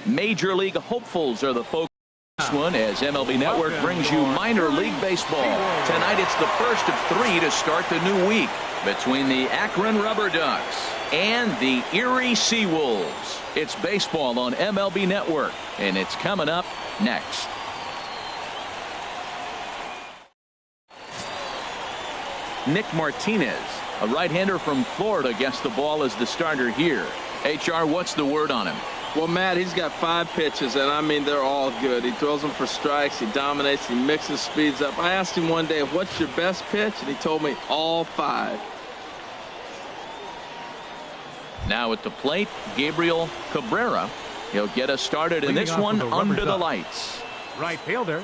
Major League hopefuls are the focus of this one as MLB Network brings you minor league baseball. Tonight it's the first of 3 to start the new week between the Akron Rubberducks and the Erie Seawolves. It's baseball on MLB Network, and it's coming up next. Nick Martinez, a right-hander from Florida, gets the ball as the starter here. HR, what's the word on him? Well, Matt, he's got 5 pitches, and I mean, they're all good. He throws them for strikes, he dominates, he mixes speeds up. I asked him one day, what's your best pitch? And he told me all 5. Now at the plate, Gabriel Cabrera. He'll get us started in this one under the lights. Right fielder,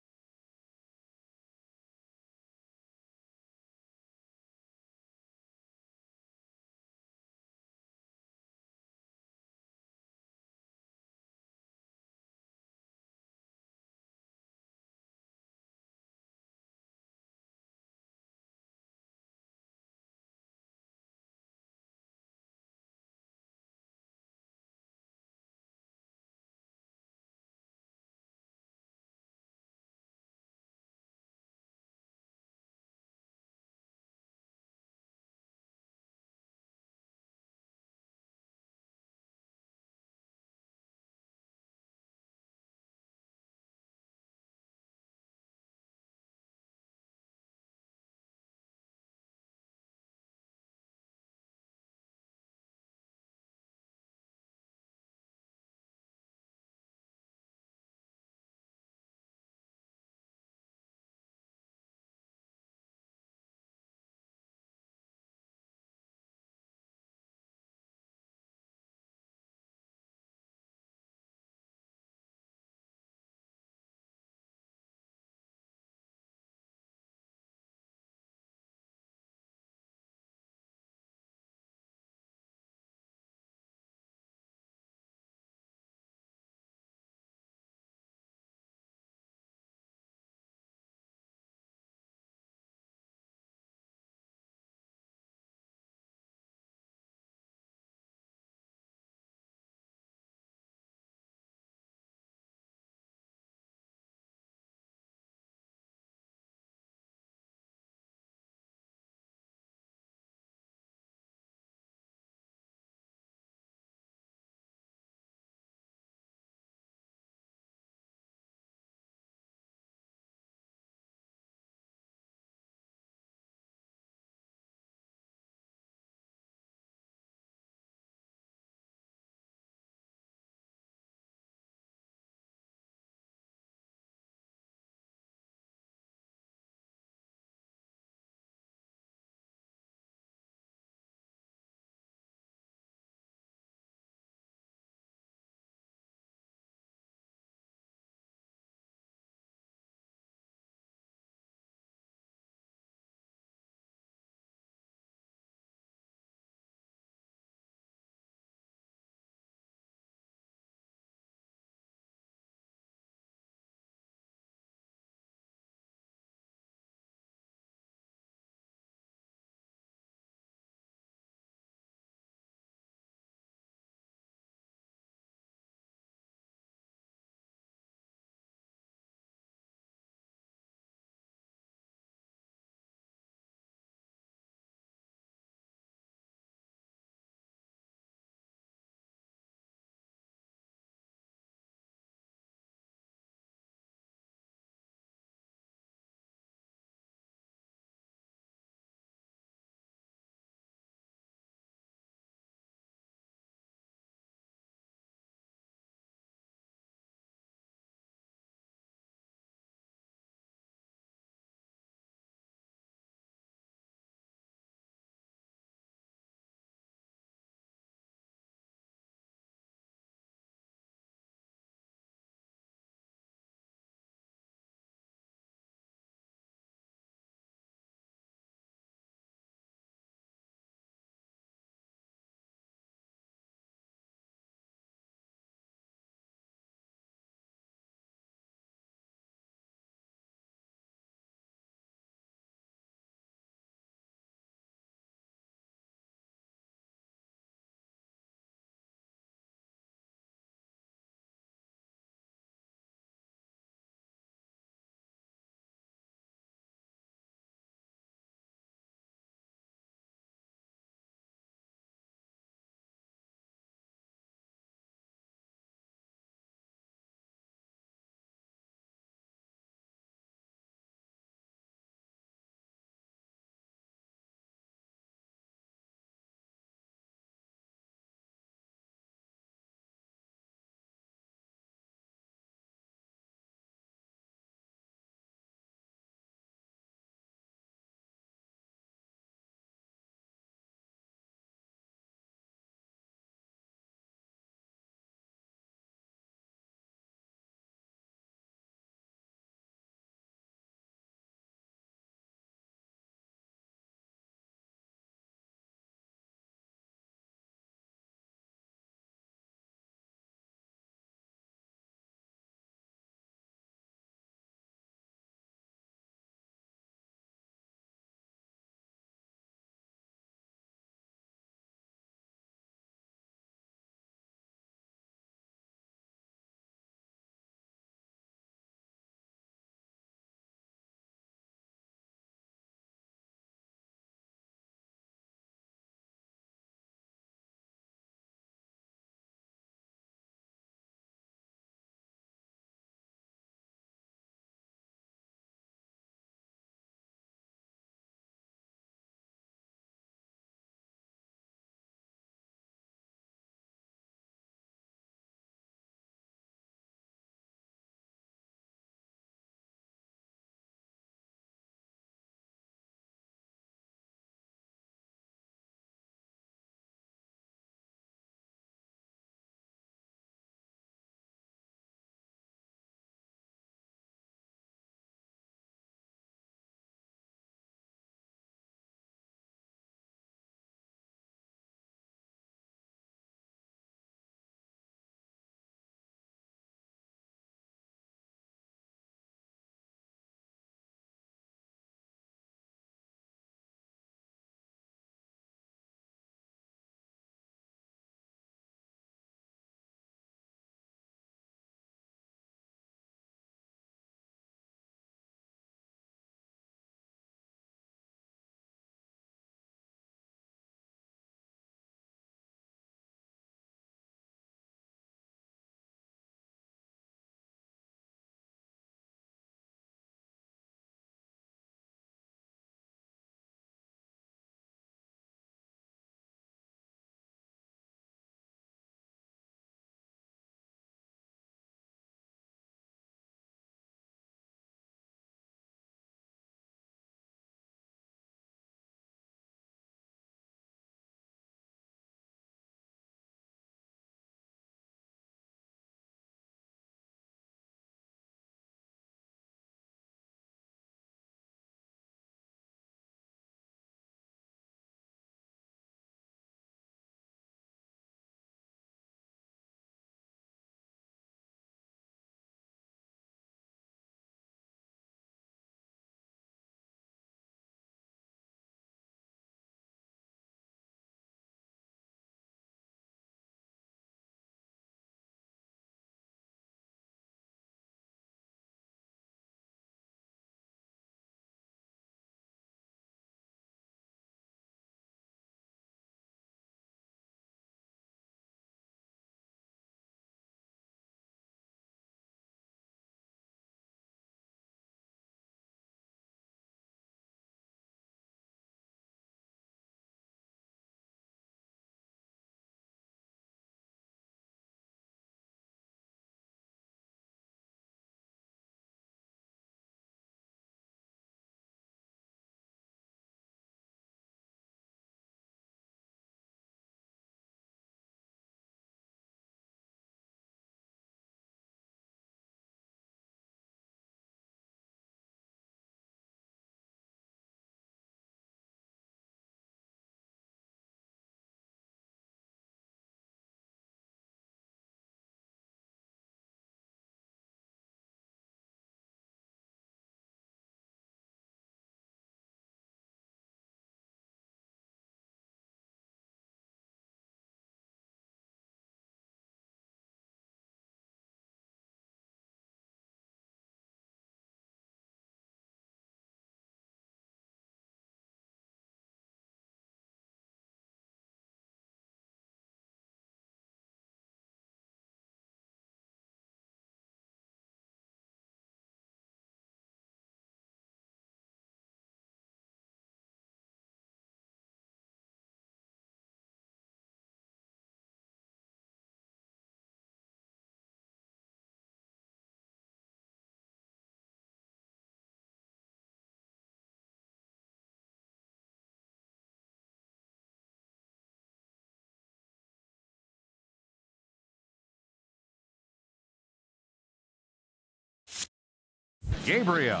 Gabriel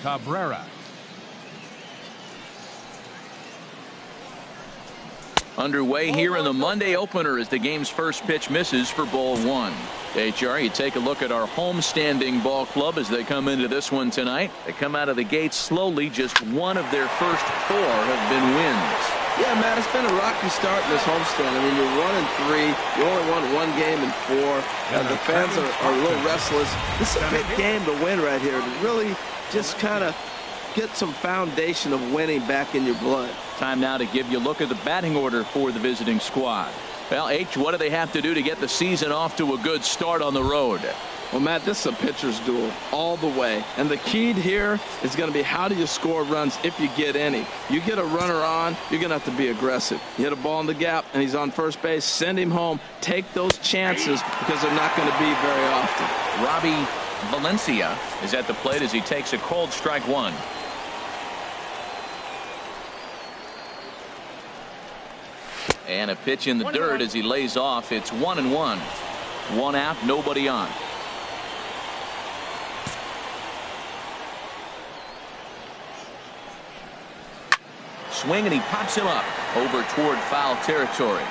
Cabrera. Underway here in the Monday opener as the game's first pitch misses for ball one. HR, you take a look at our homestanding ball club as they come into this one tonight. They come out of the gates slowly. Just one of their first 4 have been wins. Yeah, Matt, it's been a rocky start in this homestand. I mean, you're 1-3. You only won 1 game in 4. The fans are a little restless. This is a big game to win right here, to really just kind of get some foundation of winning back in your blood. Time now to give you a look at the batting order for the visiting squad. Well, H, what do they have to do to get the season off to a good start on the road? Well, Matt, this is a pitcher's duel all the way. And the key here is going to be, how do you score runs if you get any? You get a runner on, you're going to have to be aggressive. You hit a ball in the gap, and he's on first base. Send him home. Take those chances because they're not going to be very often. Robbie Valencia is at the plate as he takes a cold strike one. And a pitch in the dirt as he lays off. It's 1-1. 1 out, nobody on. Swing, and he pops him up over toward foul territory.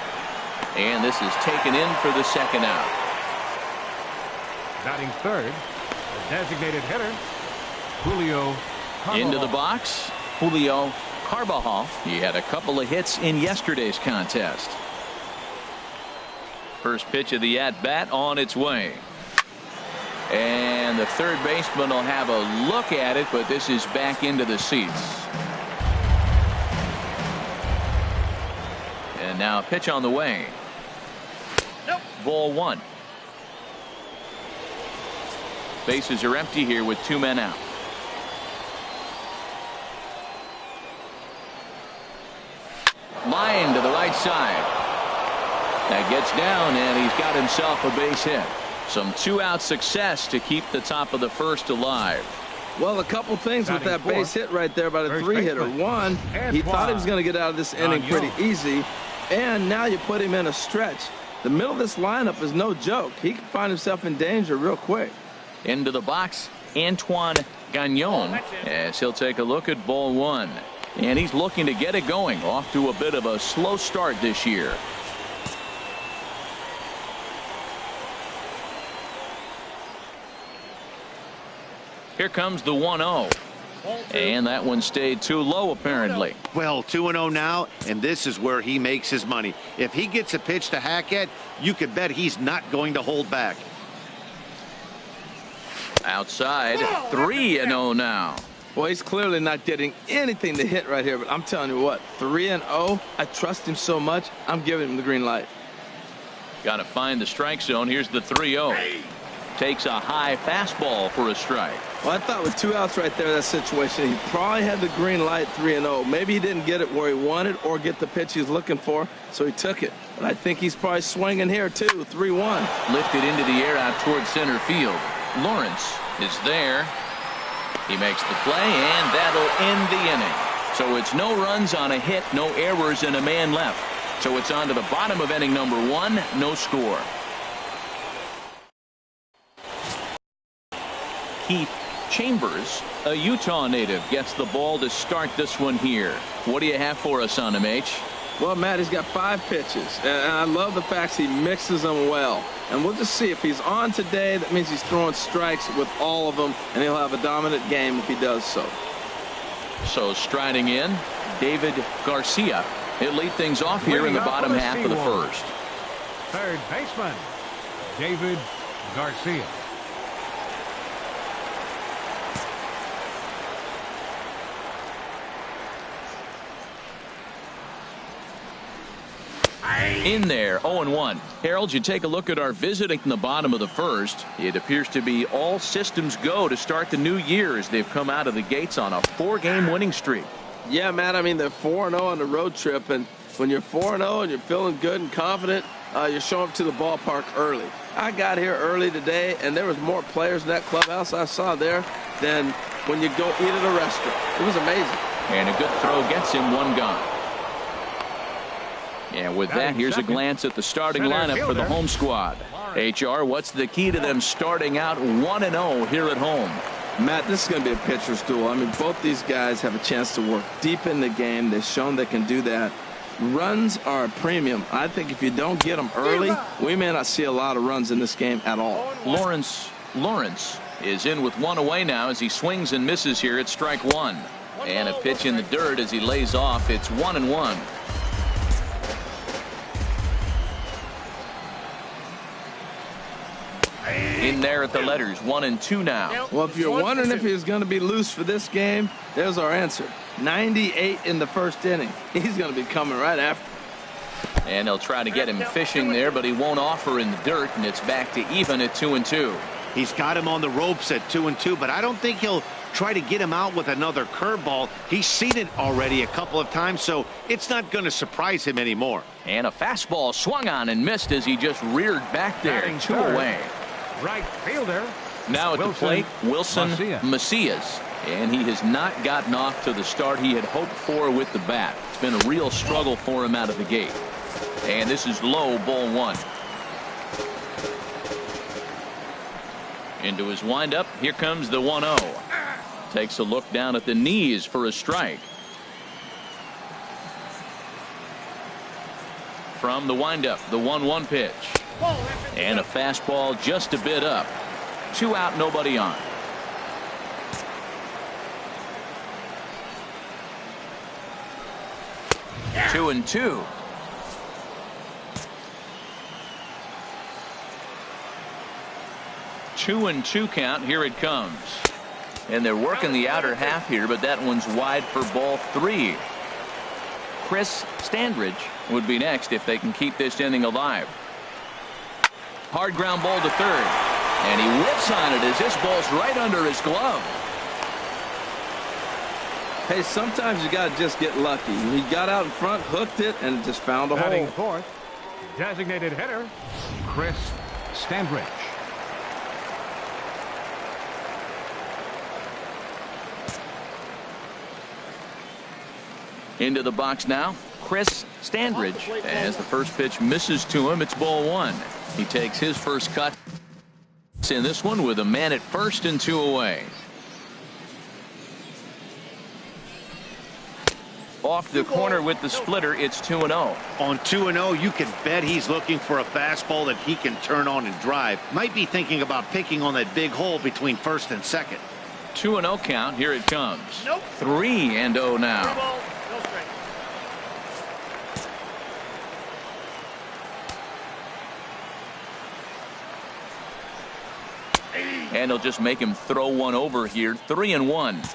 And this is taken in for the second out. Batting third, the designated hitter, Julio Carvajal. Into the box, Julio Carvajal. He had a couple of hits in yesterday's contest. First pitch of the at-bat on its way. And the third baseman will have a look at it, but this is back into the seats. And now a pitch on the way. Nope. Ball 1. Bases are empty here with 2 men out. Line to the right side. That gets down, and he's got himself a base hit. Some 2-out success to keep the top of the first alive. Well, a couple things with that base hit right there by the 3-hitter. One, he thought he was going to get out of this inning pretty easy, and now you put him in a stretch. The middle of this lineup is no joke. He can find himself in danger real quick. Into the box, Antoine Gagnon, as he'll take a look at ball 1. And he's looking to get it going. Off to a bit of a slow start this year. Here comes the 1-0. And that one stayed too low, apparently. Well, 2-0 now, and this is where he makes his money. If he gets a pitch to hack at, you could bet he's not going to hold back. Outside, 3-0 now. Well, he's clearly not getting anything to hit right here, but I'm telling you what, 3-0, I trust him so much, I'm giving him the green light. Got to find the strike zone. Here's the 3-0. Takes a high fastball for a strike. Well, I thought with 2 outs right there in that situation, he probably had the green light, 3-0. Maybe he didn't get it where he wanted or get the pitch he was looking for, so he took it. But I think he's probably swinging here, too, 3-1. Lifted into the air out towards center field. Lawrence is there. He makes the play, and that'll end the inning. So it's no runs on a hit, no errors, and a man left. So it's on to the bottom of inning number 1, no score. Keith Chambers, a Utah native, gets the ball to start this one here. What do you have for us on him, H? Well, Matt, he's got 5 pitches, and I love the fact he mixes them well. And we'll just see if he's on today. That means he's throwing strikes with all of them, and he'll have a dominant game if he does so. So striding in, David Garcia. He'll lead things off here in the bottom half of the first. Third baseman, David Garcia. In there, 0-1. Harold, you take a look at our visiting in the bottom of the first. It appears to be all systems go to start the new year as they've come out of the gates on a 4-game winning streak. Yeah, Matt, I mean, they're 4-0 on the road trip, and when you're 4-0 and you're feeling good and confident, you're showing up to the ballpark early. I got here early today, and there was more players in that clubhouse I saw there than when you go eat at a restaurant. It was amazing. And a good throw gets him 1 gone. And with that, here's a glance at the starting lineup for the home squad. HR, what's the key to them starting out 1-0 here at home? Matt, this is going to be a pitcher's duel. I mean, both these guys have a chance to work deep in the game. They've shown they can do that. Runs are a premium. I think if you don't get them early, we may not see a lot of runs in this game at all. Lawrence is in with one away now as he swings and misses here at strike one. And a pitch in the dirt as he lays off. It's 1-1. In there at the letters, 1-2 now. Well, if you're wondering if he's going to be loose for this game, there's our answer. 98 in the first inning. He's going to be coming right after. And they'll try to get him fishing there, but he won't offer in the dirt, and it's back to even at 2-2. He's got him on the ropes at 2-2, but I don't think he'll try to get him out with another curveball. He's seen it already a couple of times, so it's not going to surprise him anymore. And a fastball swung on and missed as he just reared back there. Two away. Right fielder. Now at the plate, Wilson Macias. And he has not gotten off to the start he had hoped for with the bat. It's been a real struggle for him out of the gate. And this is low, ball one. Into his windup. Here comes the 1-0. Takes a look down at the knees for a strike. From the windup, the 1-1 pitch. And a fastball just a bit up. 2 out, nobody on. Two and two. 2-2 count. Here it comes. And they're working the outer half here, but that one's wide for ball 3. Chris Standridge would be next if they can keep this inning alive. Hard ground ball to third. And he whips on it as this ball's right under his glove. Hey, sometimes you got to just get lucky. He got out in front, hooked it, and just found a Batting hole. fourth, designated hitter, Chris Standridge. Into the box now, Chris Standridge. As the first pitch misses to him, it's ball 1. He takes his first cut in this one with a man at first and 2 away. Off the corner with the splitter, it's 2-0. On 2-0, you can bet he's looking for a fastball that he can turn on and drive. Might be thinking about picking on that big hole between first and second. 2-0 count. Here it comes. 3-0 now. And he'll just make him throw one over here. 3-1.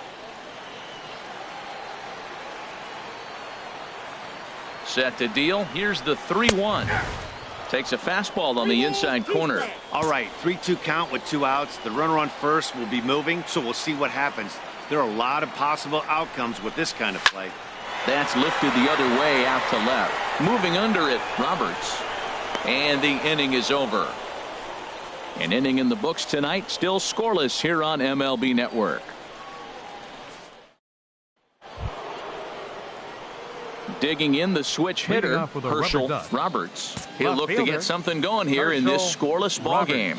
Set to deal. Here's the 3-1. Takes a fastball on the inside corner. All right, 3-2 count with 2 outs. The runner on first will be moving, so we'll see what happens. There are a lot of possible outcomes with this kind of play. That's lifted the other way out to left. Moving under it, Roberts. And the inning is over. An inning in the books tonight, still scoreless here on MLB Network. Digging in the switch hitter, Herschel Roberts. He'll look to get something going here in this scoreless ball game.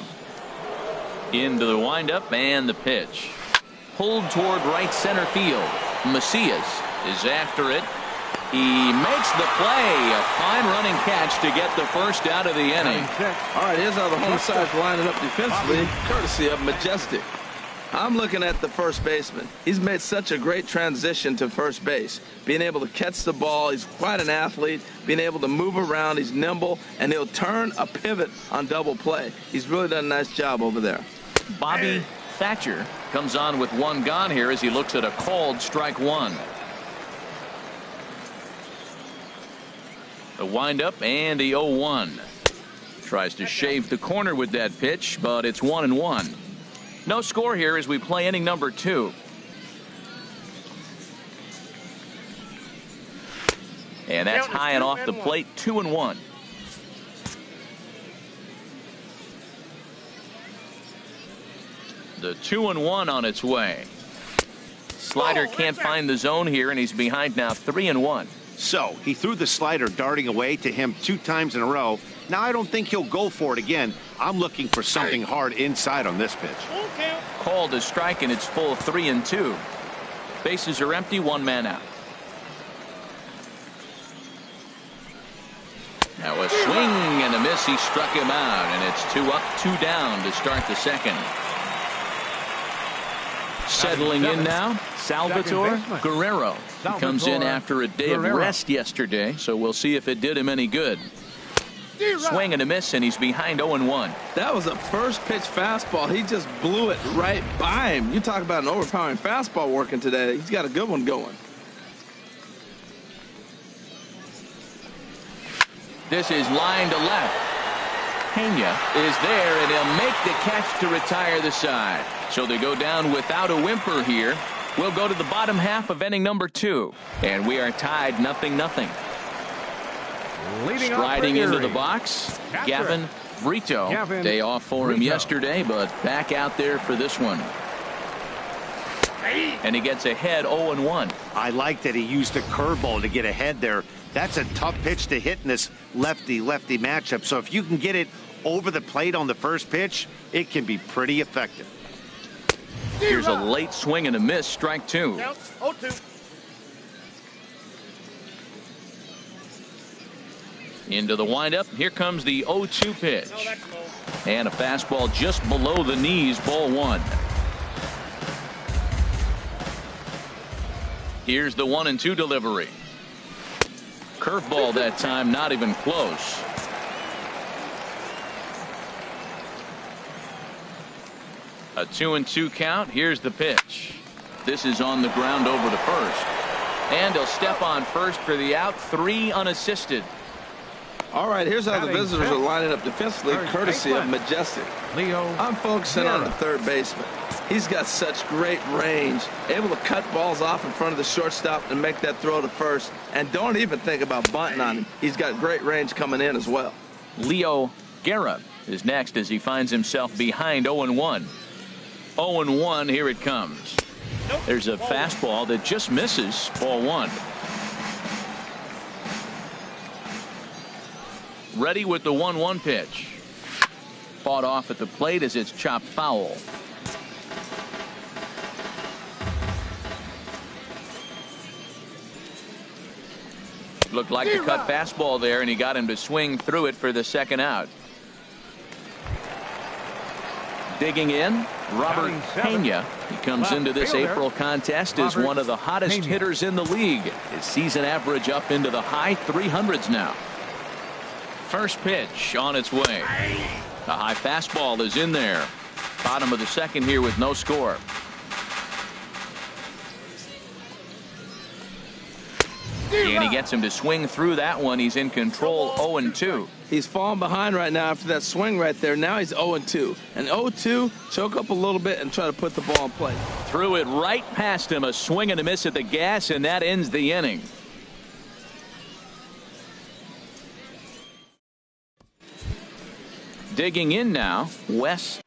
Into the windup and the pitch. Pulled toward right center field. Macias is after it. He makes the play. A fine running catch to get the first out of the inning. All right, here's how the home side's lining up defensively, courtesy of Majestic. I'm looking at the first baseman. He's made such a great transition to first base. Being able to catch the ball, he's quite an athlete. Being able to move around, he's nimble, and he'll turn a pivot on double play. He's really done a nice job over there. Bobby Thatcher comes on with 1 gone here as he looks at a called strike 1. The windup and the 0-1. Tries to shave the corner with that pitch, but it's 1-1. No score here as we play inning number 2. And that's high and off the plate. 2-1. The 2-1 on its way. Slider can't find the zone here, and he's behind now 3-1. So he threw the slider darting away to him 2 times in a row. Now I don't think he'll go for it again. I'm looking for something hard inside on this pitch. called a strike, and it's full 3-2. Bases are empty, one man out. Now a swing and a miss. He struck him out, and it's 2 up, 2 down to start the second. Settling in now, Salvatore Guerrero. He comes in after a day of rest yesterday, so we'll see if it did him any good. Swing and a miss, and he's behind 0-1. That was a first pitch fastball. He just blew it right by him. You talk about an overpowering fastball working today. He's got a good one going. This is line to left. Pena is there, and he'll make the catch to retire the side. So they go down without a whimper here. We'll go to the bottom half of inning number 2, and we are tied 0-0. Striding into the box, Gavin Brito. Day off for him yesterday, but back out there for this one. And he gets ahead 0-1. I like that he used the curveball to get ahead there. That's a tough pitch to hit in this lefty-lefty matchup. So if you can get it over the plate on the first pitch, it can be pretty effective. Here's a late swing and a miss, strike 2. Count 0-2. Into the windup. Here comes the 0-2 pitch. And a fastball just below the knees, ball 1. Here's the 1-2 delivery. Curveball that time, not even close. A 2-2 count. Here's the pitch. This is on the ground over to first. And he'll step on first for the out. 3 unassisted. All right, here's how the visitors are lining up defensively, courtesy of Majestic. I'm focusing on the third baseman. He's got such great range, able to cut balls off in front of the shortstop and make that throw to first. And don't even think about bunting on him. He's got great range coming in as well. Leo Guerra is next as he finds himself behind 0-1. 0-1, here it comes. There's a fastball that just misses, ball 1. Ready with the 1-1 pitch. Fought off at the plate as it's chopped foul. Looked like a cut fastball there, and he got him to swing through it for the second out. Digging in, Robert Pena. He comes into this April contest as one of the hottest hitters in the league. His season average up into the high 300s now. First pitch on its way. A high fastball is in there. Bottom of the second here with no score. And he gets him to swing through that one. He's in control, 0-2. He's falling behind right now after that swing right there. Now he's 0-2. And 0-2, choke up a little bit and try to put the ball in play. Threw it right past him. A swing and a miss at the gas, and that ends the inning. Digging in now, Wes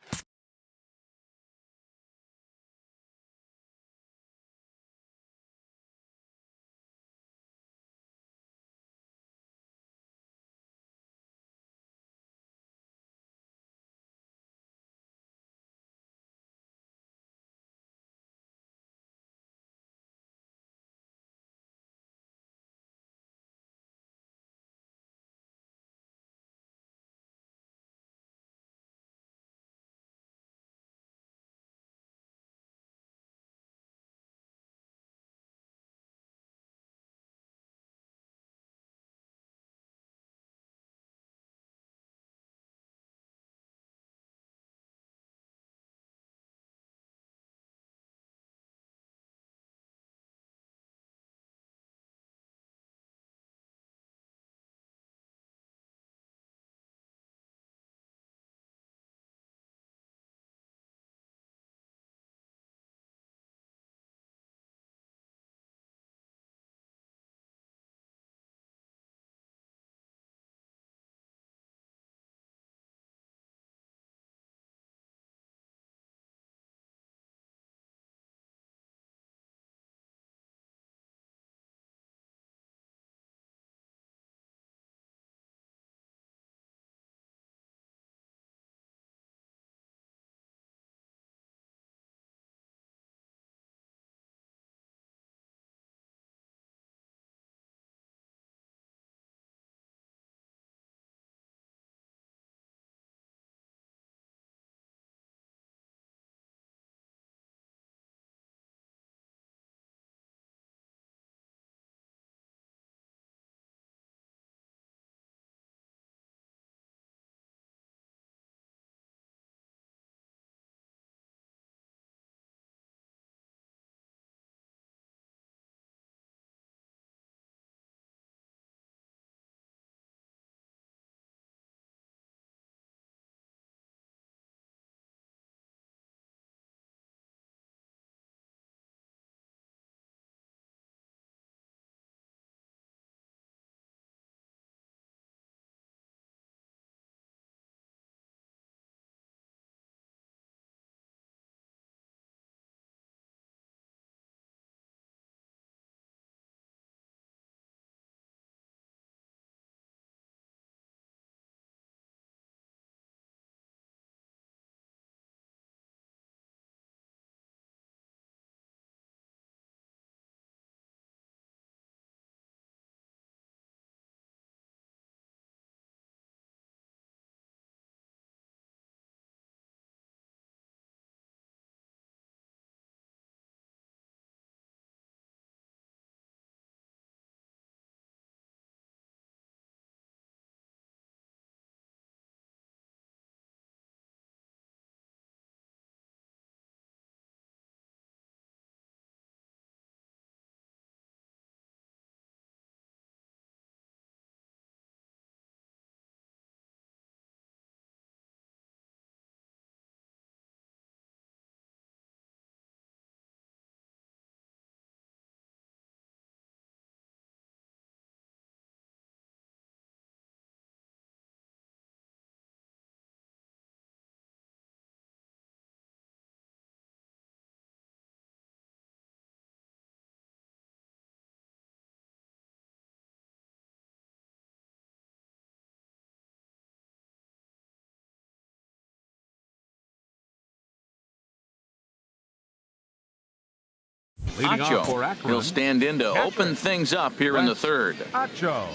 Leading off for Acho. Akron, He'll stand in to open things up here in the third. Acho.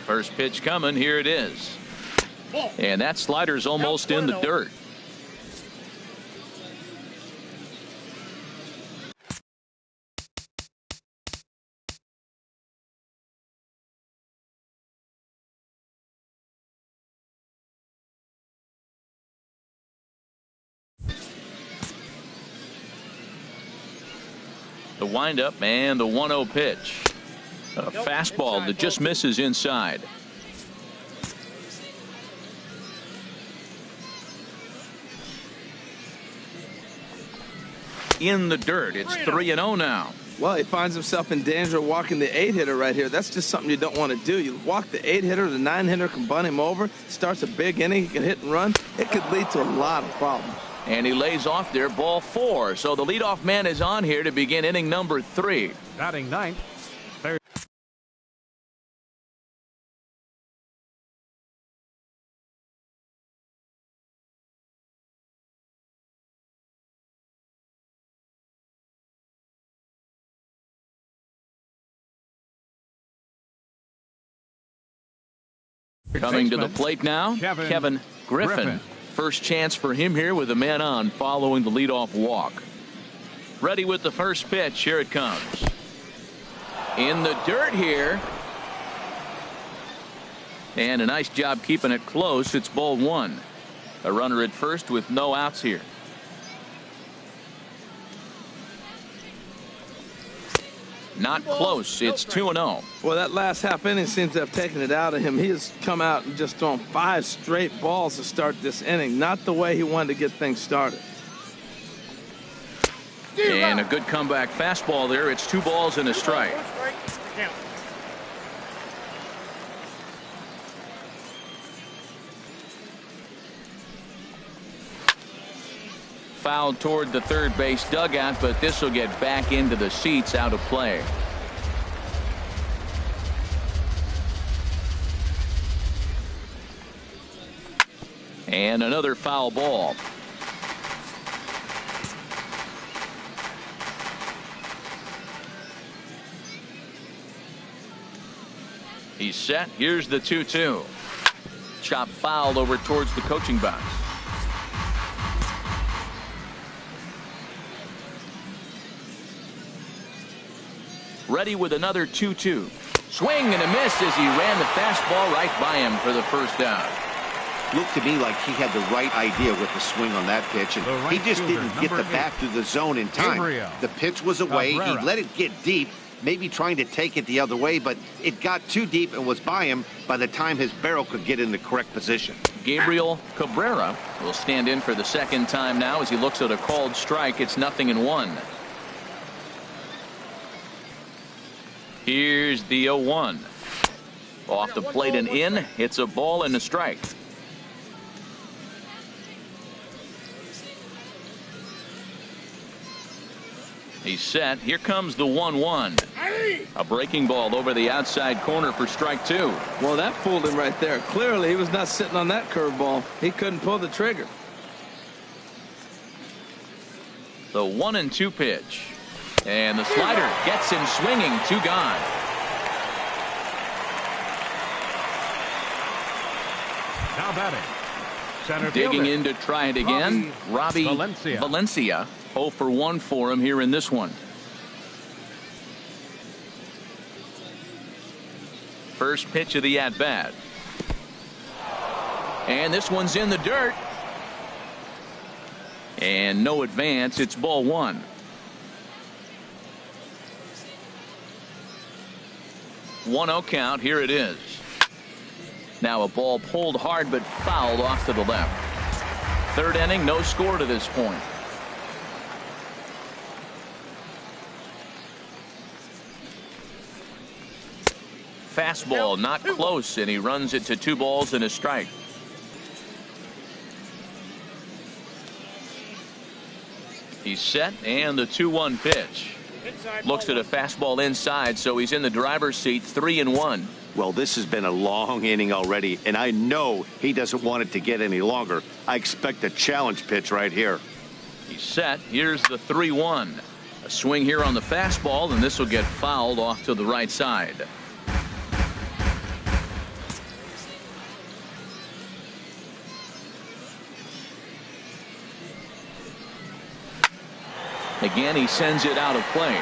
First pitch coming. Here it is. And that slider's almost in the dirt. The windup and the 1-0 pitch. A fastball that just misses inside. In the dirt. It's 3-0 now. Well, he finds himself in danger of walking the 8-hitter right here. That's just something you don't want to do. You walk the 8-hitter, the 9-hitter can bunt him over, starts a big inning, he can hit and run. It could lead to a lot of problems. And he lays off there, ball 4. So the leadoff man is on here to begin inning number 3. Batting ninth. Third. Coming to the plate now, Kevin Griffin. First chance for him here with a man on following the leadoff walk. Ready with the first pitch. Here it comes. In the dirt here. And a nice job keeping it close. It's ball 1. A runner at first with no outs here. Not close. It's 2-0. Well, that last half inning seems to have taken it out of him. He has come out and just thrown 5 straight balls to start this inning. Not the way he wanted to get things started. And a good comeback fastball there. It's 2 balls and a strike. Fouled toward the third base dugout, but this will get back into the seats, out of play. And another foul ball. He's set. Here's the 2-2. Chop fouled over towards the coaching box. Ready with another 2-2. Swing and a miss as he ran the fastball right by him for the first down. Looked to me like he had the right idea with the swing on that pitch, and right he just fielder, didn't get the bat through the zone in time. Erie. The pitch was away. He let it get deep, maybe trying to take it the other way, but it got too deep and was by him by the time his barrel could get in the correct position. Gabriel Cabrera will stand in for the second time now as he looks at a called strike. It's 0-1. Here's the 0-1. Off the plate and in. It's a ball and a strike. He's set. Here comes the 1-1. A breaking ball over the outside corner for strike 2. Well, that fooled him right there. Clearly, he was not sitting on that curveball. He couldn't pull the trigger. The 1-2 pitch. And the slider gets him swinging. 2 gone. Now batting. Center Digging fielder. in to try it again. Robbie Valencia. 0 for 1 for him here in this one. First pitch of the at-bat. And this one's in the dirt. And no advance. It's ball 1. 1-0 count. Here it is. Now a ball pulled hard but fouled off to the left. Third inning, no score to this point. Fastball not close, and he runs it to 2 balls and a strike. He's set, and the 2-1 pitch. Looks at a fastball inside, so he's in the driver's seat. 3-1. Well, this has been a long inning already, and I know he doesn't want it to get any longer. I expect a challenge pitch right here. He's set. Here's the 3-1. A Swing here on the fastball, and this will get fouled off to the right side. Again, he sends it out of play.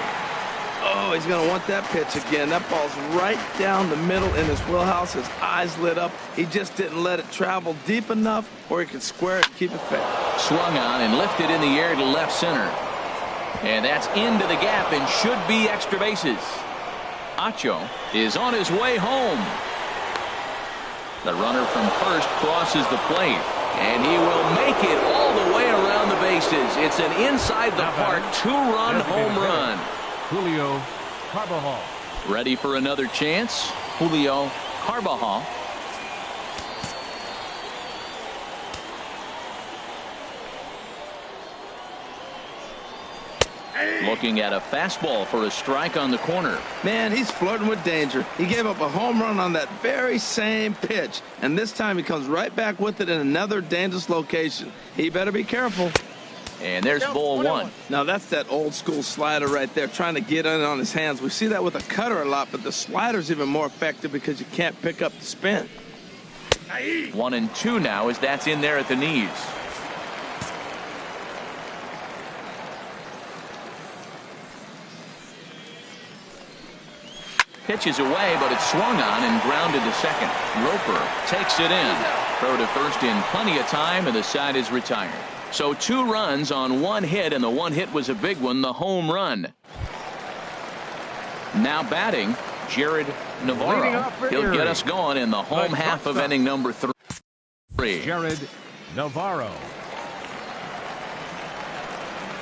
Oh, he's going to want that pitch again. That ball's right down the middle in his wheelhouse. His eyes lit up. He just didn't let it travel deep enough where he could square it and keep it fair. Swung on and lifted in the air to left center. And that's into the gap and should be extra bases. Acho is on his way home. The runner from first crosses the plate, and he will make it all the way around the bases. It's an inside the park two-run home run. Julio Carbajal. Ready for another chance. Julio Carbajal. Looking at a fastball for a strike on the corner. Man, he's flirting with danger. He gave up a home run on that very same pitch, and this time he comes right back with it in another dangerous location. He better be careful. And there's ball one. Now that's that old school slider right there, trying to get in on his hands. We see that with a cutter a lot, but the slider's even more effective because you can't pick up the spin. 1-2 now as that's in there at the knees. Pitches away, but it's swung on and grounded to second. Roper takes it in. Throw to first in plenty of time, and the side is retired. So 2 runs on 1 hit, and the 1 hit was a big one, the home run. Now batting, Jared Navarro. He'll get us going in the home half of inning number 3. Jared Navarro.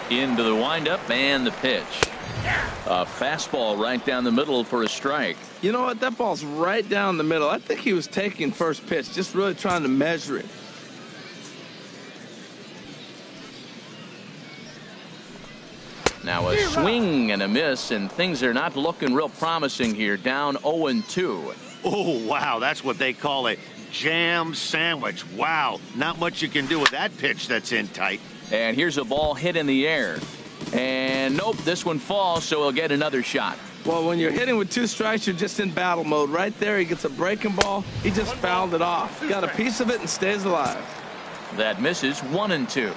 Into the windup and the pitch. A fastball right down the middle for a strike. You know what? That ball's right down the middle. I think he was taking first pitch, just really trying to measure it. Now a swing and a miss, and things are not looking real promising here. Down 0-2. Oh, wow. That's what they call a jam sandwich. Wow. Not much you can do with that pitch that's in tight. And here's a ball hit in the air. And nope, this one falls, so he'll get another shot. Well, when you're hitting with 2 strikes, you're just in battle mode. Right there, he gets a breaking ball. He just fouled it off. Got a piece of it and stays alive. That misses. 1-2.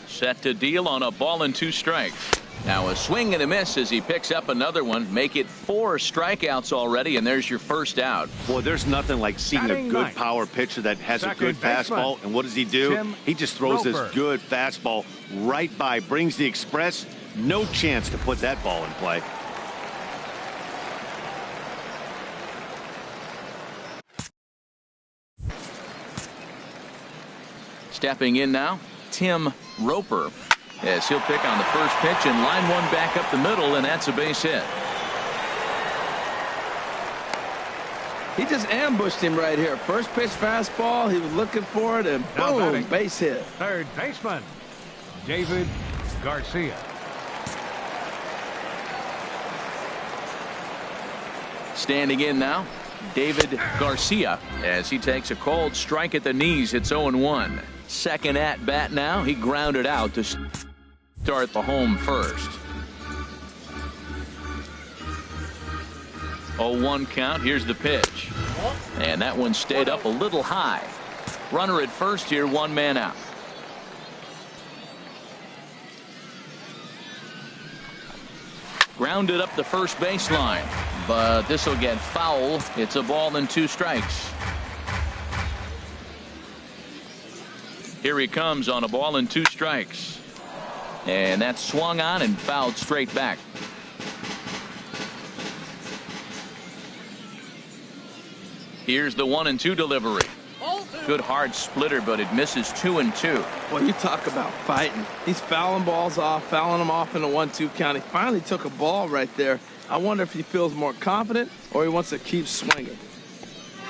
Set to deal on a ball and 2 strikes. Now a swing and a miss as he picks up another one. Make it 4 strikeouts already, and there's your first out. Boy, there's nothing like seeing a good power pitcher that has a good fastball. And what does he do? He just throws this good fastball right by, brings the express. No chance to put that ball in play. Stepping in now, Tim Roper, as he'll pick on the first pitch and line one back up the middle, and that's a base hit. He just ambushed him right here. First pitch fastball, he was looking for it, and boom, base hit. Third baseman, David Garcia. Standing in now, David Garcia, as he takes a cold strike at the knees. It's 0-1. Second at bat now. He grounded out to start the home first. 0-1 count. Here's the pitch. And that one stayed up a little high. Runner at first here, 1 man out. Grounded up the first baseline, but this will get foul. It's a ball and 2 strikes. Here he comes on a ball and 2 strikes. And that's swung on and fouled straight back. Here's the 1-2 delivery. Good hard splitter, but it misses 2-2. Well, you talk about fighting. He's fouling balls off, fouling them off in the 1-2 count. He finally took a ball right there. I wonder if he feels more confident or he wants to keep swinging.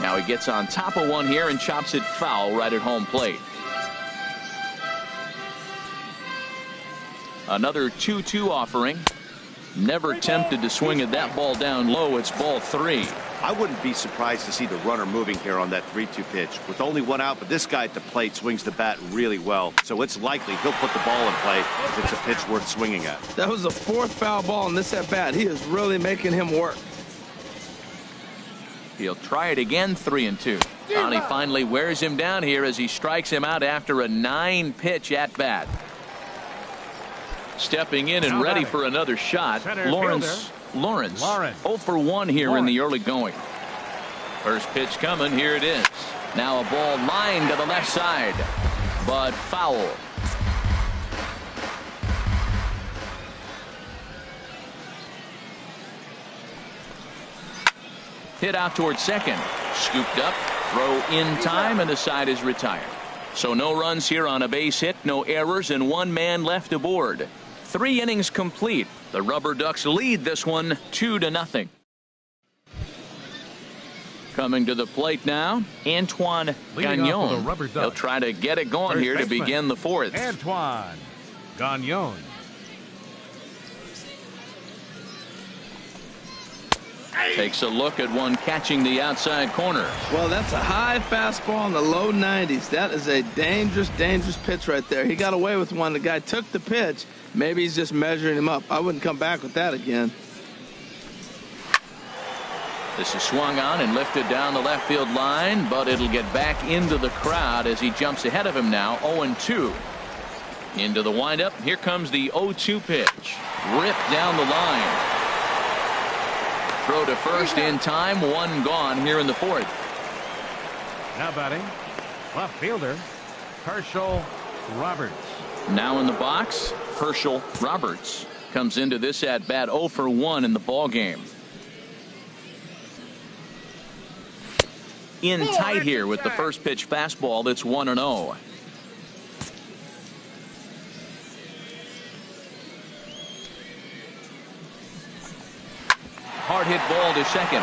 Now he gets on top of one here and chops it foul right at home plate. Another 2-2 offering. Never tempted to swing at that ball down low. It's ball 3. I wouldn't be surprised to see the runner moving here on that 3-2 pitch. With only one out, but this guy at the plate swings the bat really well, so it's likely he'll put the ball in play if it's a pitch worth swinging at. That was the 4th foul ball in this at-bat. He is really making him work. He'll try it again, 3-2. And he finally wears him down here as he strikes him out after a 9-pitch at-bat. Stepping in and ready for another shot, Lawrence 0 for 1 here in the early going. First pitch coming. Here it is. Now a ball lined to the left side, but foul. Hit out towards second. Scooped up. Throw in time, and the side is retired. So no runs here on a base hit, no errors, and 1 man left aboard. 3 innings complete. The Rubberducks lead this one 2-0. Coming to the plate now, Antoine Gagnon. He'll try to get it going here to begin the 4th. Antoine Gagnon. Takes a look at one catching the outside corner. Well, that's a high fastball in the low 90s. That is a dangerous pitch right there. He got away with one. The guy took the pitch. Maybe he's just measuring him up. I wouldn't come back with that again. This is swung on and lifted down the left field line, but it'll get back into the crowd as he jumps ahead of him now. 0-2. Into the windup. Here comes the 0-2 pitch. Ripped down the line. Throw to first in time. 1 gone here in the 4th. Now batting, left fielder Herschel Roberts. Now in the box, Herschel Roberts comes into this at bat 0 for 1 in the ball game. In tight here with the first pitch fastball. That's 1-0. Hard hit ball to second.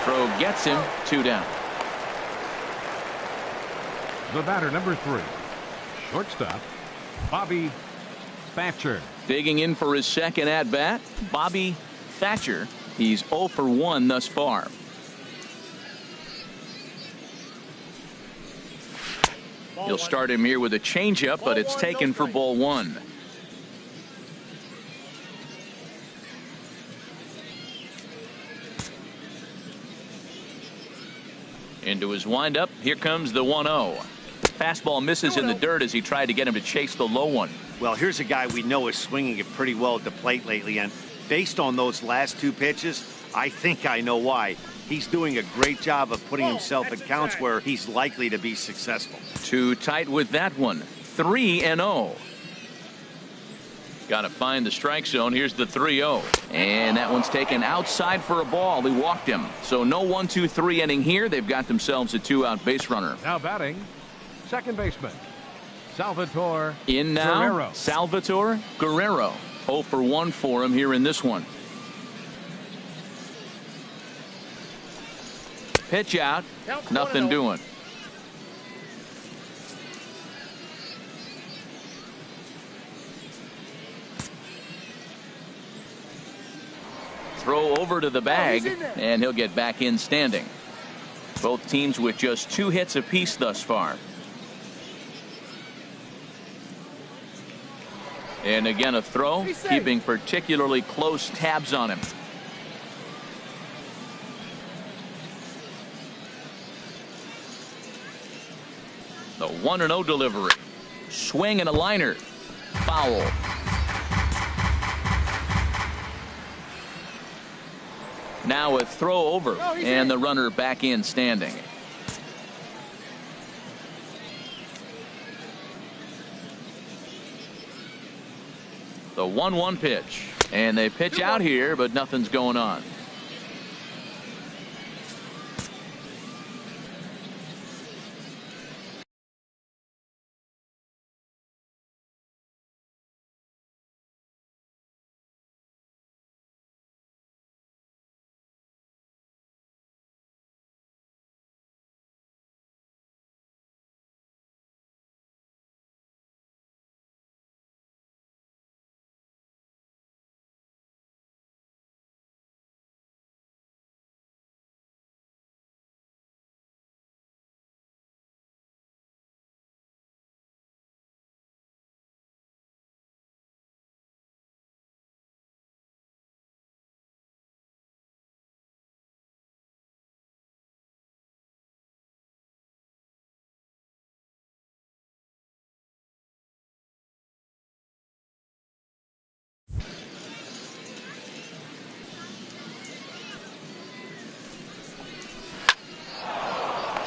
Throw gets him. 2 down. The batter, number 3, shortstop Bobby Thatcher. Digging in for his second at bat, Bobby Thatcher. He's 0 for 1 thus far. You'll start him here with a changeup, but it's taken for ball 1. Into his windup. Here comes the 1-0. Fastball misses in the dirt as he tried to get him to chase the low one. Well, here's a guy we know is swinging it pretty well at the plate lately, and based on those last 2 pitches, I think I know why. He's doing a great job of putting himself in counts where he's likely to be successful. Too tight with that one. 3-0. Got to find the strike zone. Here's the 3-0. And that one's taken outside for a ball. He walked him. So no 1-2-3 inning here. They've got themselves a 2-out base runner. Now batting, second baseman Salvatore in now. Guerrero. Salvatore Guerrero. 0 for 1 for him here in this one. Pitch out. Nothing doing. Throw over to the bag, and he'll get back in standing. Both teams with just 2 hits apiece thus far. And again a throw, keeping particularly close tabs on him. The 1-0 delivery. Swing and a liner. Foul. Now a throw over, and the runner back in standing. The 1-1 pitch, and they pitch out here, but nothing's going on.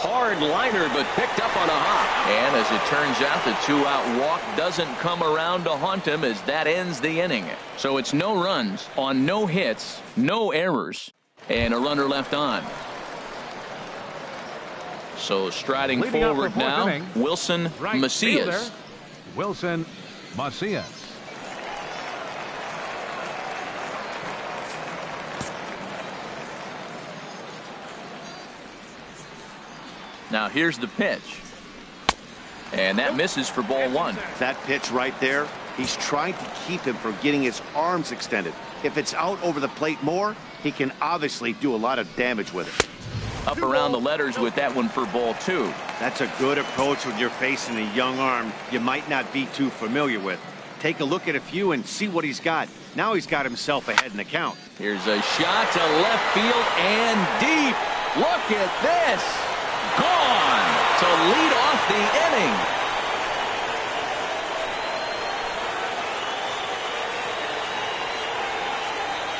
Hard liner, but picked up on a hop. And as it turns out, the two-out walk doesn't come around to haunt him as that ends the inning. So it's no runs on no hits, no errors, and a runner left on. So striding Leading forward now, inning, Wilson right Macias. fielder, Wilson Macias. Now here's the pitch. And that misses for ball one. That pitch right there, he's trying to keep him from getting his arms extended. If it's out over the plate more, he can obviously do a lot of damage with it. Up around the letters with that one for ball two. That's a good approach when you're facing a young arm you might not be too familiar with. Take a look at a few and see what he's got. Now he's got himself ahead in the count. Here's a shot to left field and deep. Look at this. Gone to lead off the inning.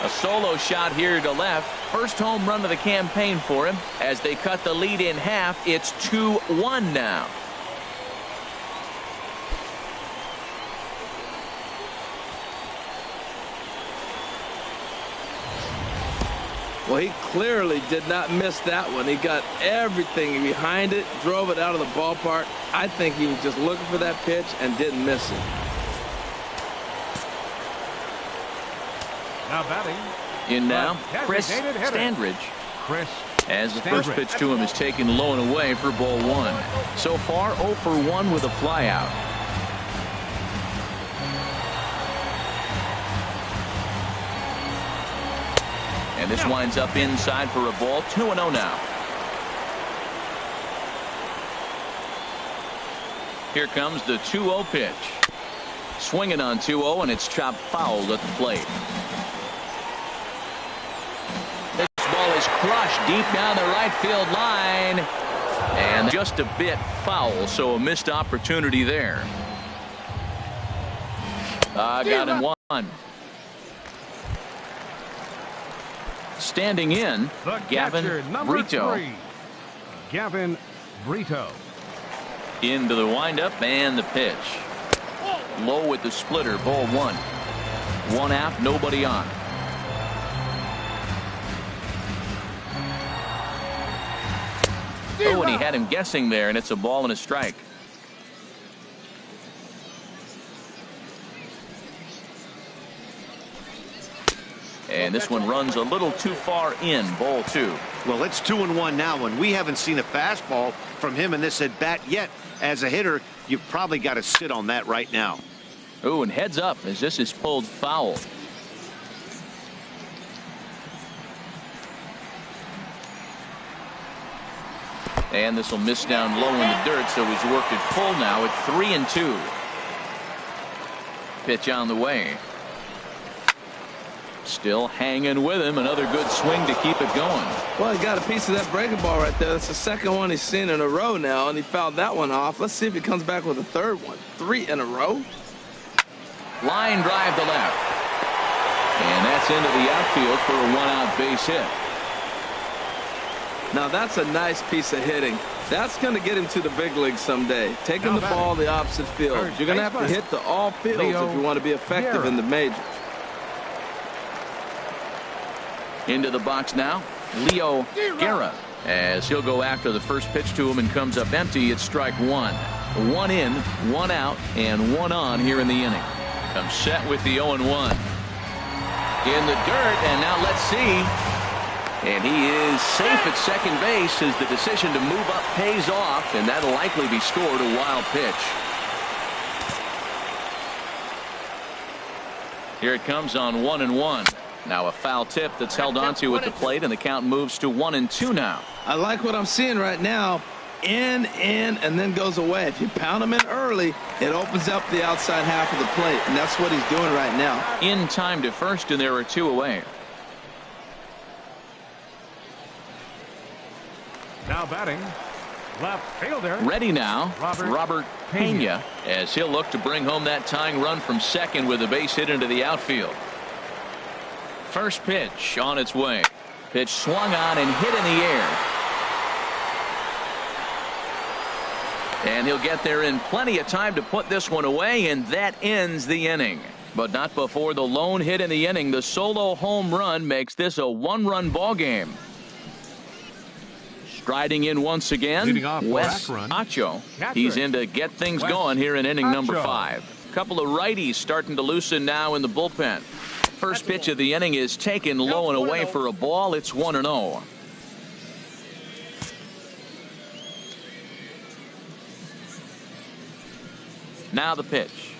A solo shot here to left. First home run of the campaign for him. As they cut the lead in half, it's 2-1 now. Well, he clearly did not miss that one. He got everything behind it, drove it out of the ballpark. I think he was just looking for that pitch and didn't miss it. Now batting. In now, Chris Designated hitter. Standridge. Chris As the first Standridge. pitch to him is taken low and away for ball one. So far 0 for 1 with a flyout. And this winds up inside for a ball. 2-0 now. Here comes the 2-0 pitch. Swinging on 2-0, and it's chopped foul at the plate. This ball is crushed deep down the right field line. And just a bit foul, so a missed opportunity there. Got him one. Standing in, The Gavin catcher, number Brito. 3, Gavin Brito. Into the windup and the pitch. Low with the splitter, ball one. One out, nobody on. Oh, and he had him guessing there, and it's a ball and a strike. And this one runs a little too far in, ball two. Well, it's 2-1 now, and we haven't seen a fastball from him in this at bat yet. As a hitter, you've probably got to sit on that right now. Oh, and heads up as this is pulled foul. And this will miss down low in the dirt, so he's worked it full now at 3-2. Pitch on the way. Still hanging with him. Another good swing to keep it going. Well, he got a piece of that breaking ball right there. That's the second one he's seen in a row now, and he fouled that one off. Let's see if he comes back with a third one. 3 in a row. Line drive to left. And that's into the outfield for a one-out base hit. Now that's a nice piece of hitting. That's going to get him to the big leagues someday. Taking the ball the opposite field. You're going to have to hit the all fields if you want to be effective in the majors. Into the box now, Leo Guerra, as he'll go after the first pitch to him and comes up empty. It's strike one. 1 in, 1 out, and 1 on here in the inning. Comes set with the 0-1. In the dirt, and now let's see. And he is safe at second base as the decision to move up pays off, and that'll likely be scored. A wild pitch. Here it comes on 1-1. Now a foul tip that's held onto at the plate, and the count moves to 1-2 now. I like what I'm seeing right now. In, and then goes away. If you pound him in early, it opens up the outside half of the plate, and that's what he's doing right now. In time to first, and there are 2 away. Now batting, left fielder. Ready now, Robert Pena, as he'll look to bring home that tying run from second with a base hit into the outfield. First pitch on its way. Pitch swung on and hit in the air. And he'll get there in plenty of time to put this one away, and that ends the inning. But not before the lone hit in the inning. The solo home run makes this a one-run ball game. Striding in once again, Wes Acho. He's in to get things going here in inning number 5. Couple of righties starting to loosen now in the bullpen. First pitch of the inning is taken low and away for a ball. It's 1-0. Now the pitch.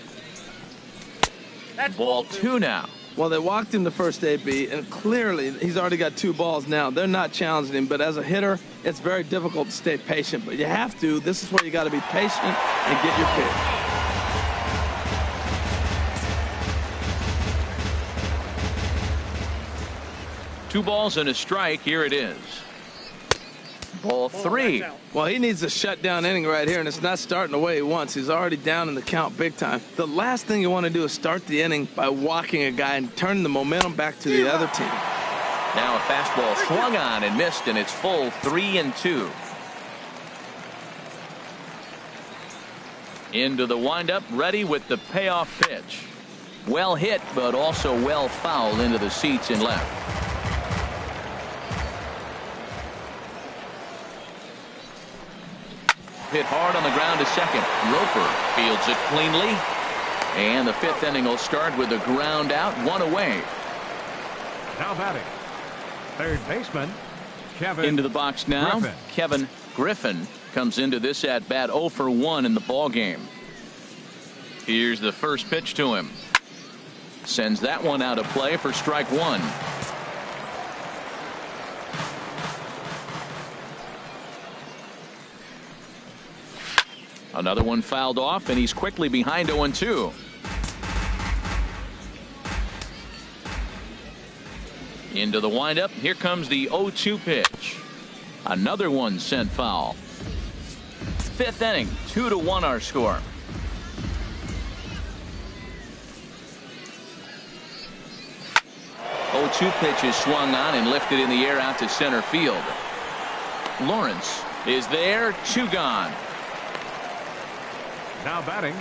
Ball 2 now. Well, they walked him to first AB, and clearly he's already got 2 balls now. They're not challenging him, but as a hitter, it's very difficult to stay patient. But you have to. This is where you got to be patient and get your pitch. Two balls and a strike. Here it is. Ball 3. Well, he needs a shutdown inning right here, and it's not starting the way he wants. He's already down in the count big time. The last thing you want to do is start the inning by walking a guy and turning the momentum back to the other team. Now a fastball swung on and missed, and it's full 3-2. Into the windup, ready with the payoff pitch. Well hit, but also well fouled into the seats in left. Hit hard on the ground to second. Roper fields it cleanly. And the 5th inning will start with a ground out, 1 away. Now batting, third baseman, Kevin. Into the box now. Griffin. Kevin Griffin comes into this at bat 0 for 1 in the ball game. Here's the first pitch to him. Sends that one out of play for strike 1. Another one fouled off, and he's quickly behind 0-2. Into the windup. Here comes the 0-2 pitch. Another one sent foul. 5th inning, 2-1 our score. Oh, 2 pitch is swung on and lifted in the air out to center field. Lawrence is there, 2 gone. Now batting,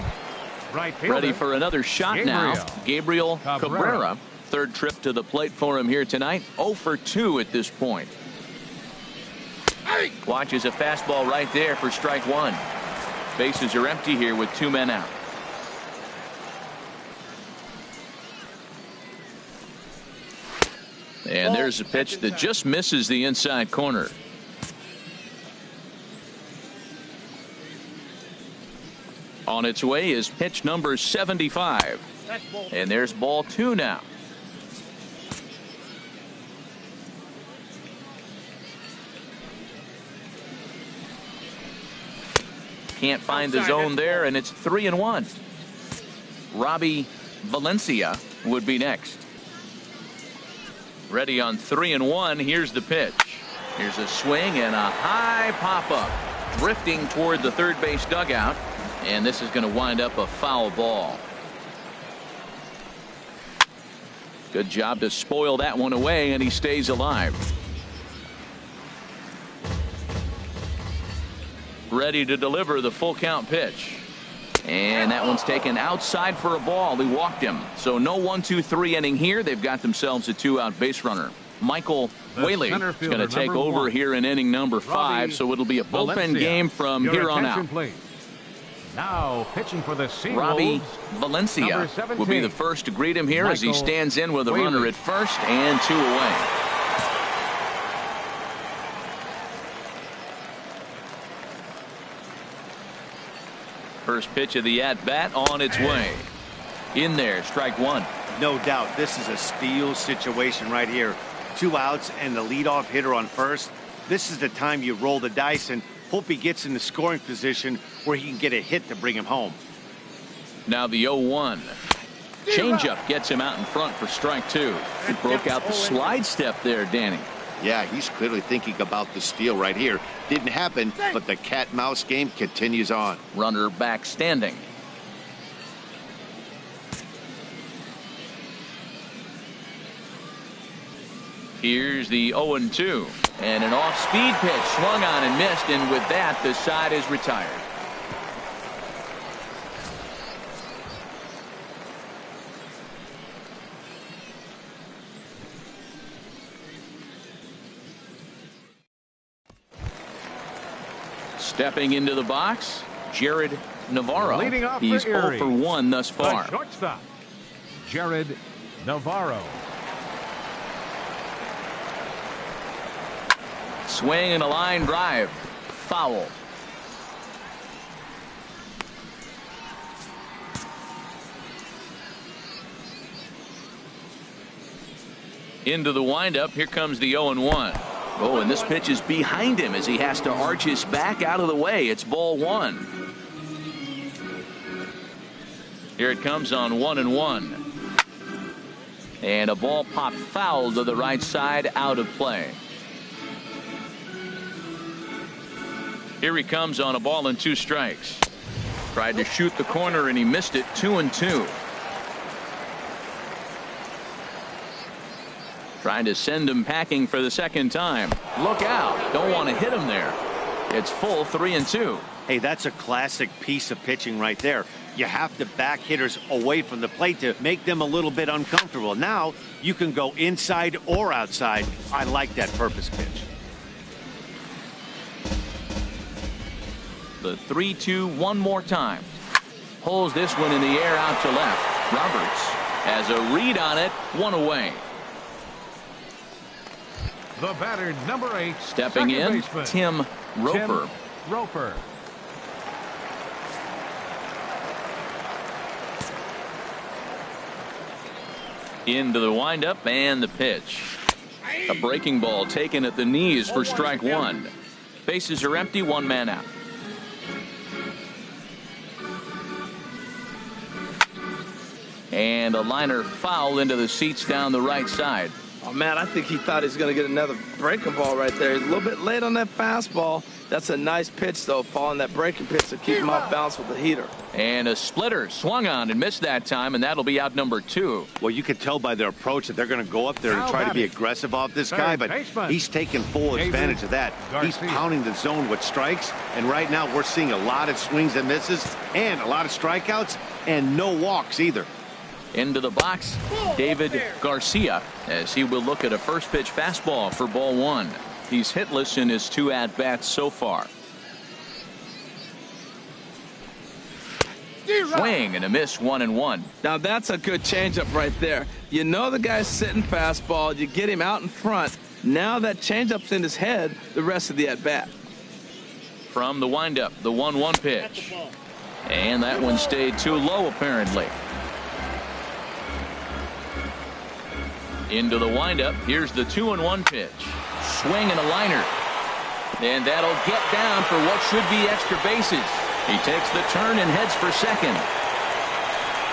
right fielder. Ready for another shot now. Gabriel Cabrera. 3rd trip to the plate for him here tonight. 0 for 2 at this point. Watches a fastball right there for strike 1. Bases are empty here with 2 men out. And there's a pitch that just misses the inside corner. On its way is pitch number 75. And there's ball 2 now. Can't find the zone there, and it's 3-1. Robbie Valencia would be next. Ready on 3-1. Here's the pitch. Here's a swing and a high pop-up. Drifting toward the third base dugout. And this is going to wind up a foul ball. Good job to spoil that one away, and he stays alive. Ready to deliver the full count pitch. And that one's taken outside for a ball. He walked him. So no 1-2-3 inning here. They've got themselves a 2-out base runner. Michael Whaley is going to take over here in inning number 5. So it'll be a bullpen game from here on out. Please. Now pitching for the Seawolves, Robbie Valencia will be the first to greet him here as he stands in with a runner at first and 2 away. First pitch of the at-bat on its way. In there, strike 1. No doubt, this is a steal situation right here. 2 outs and the leadoff hitter on first. This is the time you roll the dice and hope he gets in the scoring position where he can get a hit to bring him home. Now the 0-1. Changeup gets him out in front for strike 2. He broke out the slide step there, Danny. Yeah, he's clearly thinking about the steal right here. Didn't happen, but the cat-mouse game continues on. Runner back standing. Here's the 0-2. And an off-speed pitch swung on and missed, and with that, the side is retired. Stepping into the box, Jared Navarro. Leading off He's for 0 Erie, for 1 thus far. The shortstop, Jared Navarro. Swing and a line drive. Foul. Into the windup. Here comes the 0-1. Oh, and this pitch is behind him as he has to arch his back out of the way. It's ball 1. Here it comes on 1-1. And a ball popped foul to the right side, out of play. Here he comes on a ball and 2 strikes. Tried to shoot the corner and he missed it. 2-2. Trying to send him packing for the second time. Look out. Don't want to hit him there. It's full 3-2. Hey, that's a classic piece of pitching right there. You have to back hitters away from the plate to make them a little bit uncomfortable. Now you can go inside or outside. I like that purpose pitch. The 3-2 one more time. Pulls this one in the air out to left. Roberts has a read on it. 1 away. The batter, number 8. Stepping in, baseman, Tim Roper. Tim Roper. Into the windup and the pitch. A breaking ball taken at the knees for strike 1. Bases are empty, 1 man out. And a liner foul into the seats down the right side. Oh, man, I think he thought he was going to get another breaking ball right there. He's a little bit late on that fastball. That's a nice pitch, though, following that breaking pitch to keep him off balance with the heater. And a splitter swung on and missed that time, and that'll be out number 2. Well, you can tell by their approach that they're going to go up there and try to be aggressive off this guy, but he's taking full advantage of that. He's pounding the zone with strikes, and right now we're seeing a lot of swings and misses and a lot of strikeouts and no walks either. Into the box, David Garcia, as he will look at a first pitch fastball for ball 1. He's hitless in his 2 at-bats so far. Swing and a miss, 1-1. Now that's a good changeup right there. You know the guy's sitting fastball. You get him out in front. Now that changeup's in his head the rest of the at-bat. From the windup, the 1-1 pitch. And that one stayed too low apparently. Into the windup. Here's the 2-1 pitch. Swing and a liner. And that'll get down for what should be extra bases. He takes the turn and heads for second.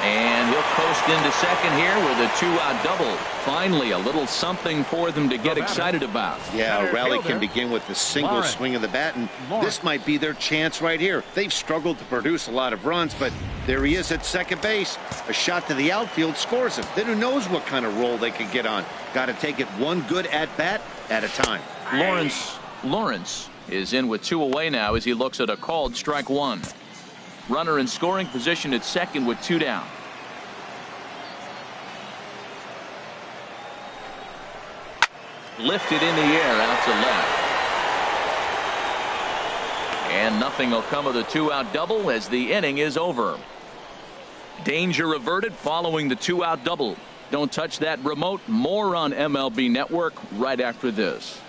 And he'll coast into second here with a 2-out double. Finally, a little something for them to get excited about. Yeah, a rally can begin with a single swing of the bat, and this might be their chance right here. They've struggled to produce a lot of runs, but there he is at second base. A shot to the outfield scores him. Then who knows what kind of roll they could get on. Got to take it one good at-bat at a time. Lawrence is in with 2 away now as he looks at a called strike 1. Runner in scoring position at second with 2 down. Lifted in the air out to left. And nothing will come of the 2-out double as the inning is over. Danger averted following the 2-out double. Don't touch that remote. More on MLB Network right after this.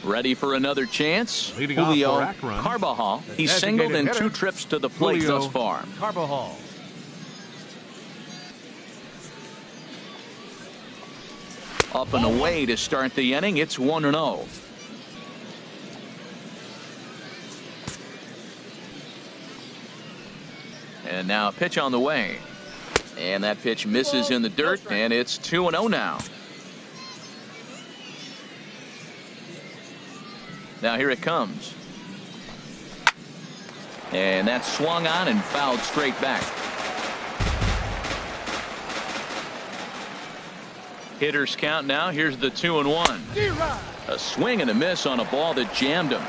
Ready for another chance? Julio Carbajal. He's singled in 2 trips to the plate thus far. Carbajal. Up and away to start the inning. It's 1-0. And now a pitch on the way. And that pitch misses in the dirt, and it's 2-0 now. Now here it comes. And that's swung on and fouled straight back. Hitters count now. Here's the 2-1. A swing and a miss on a ball that jammed him.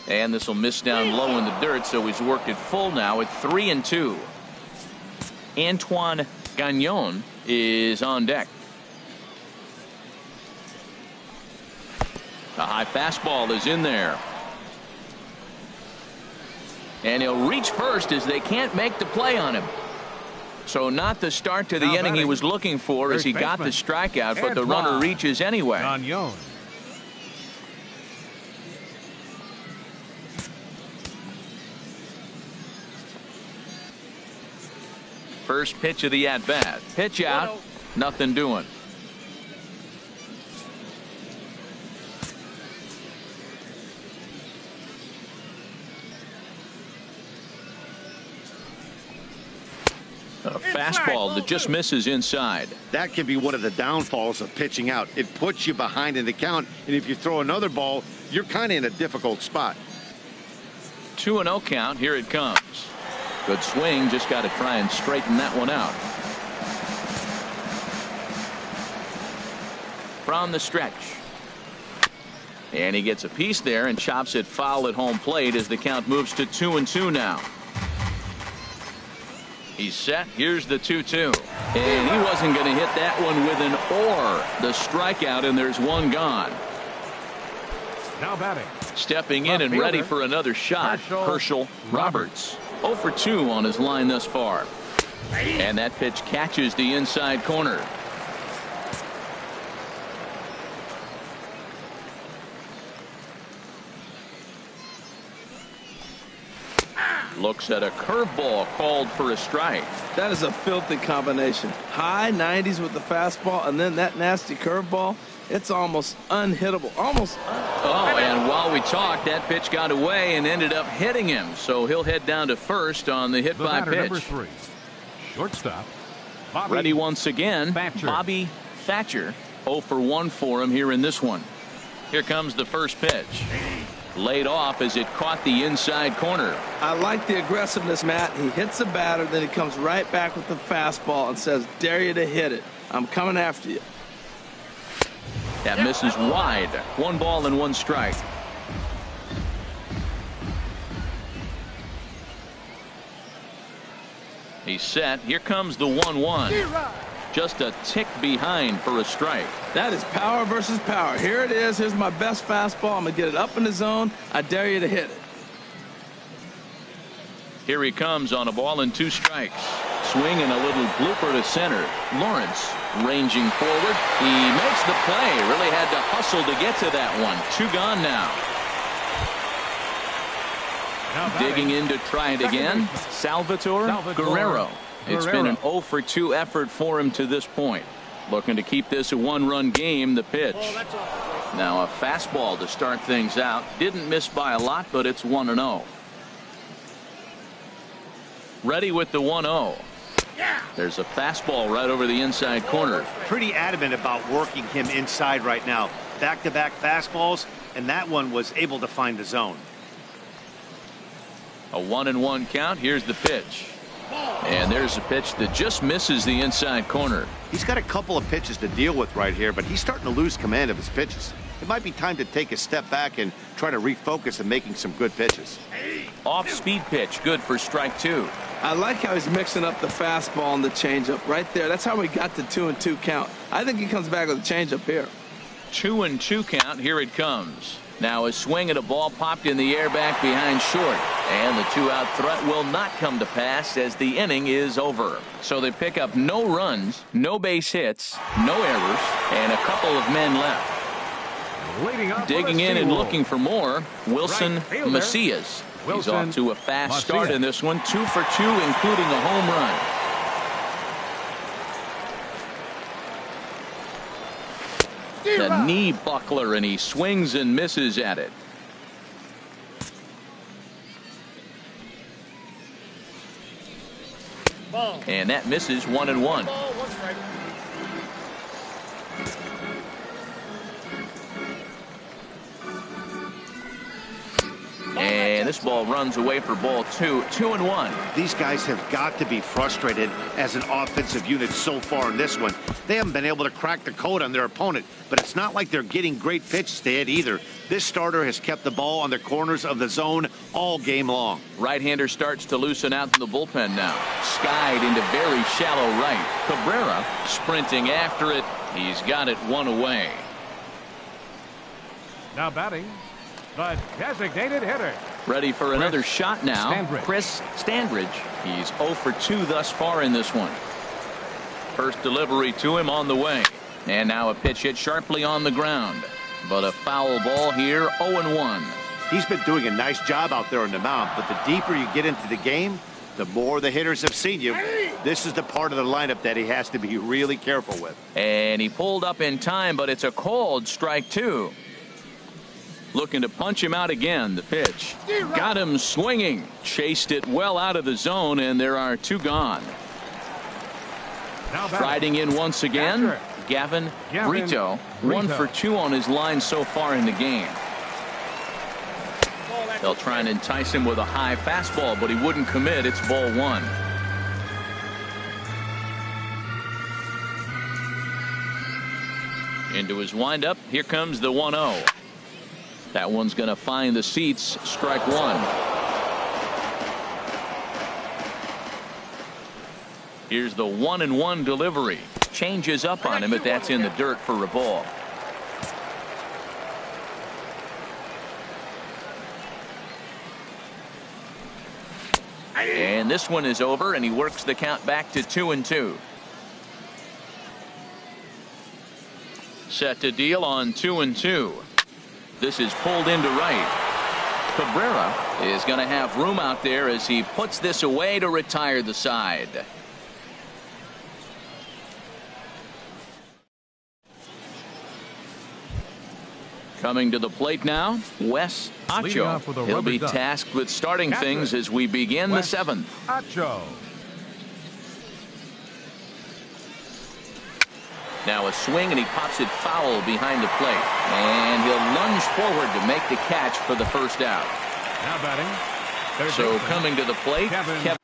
And this will miss down low in the dirt, so he's worked it full now at 3-2. Antoine Gagnon is on deck. A high fastball is in there. And he'll reach first as they can't make the play on him. So not the start to the inning he was looking for as he got the strikeout, but the runner reaches anyway. Gagnon. First pitch of the at-bat. Pitch out. Nothing doing. A fastball that just misses inside. That can be one of the downfalls of pitching out. It puts you behind in the count, and if you throw another ball, you're kind of in a difficult spot. 2-0 count. Here it comes. Good swing. Just got to try and straighten that one out. From the stretch. And he gets a piece there and chops it foul at home plate as the count moves to 2-2 now. He's set. Here's the 2-2. And he wasn't going to hit that one with an or. The strikeout, and there's one gone. Now batting. Stepping in and ready for another shot. Herschel Roberts. 0 for 2 on his line thus far. And that pitch catches the inside corner. Looks at a curveball called for a strike. That is a filthy combination. High 90s with the fastball and then that nasty curveball. It's almost unhittable. Oh, and while we talked, that pitch got away and ended up hitting him. So he'll head down to first on the hit by pitch. Number 3. Shortstop. Bobby Ready once again. Thatcher. Bobby Thatcher. 0 for 1 for him here in this one. Here comes the first pitch. Laid off as it caught the inside corner. I like the aggressiveness, Matt. He hits the batter, then he comes right back with the fastball and says, dare you to hit it. I'm coming after you. That misses wide. 1 ball and 1 strike. He's set. Here comes the 1-1. Just a tick behind for a strike. That is power versus power. Here it is. Here's my best fastball. I'm going to get it up in the zone. I dare you to hit it. Here he comes on a ball and 2 strikes. Swing and a little blooper to center. Lawrence ranging forward. He makes the play. Really had to hustle to get to that one. 2 gone now. Digging in to try it again. Salvatore Guerrero. It's been an 0 for 2 effort for him to this point. Looking to keep this a 1-run game. The pitch. Now a fastball to start things out. Didn't miss by a lot, but it's 1-0. Ready with the 1-0. There's a fastball right over the inside corner. Pretty adamant about working him inside right now. Back-to-back fastballs, and that one was able to find the zone. A 1-1 count. Here's the pitch. And there's a pitch that just misses the inside corner. He's got a couple of pitches to deal with right here, but he's starting to lose command of his pitches. It might be time to take a step back and try to refocus on making some good pitches. Off-speed pitch. Good for strike 2. I like how he's mixing up the fastball and the changeup right there. That's how we got the 2-2 count. I think he comes back with a changeup here. 2-2 count. Here it comes. Now a swing and a ball popped in the air back behind short. And the 2-out threat will not come to pass as the inning is over. So they pick up no runs, no base hits, no errors, and a couple of men left. Digging in and looking for more, Wilson Macias. He's off to a fast start in this one. 2 for 2, including a home run. The knee buckler, and he swings and misses at it. And that misses 1-1. And this ball runs away for ball 2. 2-1. These guys have got to be frustrated as an offensive unit so far in this one. They haven't been able to crack the code on their opponent, but it's not like they're getting great pitches to hit either. This starter has kept the ball on the corners of the zone all game long. Right-hander starts to loosen out in the bullpen now. Skied into very shallow right. Cabrera sprinting after it. He's got it one away. Now batting, the designated hitter. Ready for another shot now. Standridge. Chris Standridge. He's 0 for 2 thus far in this one. First delivery to him on the way. And now a pitch hit sharply on the ground. But a foul ball here, 0-1. He's been doing a nice job out there on the mound, but the deeper you get into the game, the more the hitters have seen you. This is the part of the lineup that he has to be really careful with. And he pulled up in time, but it's a called strike 2. Looking to punch him out again. The pitch got him swinging, chased it well out of the zone, and there are 2 gone. Riding in once again, Gavin Brito. 1 for 2 on his line so far in the game. They'll try and entice him with a high fastball, but he wouldn't commit. It's ball 1. Into his windup. Here comes the 1-0. That one's going to find the seats. Strike 1. Here's the 1-1 delivery. Changes up on him, but that's in the dirt for a ball. And this one is over, and he works the count back to 2-2. Set to deal on 2-2. This is pulled into right. Cabrera is going to have room out there as he puts this away to retire the side. Coming to the plate now, Wes Acho. He'll be tasked with starting things as we begin the 7th. Acho. Now a swing, and he pops it foul behind the plate. And he'll lunge forward to make the catch for the first out. Now batting. So coming to the plate, Kevin.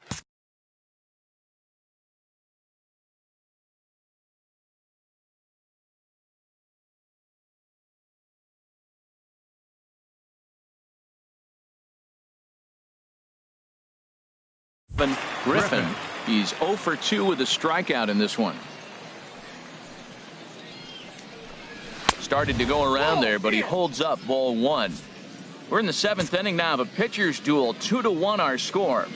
Griffin. He's 0 for 2 with a strikeout in this one. Started to go around there, but he holds up. Ball 1. We're in the 7th inning now of a pitcher's duel. 2-1 our score.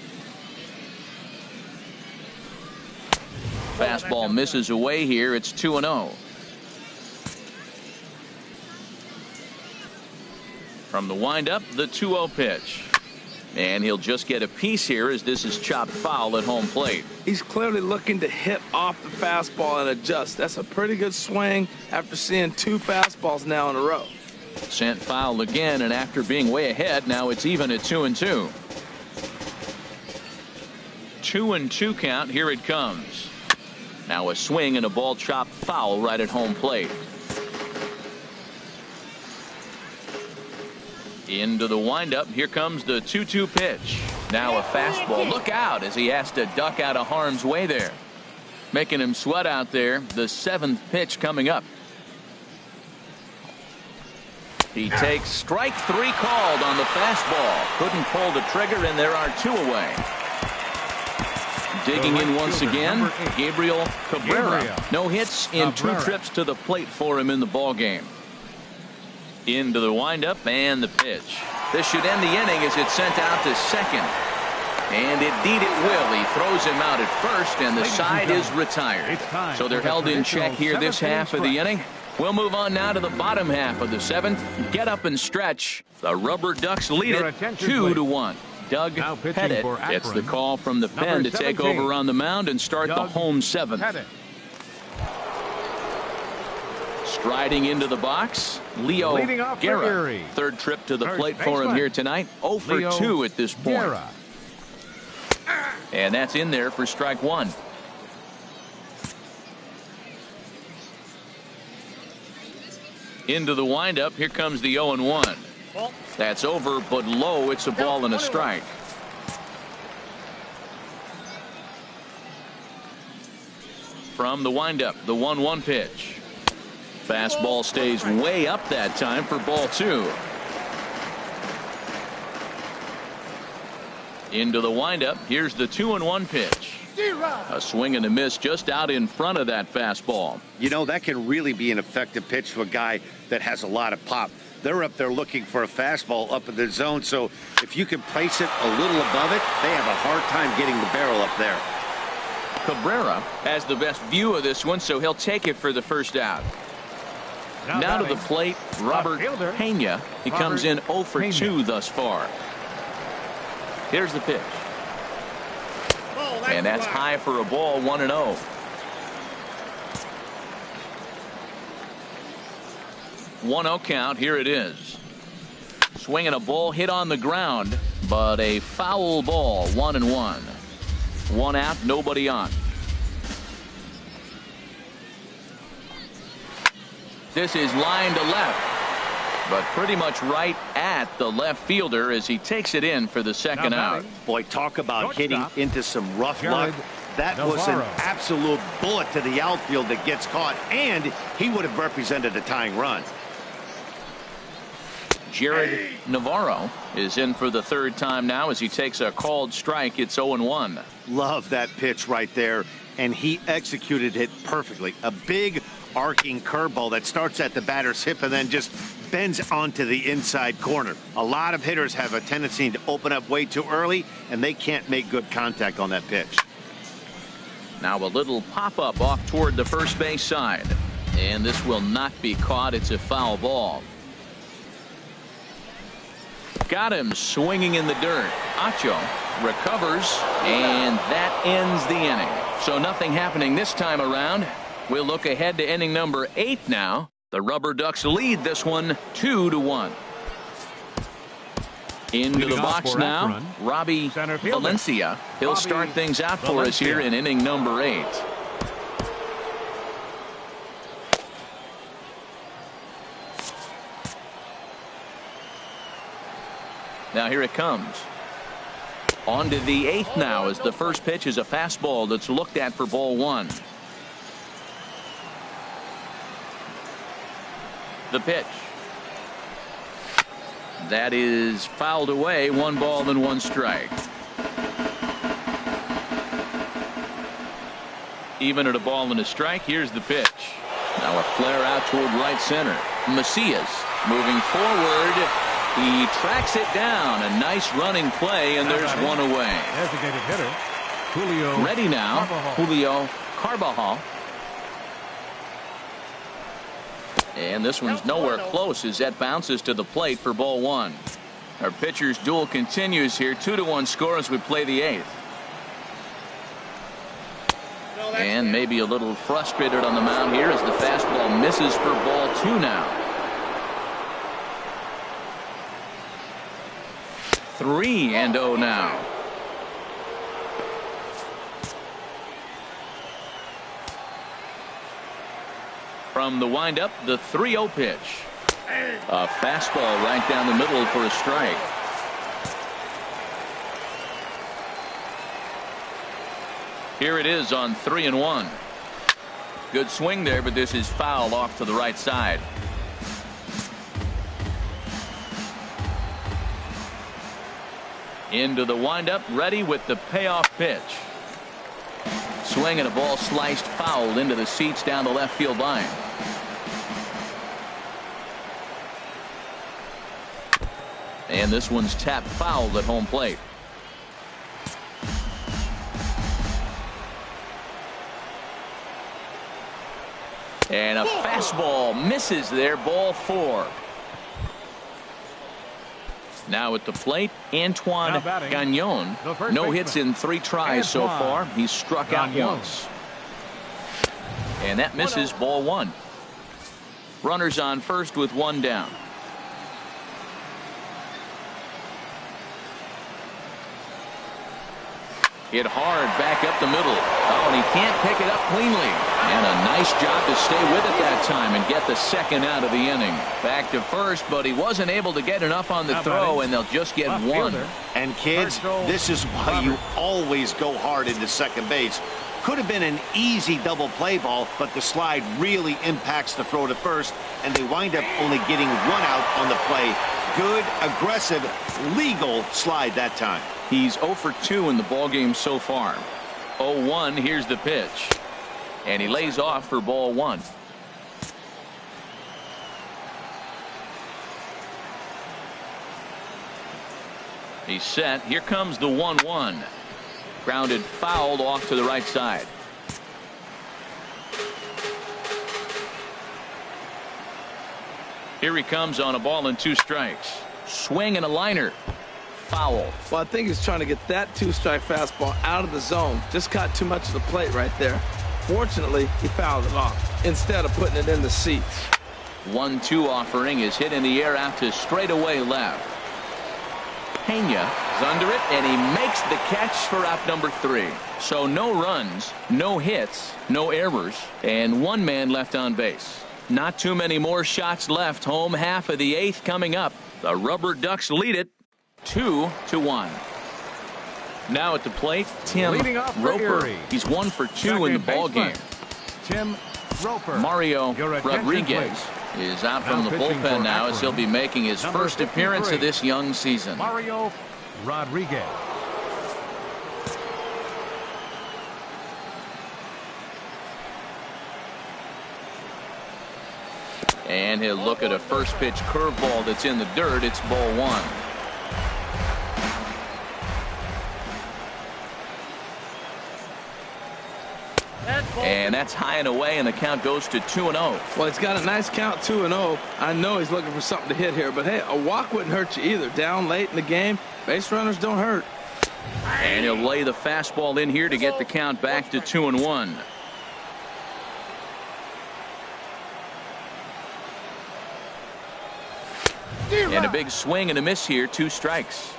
Fastball misses away here. It's 2-0. From the windup, the 2-0 pitch. And he'll just get a piece here as this is chopped foul at home plate. He's clearly looking to hit off the fastball and adjust. That's a pretty good swing after seeing 2 fastballs now in a row. Sent foul again, and after being way ahead, now it's even at 2-2. 2-2 count. Here it comes. Now a swing and a ball chopped foul right at home plate. Into the windup. Here comes the 2-2 pitch. Now a fastball. Look out as he has to duck out of harm's way there. Making him sweat out there. The 7th pitch coming up. He takes strike 3 called on the fastball. Couldn't pull the trigger, and there are 2 away. Digging in once again, Gabriel Cabrera. No hits in 2 trips to the plate for him in the ball game. Into the windup and the pitch. This should end the inning as it's sent out to second. And indeed it will. He throws him out at first, and the side is retired. So they're held in check here this half of the inning. We'll move on now to the bottom half of the 7th. Get up and stretch. The Rubberducks lead it 2-1. Doug Pettit gets the call from the pen to take over on the mound and start the home 7th. Striding into the box, Leo Guerra. 3rd trip to the plate for him here tonight. 0 for 2 at this point. And that's in there for strike 1. Into the windup. Here comes the 0-1. That's over, but low. It's a ball and a strike. From the windup, the 1-1 pitch. Fastball stays way up that time for ball 2. Into the windup. Here's the 2-1 pitch. A swing and a miss just out in front of that fastball. You know, that can really be an effective pitch to a guy that has a lot of pop. They're up there looking for a fastball up in the zone, so if you can place it a little above it, they have a hard time getting the barrel up there. Cabrera has the best view of this one, so he'll take it for the first out. Now to the plate, Robert Pena. He comes in 0 for 2 thus far. Here's the pitch. And that's high for a ball, 1-0. One-0 count. Here it is. Swinging a ball hit on the ground, but a foul ball, 1-1. 1 out, nobody on. This is line to left, but pretty much right at the left fielder as he takes it in for the second out. Boy, talk about hitting into some rough luck. That was an absolute bullet to the outfield that gets caught, and he would have represented a tying run. Jared Navarro is in for the third time now as he takes a called strike. It's 0-1. Love that pitch right there, and he executed it perfectly. A big arcing curveball that starts at the batter's hip and then just bends onto the inside corner. A lot of hitters have a tendency to open up way too early, and they can't make good contact on that pitch. Now a little pop-up off toward the first base side, and this will not be caught. It's a foul ball. Got him swinging in the dirt. Acho recovers, and that ends the inning. So nothing happening this time around. We'll look ahead to inning number 8 now. The Rubberducks lead this one 2-1. Into the box now, Akron, Robbie Valencia. He'll start things out for us here in inning number 8. Now here it comes. On to the 8th now as the first pitch is a fastball that's looked at for ball 1. The pitch. That is fouled away. 1 ball and 1 strike. Even at a ball and a strike. Here's the pitch. Now a flare out toward right center. Macias moving forward. He tracks it down. A nice running play, and there's 1 away. Designated hitter, Julio. Ready now, Julio Carbajal. And this one's nowhere close as that bounces to the plate for ball 1. Our pitcher's duel continues here. 2-1 score as we play the 8th. And maybe a little frustrated on the mound here as the fastball misses for ball 2 now. 3-0 now. From the windup, the 3-0 pitch. A fastball right down the middle for a strike. Here it is on 3-1. Good swing there, but this is foul off to the right side. Into the windup, ready with the payoff pitch. Swing and a ball sliced foul into the seats down the left field line. And this one's tapped foul at home plate. And a fastball misses there, ball 4. Now at the plate, Antoine Gagnon. No hits in 3 tries so far. He's struck out once. And that misses, ball 1. Runners on first with 1 down. Hit hard back up the middle. Oh, and he can't pick it up cleanly. And a nice job to stay with it that time and get the second out of the inning. Back to first, but he wasn't able to get enough on the throw, and they'll just get one. And kids, this is why you always go hard into second base. Could have been an easy double play ball, but the slide really impacts the throw to first, and they wind up only getting one out on the play. Good, aggressive, legal slide that time. He's 0 for 2 in the ballgame so far. 0-1, here's the pitch. And he lays off for ball 1. He's set. Here comes the 1-1. Grounded fouled off to the right side. Here he comes on a ball and 2 strikes. Swing and a liner. Foul. Well, I think he's trying to get that 2-strike fastball out of the zone. Just caught too much of the plate right there. Fortunately, he fouled it off instead of putting it in the seats. 1-2 offering is hit in the air out to straightaway left. Pena is under it, and he makes the catch for out number 3. So no runs, no hits, no errors, and 1 man left on base. Not too many more shots left. Home half of the 8th coming up. The Rubberducks lead it 2-1. Now at the plate, Tim Roper. He's 1 for 2 in the ball game. Tim Roper. Mario Your Rodriguez is out from the bullpen now as he'll be making his first appearance of this young season. Mario Rodriguez. And he'll look at a first pitch curveball that's in the dirt. It's ball 1. And that's high and away, and the count goes to 2-0. Well, it's got a nice count, 2-0. I know he's looking for something to hit here, but hey, a walk wouldn't hurt you either. Down late in the game, base runners don't hurt. And he'll lay the fastball in here to get the count back to 2-1. And a big swing and a miss here, 2 strikes.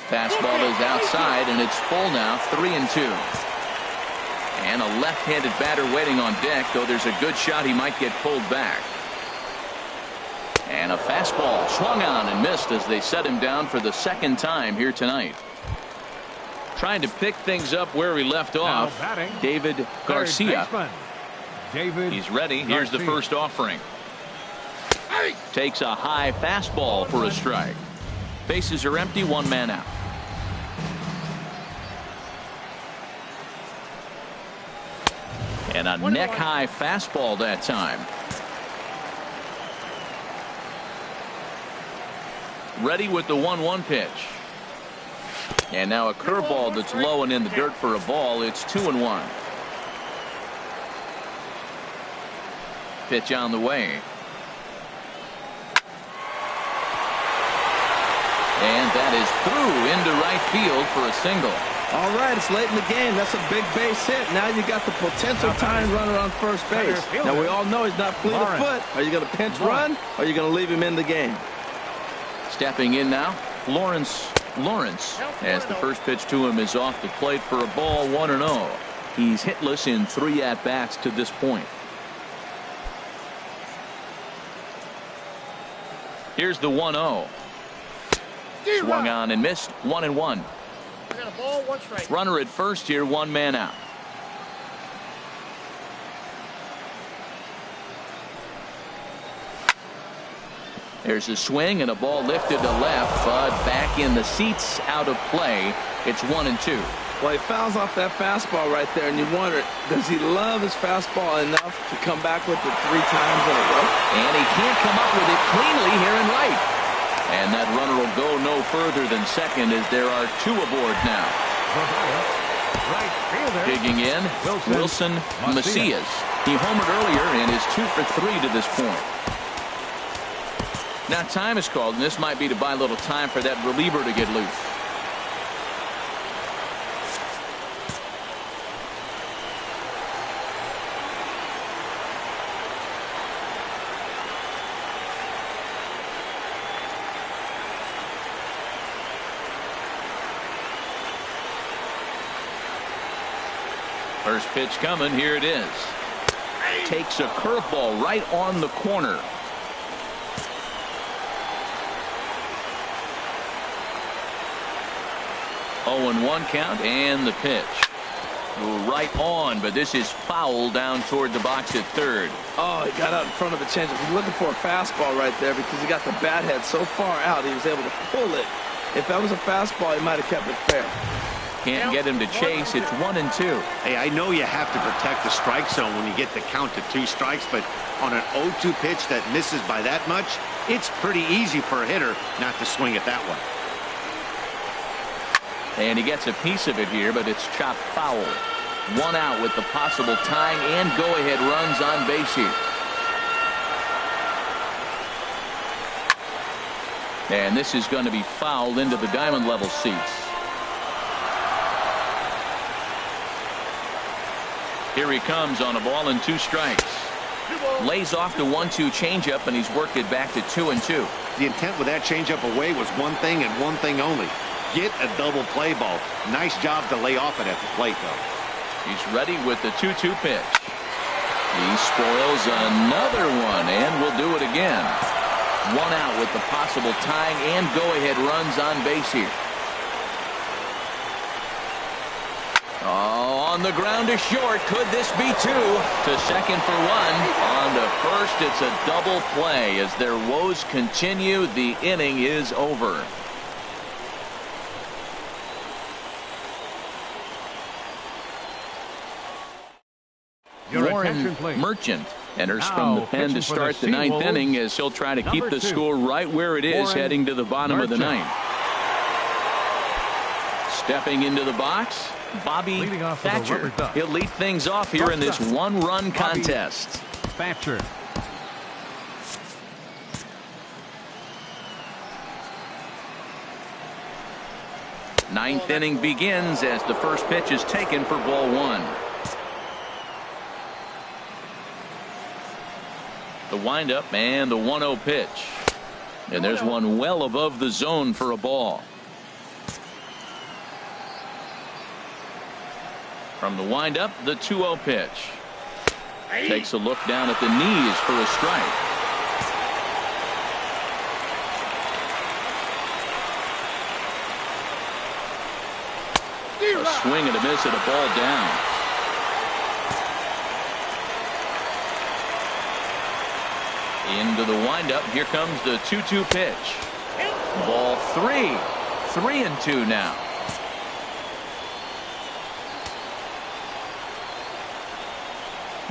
Fastball is outside, and it's full now, 3-2. And a left-handed batter waiting on deck, though there's a good shot he might get pulled back. And a fastball swung on and missed as they set him down for the 2nd time here tonight. Trying to pick things up where he left off, David Garcia. He's ready. Here's the first offering. Takes a high fastball for a strike. Bases are empty, 1 man out. And a neck-high fastball that time. Ready with the 1-1 pitch. And now a curveball that's low and in the dirt for a ball. It's 2-1. Pitch on the way. And that is through into right field for a single. All right, it's late in the game. That's a big base hit. Now you got the potential tying runner on first base. Now we all know he's not fleet of foot. Are you going to pinch run, or are you going to leave him in the game? Stepping in now, Lawrence, as the first pitch to him is off the plate for a ball, 1-0. He's hitless in 3 at-bats to this point. Here's the 1-0. Swung on and missed, 1-1. Runner at first here, 1 man out. There's a swing and a ball lifted to left, but back in the seats, out of play. It's 1-2. Well, he fouls off that fastball right there, and you wonder, does he love his fastball enough to come back with it 3 times in a row? And he can't come up with it cleanly here in right. And that runner will go no further than second as there are 2 aboard now. Digging in, Wilson Macias. He homered earlier and is 2 for 3 to this point. Now time is called, and this might be to buy a little time for that reliever to get loose. First pitch coming. Here it is. Takes a curveball right on the corner. 0-1 count, and the pitch. Right on, but this is foul down toward the box at third. Oh, he got out in front of the changeup. He's looking for a fastball right there because he got the bat head so far out he was able to pull it. If that was a fastball, he might have kept it fair. Can't get him to chase. It's 1-2. Hey, I know you have to protect the strike zone when you get the count to 2 strikes, but on an 0-2 pitch that misses by that much, it's pretty easy for a hitter not to swing at that one. And he gets a piece of it here, but it's chopped foul. 1 out with the possible tying and go-ahead runs on base here. And this is going to be fouled into the diamond level seats. Here he comes on a ball and 2 strikes. Lays off the 1-2 changeup, and he's worked it back to 2-2. The intent with that changeup away was one thing and one thing only. Get a double play ball. Nice job to lay off it at the plate, though. He's ready with the 2-2 pitch. He spoils another one, and will do it again. 1 out with the possible tying and go-ahead runs on base here. Oh, on the ground to short. Could this be 2? To second for 1. On to first, it's a double play. As their woes continue, the inning is over. Warren Merchant enters from the pen to start the 9th inning, as he'll try to keep the score right where it is heading to the bottom of the 9th. Stepping into the box, Bobby Thatcher. He'll lead things off here in this 1-run contest. Thatcher. Ninth inning begins as the first pitch is taken for ball 1. The windup and the 1-0 pitch. And there's one well above the zone for a ball. From the windup, the 2-0 pitch. Takes a look down at the knees for a strike. A swing and a miss at a ball down. Into the windup. Here comes the 2-2 pitch. Ball 3. 3-2 now.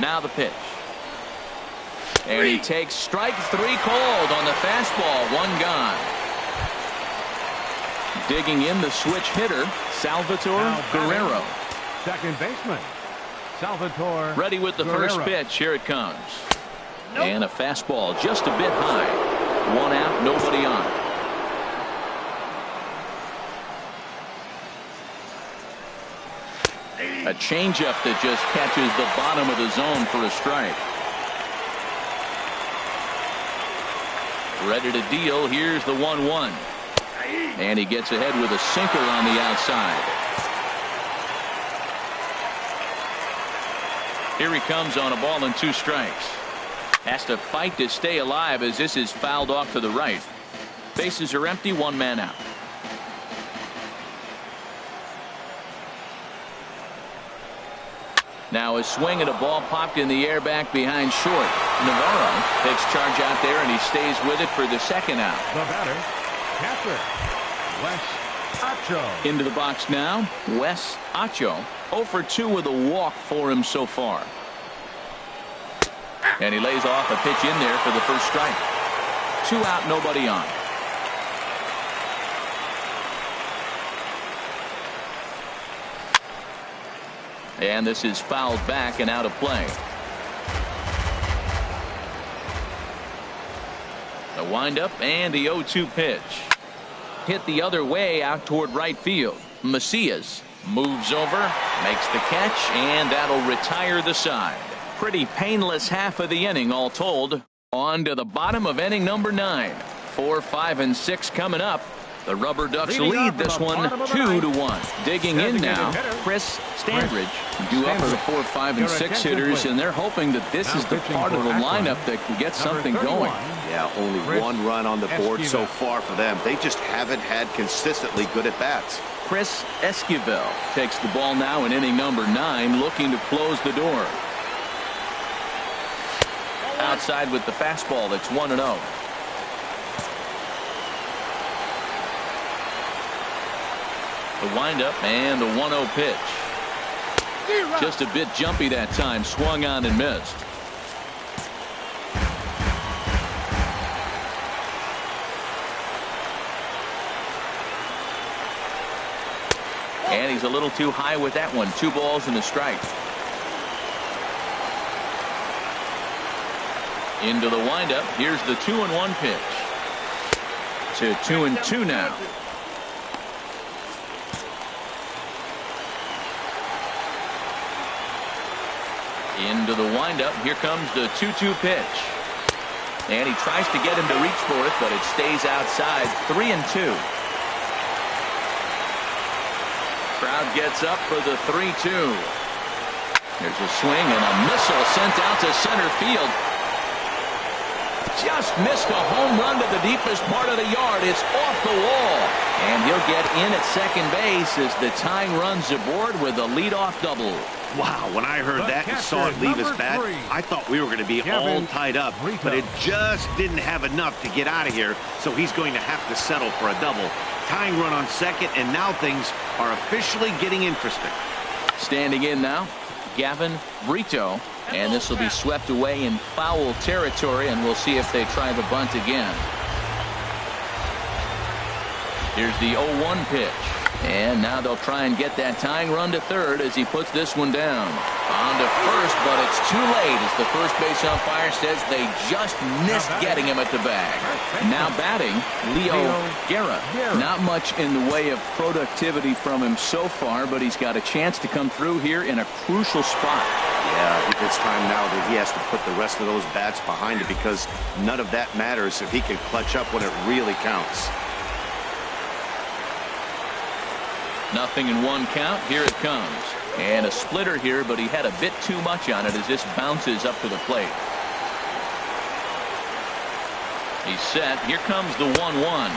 Now the pitch. And he takes strike 3 called on the fastball. 1 gone. Digging in the switch hitter, Salvatore Guerrero. Second baseman, Salvatore. Ready with the Guerrero. first pitch. Here it comes. And a fastball just a bit high. 1 out, nobody on. A changeup that just catches the bottom of the zone for a strike. Ready to deal. Here's the 1-1. And he gets ahead with a sinker on the outside. Here he comes on a ball and 2 strikes. Has to fight to stay alive as this is fouled off to the right. Bases are empty, 1 man out. Now a swing and a ball popped in the air back behind short. Navarro takes charge out there, and he stays with it for the 2nd out. The batter, catcher, Wes Acho. Into the box now, Wes Acho. 0 for 2 with a walk for him so far. And he lays off a pitch in there for the first strike. 2 out, nobody on. And this is fouled back and out of play. The windup and the 0-2 pitch. Hit the other way out toward right field. Macias moves over, makes the catch, and that'll retire the side. Pretty painless half of the inning all told. On to the bottom of inning number 9. 4, 5, and 6 coming up. The Rubberducks lead this one 2-1. Digging in now, Chris Standridge, due up for the 4, 5, and 6 hitters, and they're hoping that this is the part of the lineup that can get something going. Yeah, only one run on the board so far for them. They just haven't had consistently good at-bats. Chris Esquivel takes the ball now in inning number 9, looking to close the door. Outside with the fastball, that's 1-0. The windup and the 1-0 pitch. Just a bit jumpy that time. Swung on and missed. And he's a little too high with that one. 2 balls and a strike. Into the windup. Here's the 2-1 pitch. To 2-2 now. Into the windup. Here comes the 2-2 pitch. And he tries to get him to reach for it, but it stays outside. 3-2. Crowd gets up for the 3-2. There's a swing and a missile sent out to center field. Just missed a home run to the deepest part of the yard. It's off the wall. And he'll get in at second base as the tying runs aboard with a leadoff double. Wow, when I heard that and saw it leave his bat, I thought we were going to be all tied up, but it just didn't have enough to get out of here, so he's going to have to settle for a double. Tying run on second, and now things are officially getting interesting. Standing in now, Gavin Brito, and this will be swept away in foul territory, and we'll see if they try the bunt again. Here's the 0-1 pitch. And now they'll try and get that tying run to third as he puts this one down. On to first, but it's too late as the first base umpire says they just missed getting him at the bag. Now batting, Leo Guerra. Not much in the way of productivity from him so far, but he's got a chance to come through here in a crucial spot. Yeah, I think it's time now that he has to put the rest of those bats behind it, because none of that matters if he can clutch up when it really counts. Nothing in 1 count. Here it comes. And a splitter here, but he had a bit too much on it as this bounces up to the plate. He's set. Here comes the 1-1.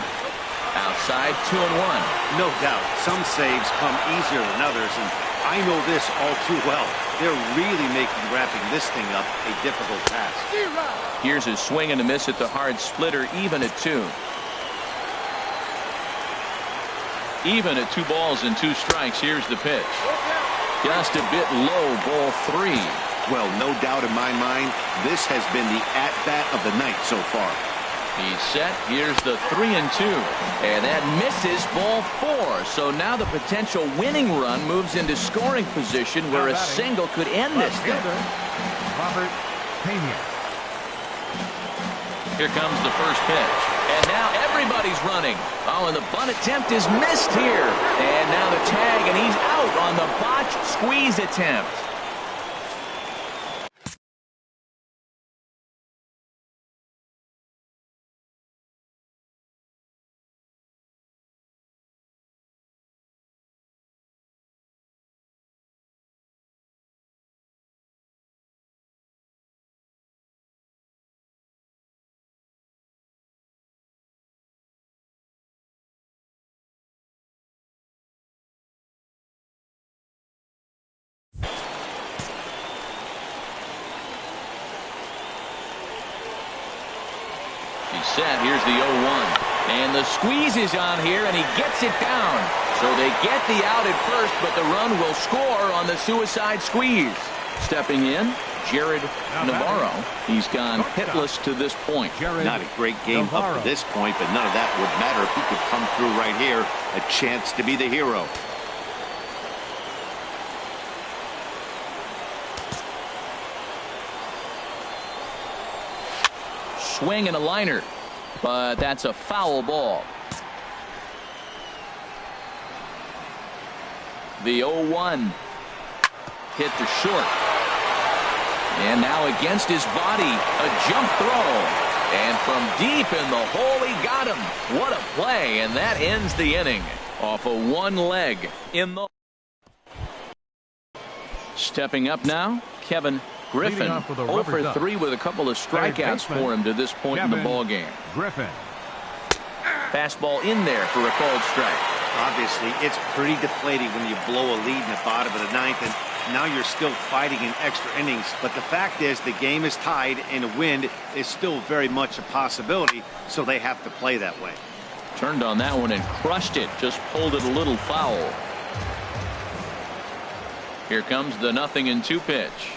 Outside, 2-1. No doubt. Some saves come easier than others, and I know this all too well. They're really making wrapping this thing up a difficult task. Here's his swing and a miss at the hard splitter, even at 2. Even at 2 balls and 2 strikes. Here's the pitch. Just a bit low, ball 3. Well, no doubt in my mind, this has been the at-bat of the night so far. He's set. Here's the 3-2. And that misses, ball 4. So now the potential winning run moves into scoring position where a single could end this thing. Robert Pena. Here comes the first pitch. And now everybody's running. Oh, and the bunt attempt is missed here. And now the tag, and he's out on the botched squeeze attempt. He's set. Here's the 0-1. And the squeeze is on here, and he gets it down. So they get the out at first, but the run will score on the suicide squeeze. Stepping in, Jared Navarro. He's gone hitless to this point. Not a great game up to this point, but none of that would matter if he could come through right here. A chance to be the hero. Swing and a liner, but that's a foul ball. The 0-1 hit to short. And now against his body, a jump throw. And from deep in the hole, he got him. What a play, and that ends the inning. Off of one leg in the... Stepping up now, Kevin Griffin. 0 for 3 with a couple of strikeouts for him to this point in the ballgame. Griffin. Fastball in there for a called strike. Obviously, it's pretty deflating when you blow a lead in the bottom of the ninth, and now you're still fighting in extra innings. But the fact is, the game is tied, and a win is still very much a possibility, so they have to play that way. Turned on that one and crushed it. Just pulled it a little foul. Here comes the 0-2 pitch.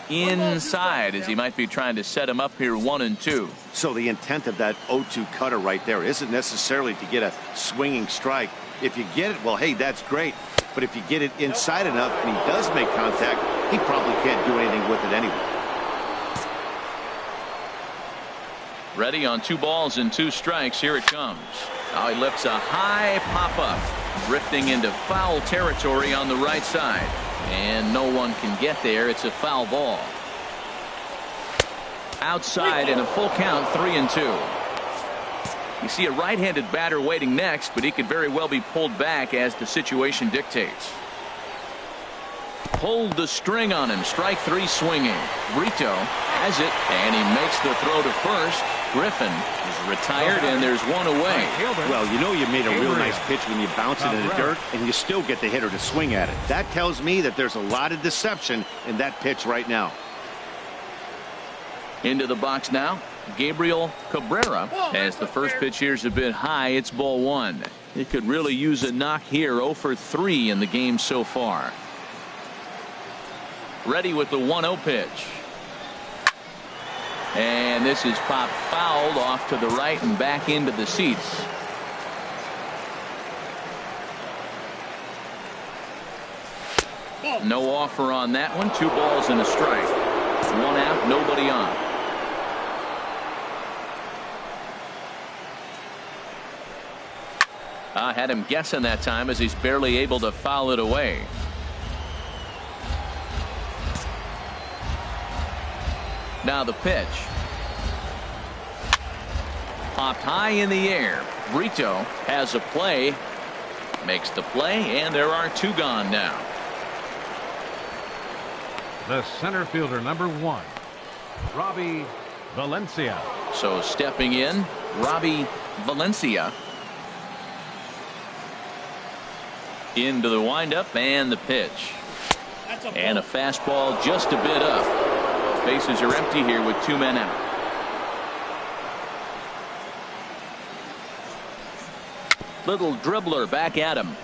Inside, as he might be trying to set him up here 1-2. So the intent of that 0-2 cutter right there isn't necessarily to get a swinging strike. If you get it, well, hey, that's great. But if you get it inside enough and he does make contact, he probably can't do anything with it anyway. Ready on 2 balls and 2 strikes. Here it comes. Now he lifts a high pop-up, drifting into foul territory on the right side. And no one can get there. It's a foul ball. Outside in a full count, 3-2. You see a right-handed batter waiting next, but he could very well be pulled back as the situation dictates. Pulled the string on him. Strike 3 swinging. Brito has it, and he makes the throw to first. Griffin is retired, and there's one away. Well, you know you made a real nice pitch when you bounce it in the dirt, and you still get the hitter to swing at it. That tells me that there's a lot of deception in that pitch right now. Into the box now, Gabriel Cabrera. As the first pitch here's a bit high, it's ball 1. He could really use a knock here. 0 for 3 in the game so far. Ready with the 1-0 pitch. And this is popped fouled off to the right and back into the seats. No offer on that one. 2 balls and a strike. 1 out, nobody on. I had him guessing that time as he's barely able to foul it away. Now the pitch. Popped high in the air. Brito has a play. Makes the play, and there are 2 gone now. The center fielder, number 1, Robbie Valencia. So stepping in, Robbie Valencia. Into the windup and the pitch. And a fastball just a bit up. Bases are empty here with 2 men out. Little dribbler back at him.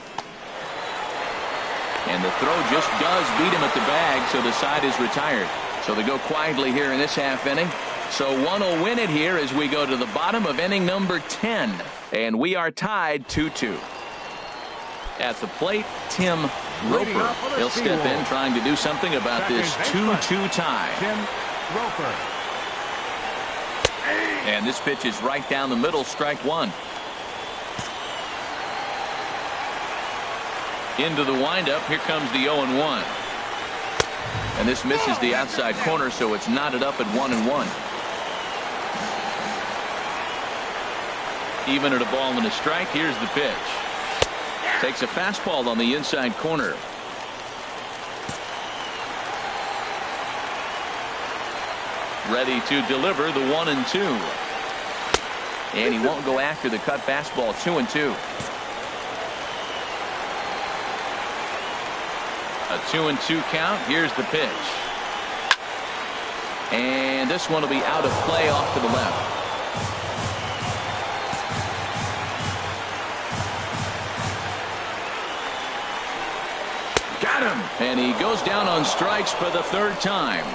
And the throw just does beat him at the bag, so the side is retired. So they go quietly here in this half inning. So one will win it here as we go to the bottom of inning number 10. And we are tied 2-2. At the plate, Tim Roper. He'll step in trying to do something about this 2-2 tie. Tim Roper. And this pitch is right down the middle, strike 1. Into the windup. Here comes the 0-1. And this misses the outside corner, so it's knotted up at 1-1. Even at a ball and a strike. Here's the pitch. Takes a fastball on the inside corner. Ready to deliver the 1-2. And he won't go after the cut fastball. 2-2. A 2-2 count. Here's the pitch. And this one will be out of play off to the left. Got him. And he goes down on strikes for the 3rd time.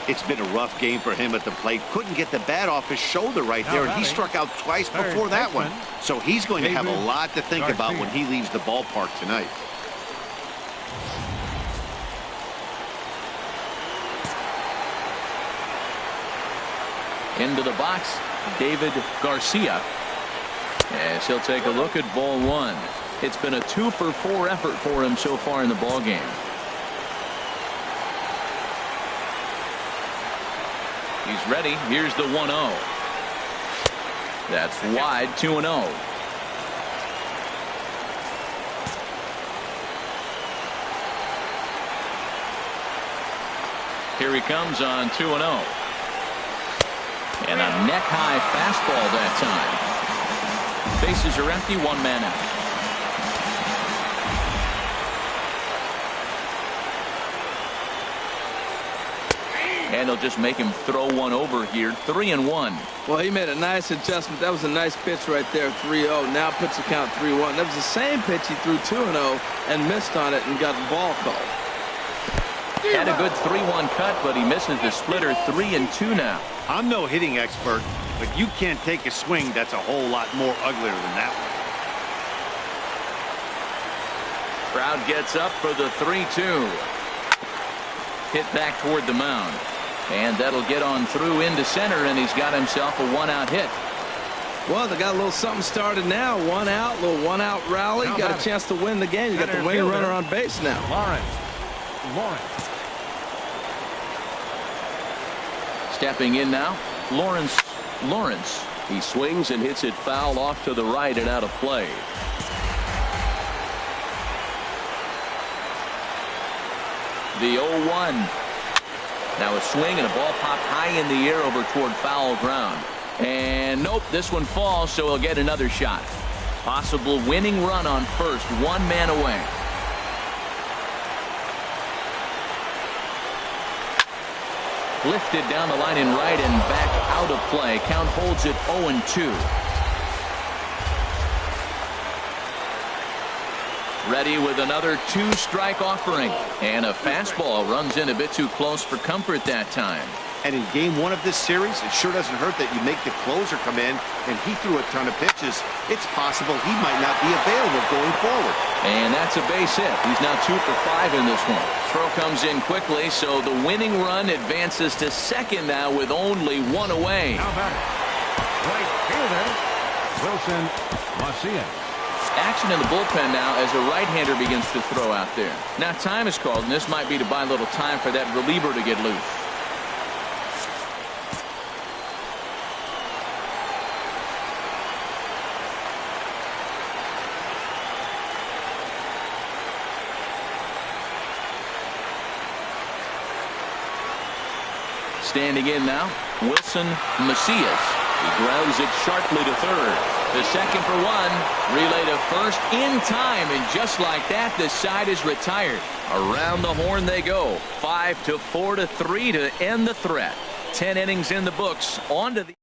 It's been a rough game for him at the plate. Couldn't get the bat off his shoulder right there, and he struck out twice before that one. So he's going to have a lot to think about when he leaves the ballpark tonight. Into the box, David Garcia. As he'll take a look at ball 1. It's been a 2-for-4 effort for him so far in the ballgame. He's ready. Here's the 1-0. That's wide. 2-0. Here he comes on 2-0. And a neck-high fastball that time. Bases are empty. One man out. And they'll just make him throw one over here. 3-1. Well, he made a nice adjustment. That was a nice pitch right there. 3-0. Now puts the count 3-1. That was the same pitch he threw 2-0 and missed on it and got the ball called. Had a good 3-1 cut, but he misses the splitter. 3-2 now. I'm no hitting expert, but you can't take a swing that's a whole lot more uglier than that one. Crowd gets up for the 3-2. Hit back toward the mound. And that'll get on through into center, and he's got himself a one-out hit. Well, they got a little something started now. One out, little one-out rally. Got a chance to win the game. You got the winning runner on base now. Lawrence. Stepping in now, Lawrence. He swings and hits it foul off to the right and out of play. The 0-1. Now a swing and a ball popped high in the air over toward foul ground. And nope, this one falls, so he'll get another shot. Possible winning run on first, one man away. Lifted down the line in right and back out of play. Count holds it 0-2. Ready with another 2-strike offering. And a fastball runs in a bit too close for comfort that time. And in game one of this series, it sure doesn't hurt that you make the closer come in, and he threw a ton of pitches. It's possible he might not be available going forward. And that's a base hit. He's now 2 for 5 in this one. Throw comes in quickly, so the winning run advances to second now with only one away. Now back. Right fielder, Wilson Macias. Action in the bullpen now as a right-hander begins to throw out there. Now time is called, and this might be to buy a little time for that reliever to get loose. Standing in now, Wilson Macias. He grounds it sharply to third. The second for one. Relay to first in time, and just like that, the side is retired. Around the horn they go. 5-4-3 to end the threat. 10 innings in the books. On to the...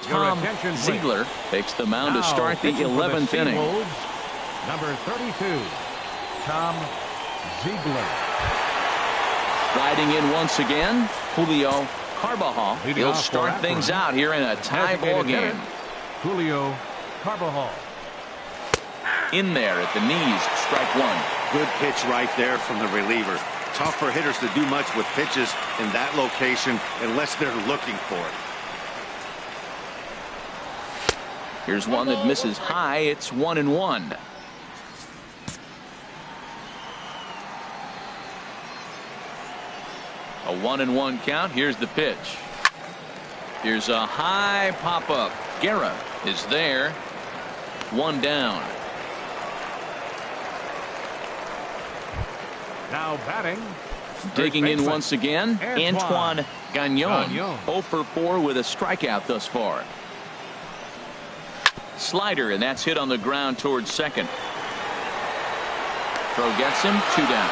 Tom Ziegler takes the mound to start the 11th inning. Number 32, Tom Ziegler. Riding in once again, Julio Carbajal. He'll start things out here in a tie ball game. Julio Carbajal. In there at the knees, strike one. Good pitch right there from the reliever. Tough for hitters to do much with pitches in that location unless they're looking for it. Here's one that misses high. It's 1-1. A 1-1 count. Here's the pitch. Here's a high pop-up. Guerra is there. One down. Now batting. Digging in once again, Antoine Gagnon. 0 for 4 with a strikeout thus far. Slider, and that's hit on the ground towards second. Throw gets him. 2 down.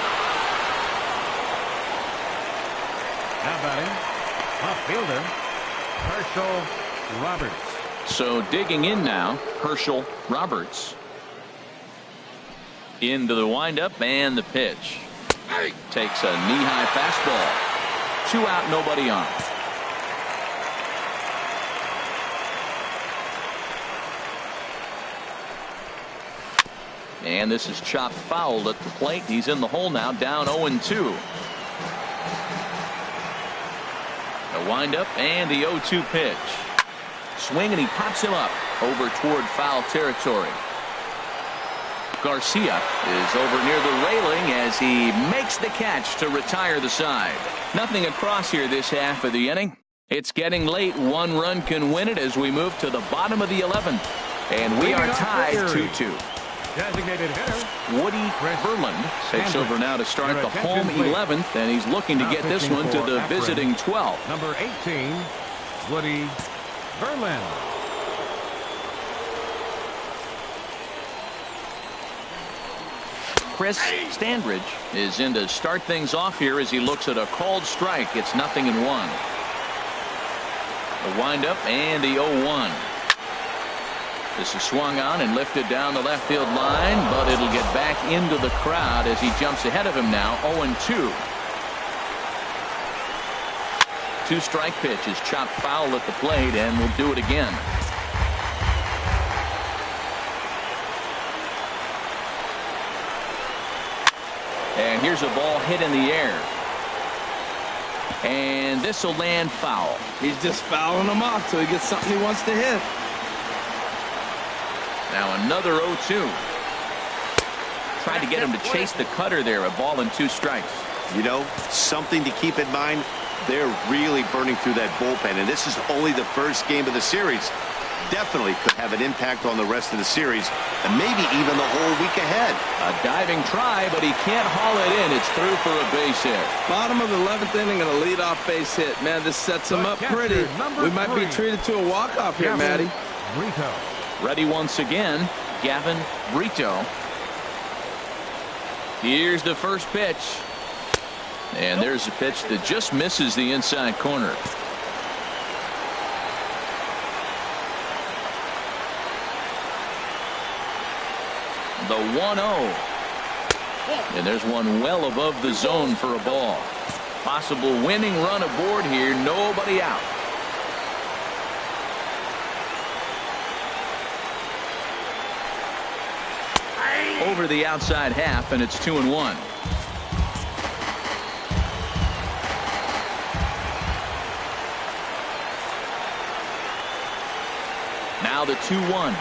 Now batting, left fielder, Herschel Roberts. So digging in now, Herschel Roberts. Into the windup and the pitch. Takes a knee-high fastball. 2 out, nobody on. And this is chopped foul at the plate. He's in the hole now, down 0-2. The windup and the 0-2 pitch. Swing, and he pops him up over toward foul territory. Garcia is over near the railing as he makes the catch to retire the side. Nothing across here this half of the inning. It's getting late. One run can win it as we move to the bottom of the 11th. And we are tied 2-2. Designated hitter Woody Verland takes over now to start the home 11th, and he's looking to get this one to the visiting 12th. Number 18, Woody Verland. Chris Standridge is in to start things off here as he looks at a called strike. It's 0-1. The windup and the 0-1. This is swung on and lifted down the left field line, but it'll get back into the crowd as he jumps ahead of him now. 0-2. Two-strike pitch is chopped foul at the plate, and we'll do it again. And here's a ball hit in the air. And this will land foul. He's just fouling him off till he gets something he wants to hit. Now another 0-2. Tried to get him to chase the cutter there. A ball and 2 strikes. You know, something to keep in mind. They're really burning through that bullpen, and this is only the first game of the series. Definitely could have an impact on the rest of the series and maybe even the whole week ahead. A diving try, but he can't haul it in. It's through for a base hit. Bottom of the 11th inning and a leadoff base hit. Man, this sets him up pretty. We might be treated to a walk-off here, Matty. Brito. Ready once again, Gavin Brito. Here's the first pitch. And there's a pitch that just misses the inside corner. The 1-0. And there's one well above the zone for a ball. Possible winning run aboard here. Nobody out. Over the outside half, and it's 2-1. Now the 2-1.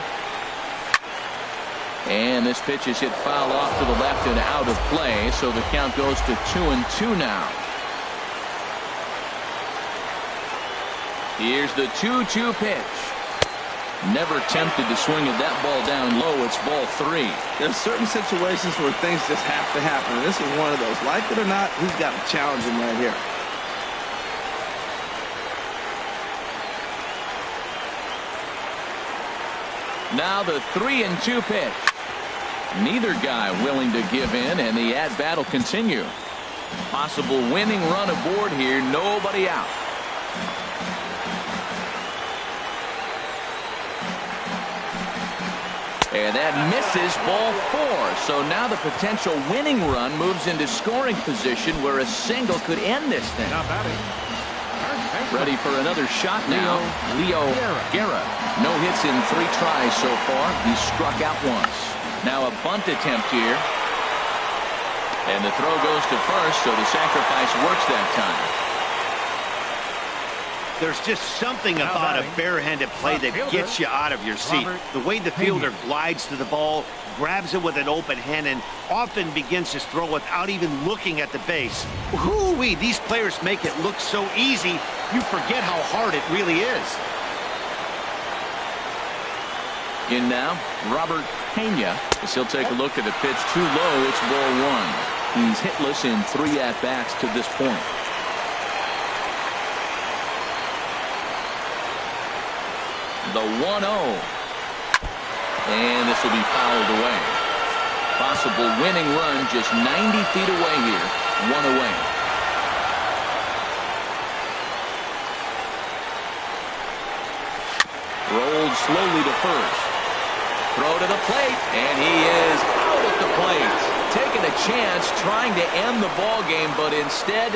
And this pitch is hit foul off to the left and out of play, so the count goes to 2-2 now. Here's the 2-2 pitch. Never tempted to swing at that ball down low. It's ball 3. There's certain situations where things just have to happen, and this is one of those. Like it or not, he's got to challenge him right here. Now the 3-2 pitch. Neither guy willing to give in, and the at-bat will continue. Possible winning run aboard here. Nobody out. And that misses, ball 4. So now the potential winning run moves into scoring position where a single could end this thing. Now batting. Ready for another shot now. Leo Guerra. No hits in 3 tries so far. He struck out once. Now a bunt attempt here. And the throw goes to first, so the sacrifice works that time. There's just something about a barehanded play that gets you out of your seat. The way the fielder glides to the ball, grabs it with an open hand, and often begins his throw without even looking at the base. Whoo-wee, these players make it look so easy, you forget how hard it really is. In now, Robert Pena, as he'll take a look at the pitch too low. It's ball 1. He's hitless in 3 at-bats to this point. The 1-0. And this will be fouled away. Possible winning run just 90 feet away here. 1 away. Rolled slowly to first. Throw to the plate, and he is out at the plate. Taking a chance, trying to end the ball game, but instead,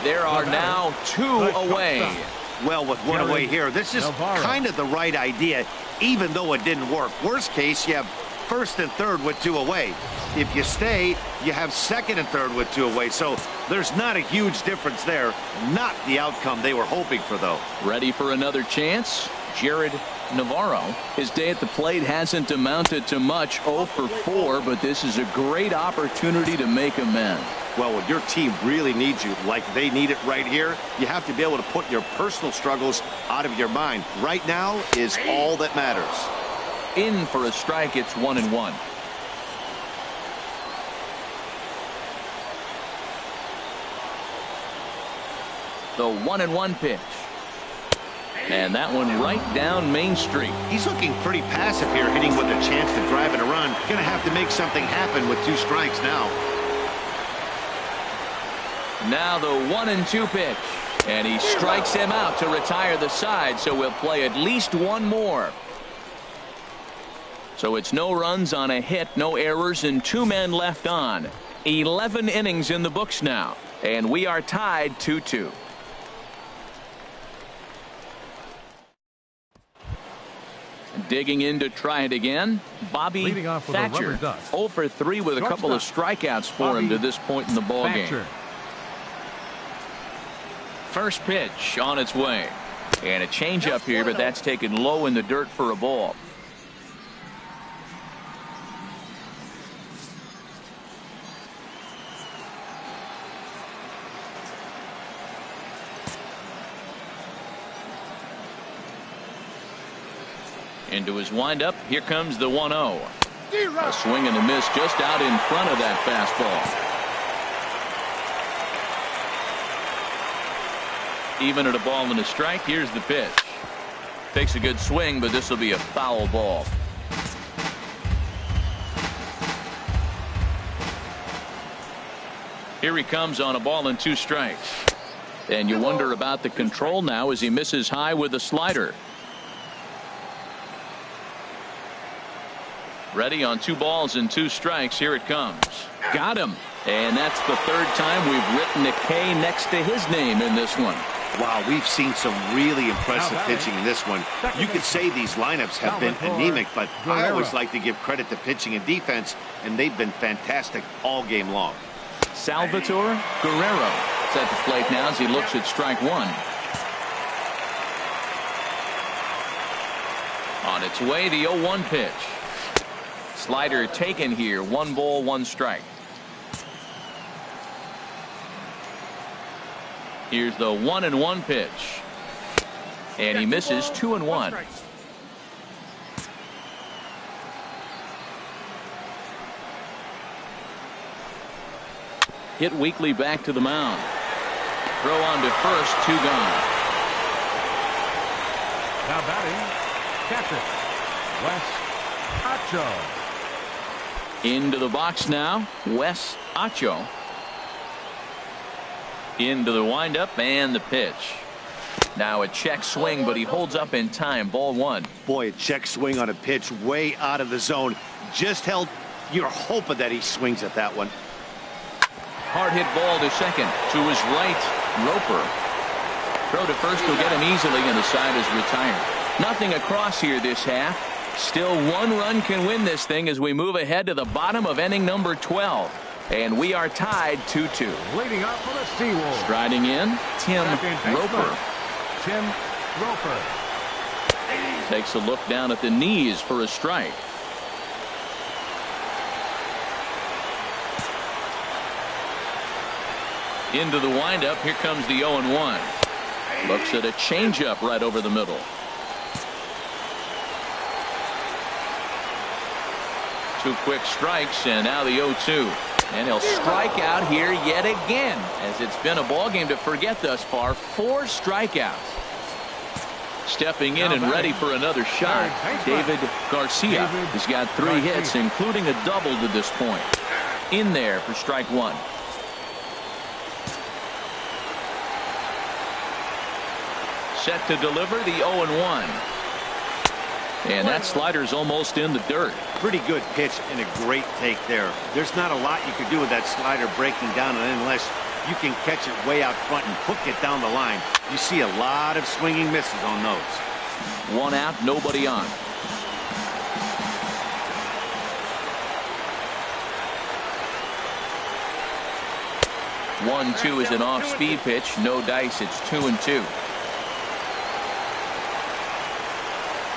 there are now 2 away. Well, with 1 away here, this is kind of the right idea, even though it didn't work. Worst case, you have first and third with 2 away. If you stay, you have second and third with 2 away. So there's not a huge difference there. Not the outcome they were hoping for, though. Ready for another chance? Jared Navarro. His day at the plate hasn't amounted to much. 0 for 4, but this is a great opportunity to make amends. Well, when your team really needs you, like they need it right here, you have to be able to put your personal struggles out of your mind. Right now is all that matters. In for a strike, it's 1-1. The 1-1 pitch. And that one right down Main Street. He's looking pretty passive here, hitting with a chance to drive in a run. Going to have to make something happen with 2 strikes now. Now the 1-2 pitch. And he strikes him out to retire the side, so we'll play at least one more. So it's no runs on a hit, no errors, and 2 men left on. 11 innings in the books now, and we are tied 2-2. Digging in to try it again, Bobby Thatcher. 0 for 3 with a couple of strikeouts for him to this point in the ballgame. First pitch on its way. And a changeup here, but that's taken low in the dirt for a ball. Into his windup, here comes the 1-0. A swing and a miss just out in front of that fastball. Even at a ball and a strike, here's the pitch. Takes a good swing, but this will be a foul ball. Here he comes on a ball and 2 strikes. And you wonder about the control now as he misses high with a slider. Ready on 2 balls and 2 strikes. Here it comes. Got him. And that's the 3rd time we've written a K next to his name in this one. Wow, we've seen some really impressive pitching in this one. You could say these lineups have been anemic, but I always like to give credit to pitching and defense, and they've been fantastic all game long. Salvatore Guerrero is at the plate now as he looks at strike 1. On its way, the 0-1 pitch. Slider taken here. 1 ball, 1 strike. Here's the 1-1 pitch. And he misses 2-1. Hit weakly back to the mound. Throw on to first, 2 gone. Now batting, catcher, Wes Acho. Into the box now, Wes Acho. Into the windup and the pitch. Now a check swing, but he holds up in time. Ball 1. Boy, a check swing on a pitch way out of the zone. Just held. You're hoping that he swings at that one. Hard hit ball to second. To his right, Roper. Throw to first will get him easily, and the side is retired. Nothing across here this half. Still 1 run can win this thing as we move ahead to the bottom of inning number 12. And we are tied 2-2. Leading up for the Seawolves. Striding in, Tim Roper. Tim Roper. Takes a look down at the knees for a strike. Into the windup. Here comes the 0-1. Looks at a changeup right over the middle. 2 quick strikes, and now the 0-2. And he'll strike out here yet again, as it's been a ball game to forget thus far. 4 strikeouts. Stepping in and ready for another shot, David Garcia has got 3 hits, including a double to this point. In there for strike 1. Set to deliver the 0-1. And that slider's almost in the dirt. Pretty good pitch and a great take there. There's not a lot you could do with that slider breaking down unless you can catch it way out front and hook it down the line. You see a lot of swinging misses on those. 1 out, nobody on. One, 2 is an off-speed pitch. No dice. It's 2-2.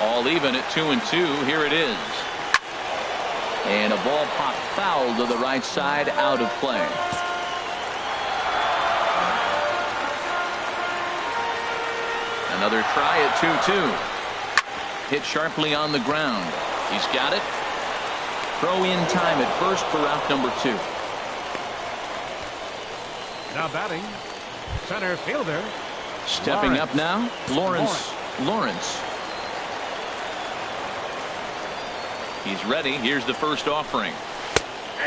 All even at 2-2. Here it is. And a ball popped foul to the right side, out of play. Another try at 2-2. Hit sharply on the ground. He's got it. Throw in time at first for out number 2. Now batting, center fielder. Stepping up now, Lawrence. He's ready. Here's the first offering.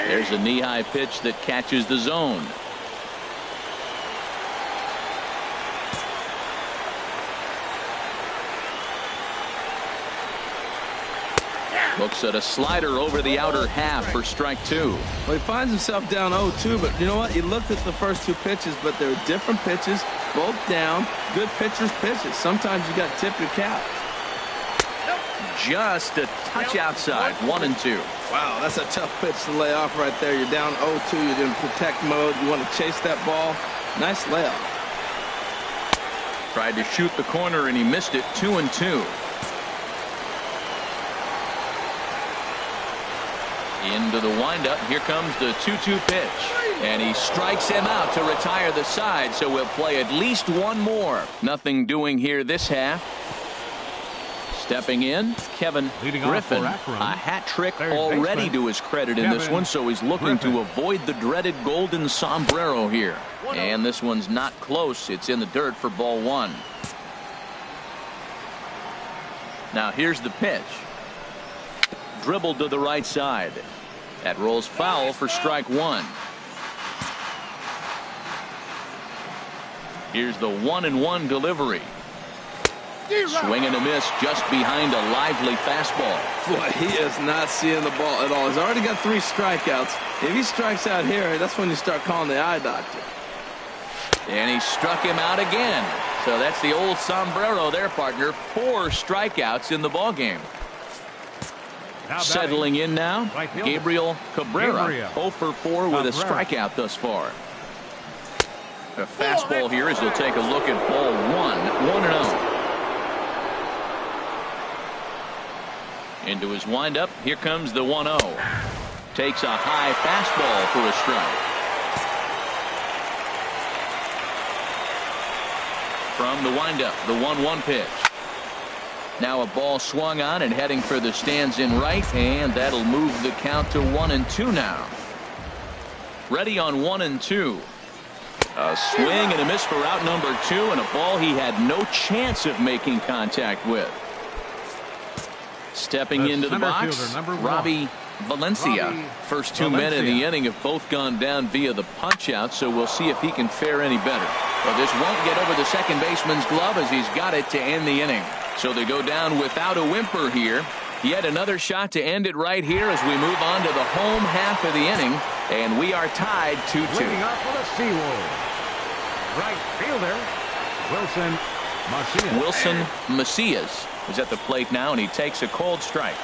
There's a knee-high pitch that catches the zone. Looks at a slider over the outer half for strike 2. Well, he finds himself down 0-2, but you know what? He looked at the first 2 pitches, but they were different pitches, both down, good pitchers' pitches. Sometimes you got to tip your cap. Just a touch outside, 1-2. Wow, that's a tough pitch to lay off right there. You're down 0-2. You're in protect mode. You want to chase that ball. Nice layoff. Tried to shoot the corner, and he missed it, 2-2. Into the windup. Here comes the 2-2 pitch. And he strikes him out to retire the side, so we'll play at least one more. Nothing doing here this half. Stepping in, Kevin Griffin. A hat trick already to his credit in this one, so he's looking to avoid the dreaded golden sombrero here. And this one's not close. It's in the dirt for ball 1. Now here's the pitch. Dribbled to the right side. That rolls foul for strike 1. Here's the 1-1 delivery. Swing and a miss just behind a lively fastball. Boy, he is not seeing the ball at all. He's already got 3 strikeouts. If he strikes out here, that's when you start calling the eye doctor. And he struck him out again. So that's the old sombrero there, partner. 4 strikeouts in the ballgame. Settling in now, Gabriel Cabrera, 0 for 4 with a strikeout thus far. A fastball here as he'll take a look at ball 1, 1-0. Into his windup, here comes the 1-0. Takes a high fastball for a strike. From the windup, the 1-1 pitch. Now a ball swung on and heading for the stands in right, and that'll move the count to 1-2 now. Ready on 1-2. A swing and a miss for out number 2, and a ball he had no chance of making contact with. Stepping into the box, Robbie Valencia. First 2 men in the inning have both gone down via the punch out, so we'll see if he can fare any better. But this won't get over the second baseman's glove as he's got it to end the inning. So they go down without a whimper here. Yet another shot to end it right here as we move on to the home half of the inning. And we are tied 2-2. Leading off for the Seawolves, right fielder, Wilson Macias is at the plate now, and he takes a cold strike.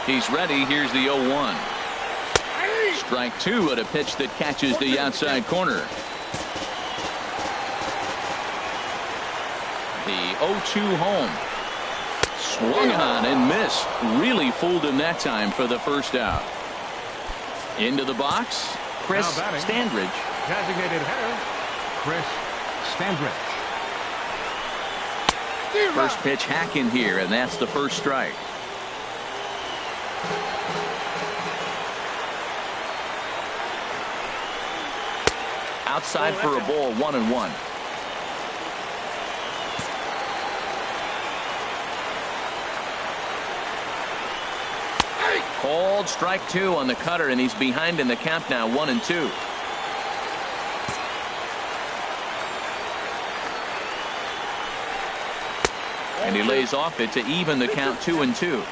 He's ready. Here's the 0-1. Strike 2 at a pitch that catches the outside corner. The 0-2 home. Swung on and missed. Really fooled him that time for the first out. Into the box, Chris Standridge. Designated hitter, Chris Standridge. First pitch hack in here, and that's the first strike. Outside for a ball, 1-1. Called strike 2 on the cutter, and he's behind in the count now, 1-2. And he lays off it to even the count, 2-2.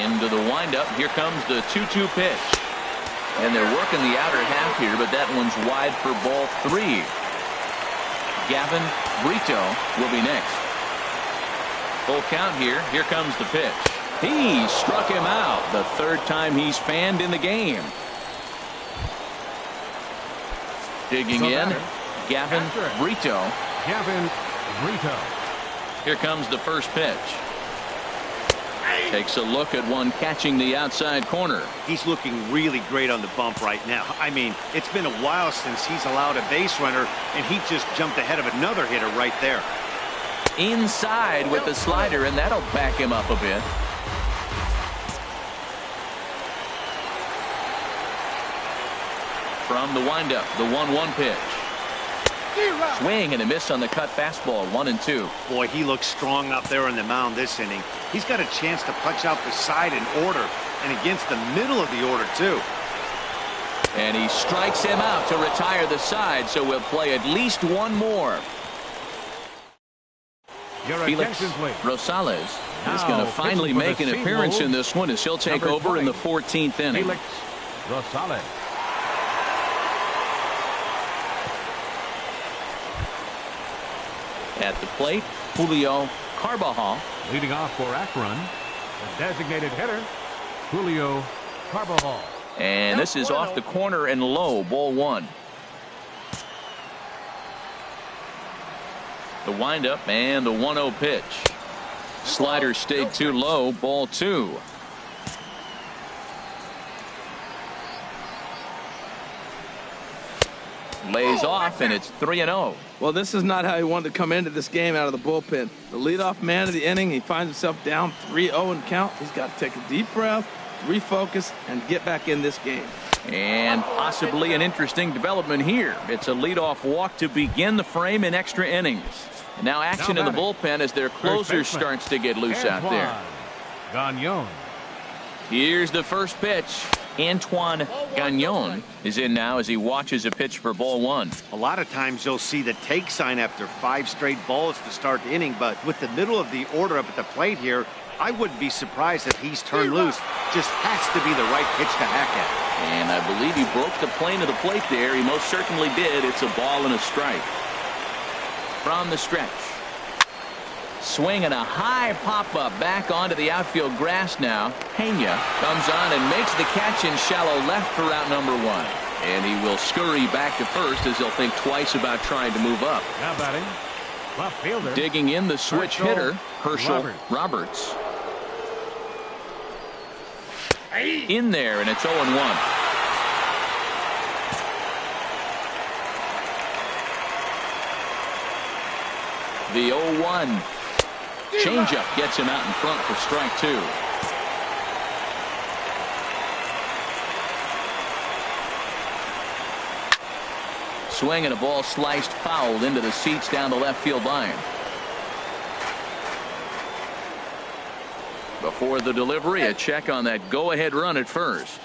Into the windup. Here comes the 2-2 pitch. And they're working the outer half here, but that one's wide for ball 3. Gavin Brito will be next. Full count here. Here comes the pitch. He struck him out. The 3rd time he's fanned in the game. Digging in, Gavin Brito. Gavin Brito. Here comes the first pitch. Takes a look at one catching the outside corner. He's looking really great on the bump right now. I mean, it's been a while since he's allowed a base runner, and he just jumped ahead of another hitter right there. Inside with the slider, and that'll back him up a bit. From the windup, the 1-1 pitch. Swing and a miss on the cut fastball, 1-2. Boy, he looks strong out there on the mound this inning. He's got a chance to punch out the side in order, and against the middle of the order, too. And he strikes him out to retire the side, so we'll play at least one more. Felix Rosales is going to finally make an appearance in this one as he'll take over in the 14th inning. Felix Rosales. At the plate, Julio Carbajal. Leading off for Akron, the designated hitter, Julio Carbajal. And this is off the corner and low, ball 1. The windup and the 1-0 pitch. Slider stayed too low, ball 2. Lays off, and it's 3-0. Well, this is not how he wanted to come into this game out of the bullpen. The leadoff man of the inning, he finds himself down 3-0 in count. He's got to take a deep breath, refocus, and get back in this game. And possibly an interesting development here. It's a leadoff walk to begin the frame in extra innings. And now action in the bullpen as their closer starts to get loose out there. Gagnon. Here's the first pitch. Antoine Gagnon is in now as he watches a pitch for ball 1. A lot of times you'll see the take sign after 5 straight balls to start the inning, but with the middle of the order up at the plate here, I wouldn't be surprised if he's turned loose. Just has to be the right pitch to hack at. And I believe he broke the plane of the plate there. He most certainly did. It's a ball and a strike. From the stretch. Swing and a high pop-up back onto the outfield grass now. Pena comes on and makes the catch in shallow left for out number 1. And he will scurry back to first as he'll think twice about trying to move up. Now batting, left fielder. Digging in the switch hitter, Herschel Roberts. In there, and it's 0-1. The 0-1. Changeup gets him out in front for strike 2. Swing and a ball sliced fouled into the seats down the left field line. Before the delivery, a check on that go-ahead run at first.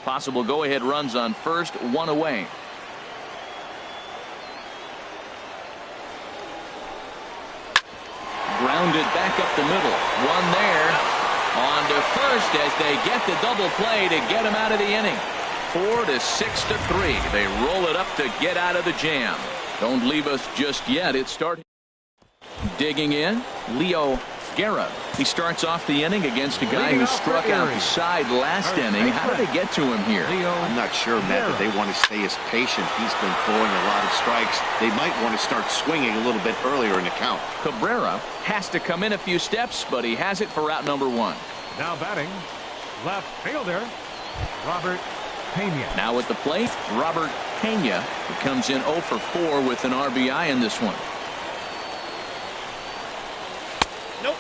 Possible go-ahead runs on first, 1 away. Grounded back up the middle. 1 there. On to first as they get the double play to get him out of the inning. 4-6-3. They roll it up to get out of the jam. Don't leave us just yet. It started. Digging in, Leo Guerra. He starts off the inning against a guy who struck out the side last inning. How did they get to him here? I'm not sure, Matt, that they want to stay as patient. He's been throwing a lot of strikes. They might want to start swinging a little bit earlier in the count. Cabrera has to come in a few steps, but he has it for out number 1. Now batting, left fielder, Robert Pena. Now at the plate, Robert Pena, who comes in 0 for 4 with an RBI in this one.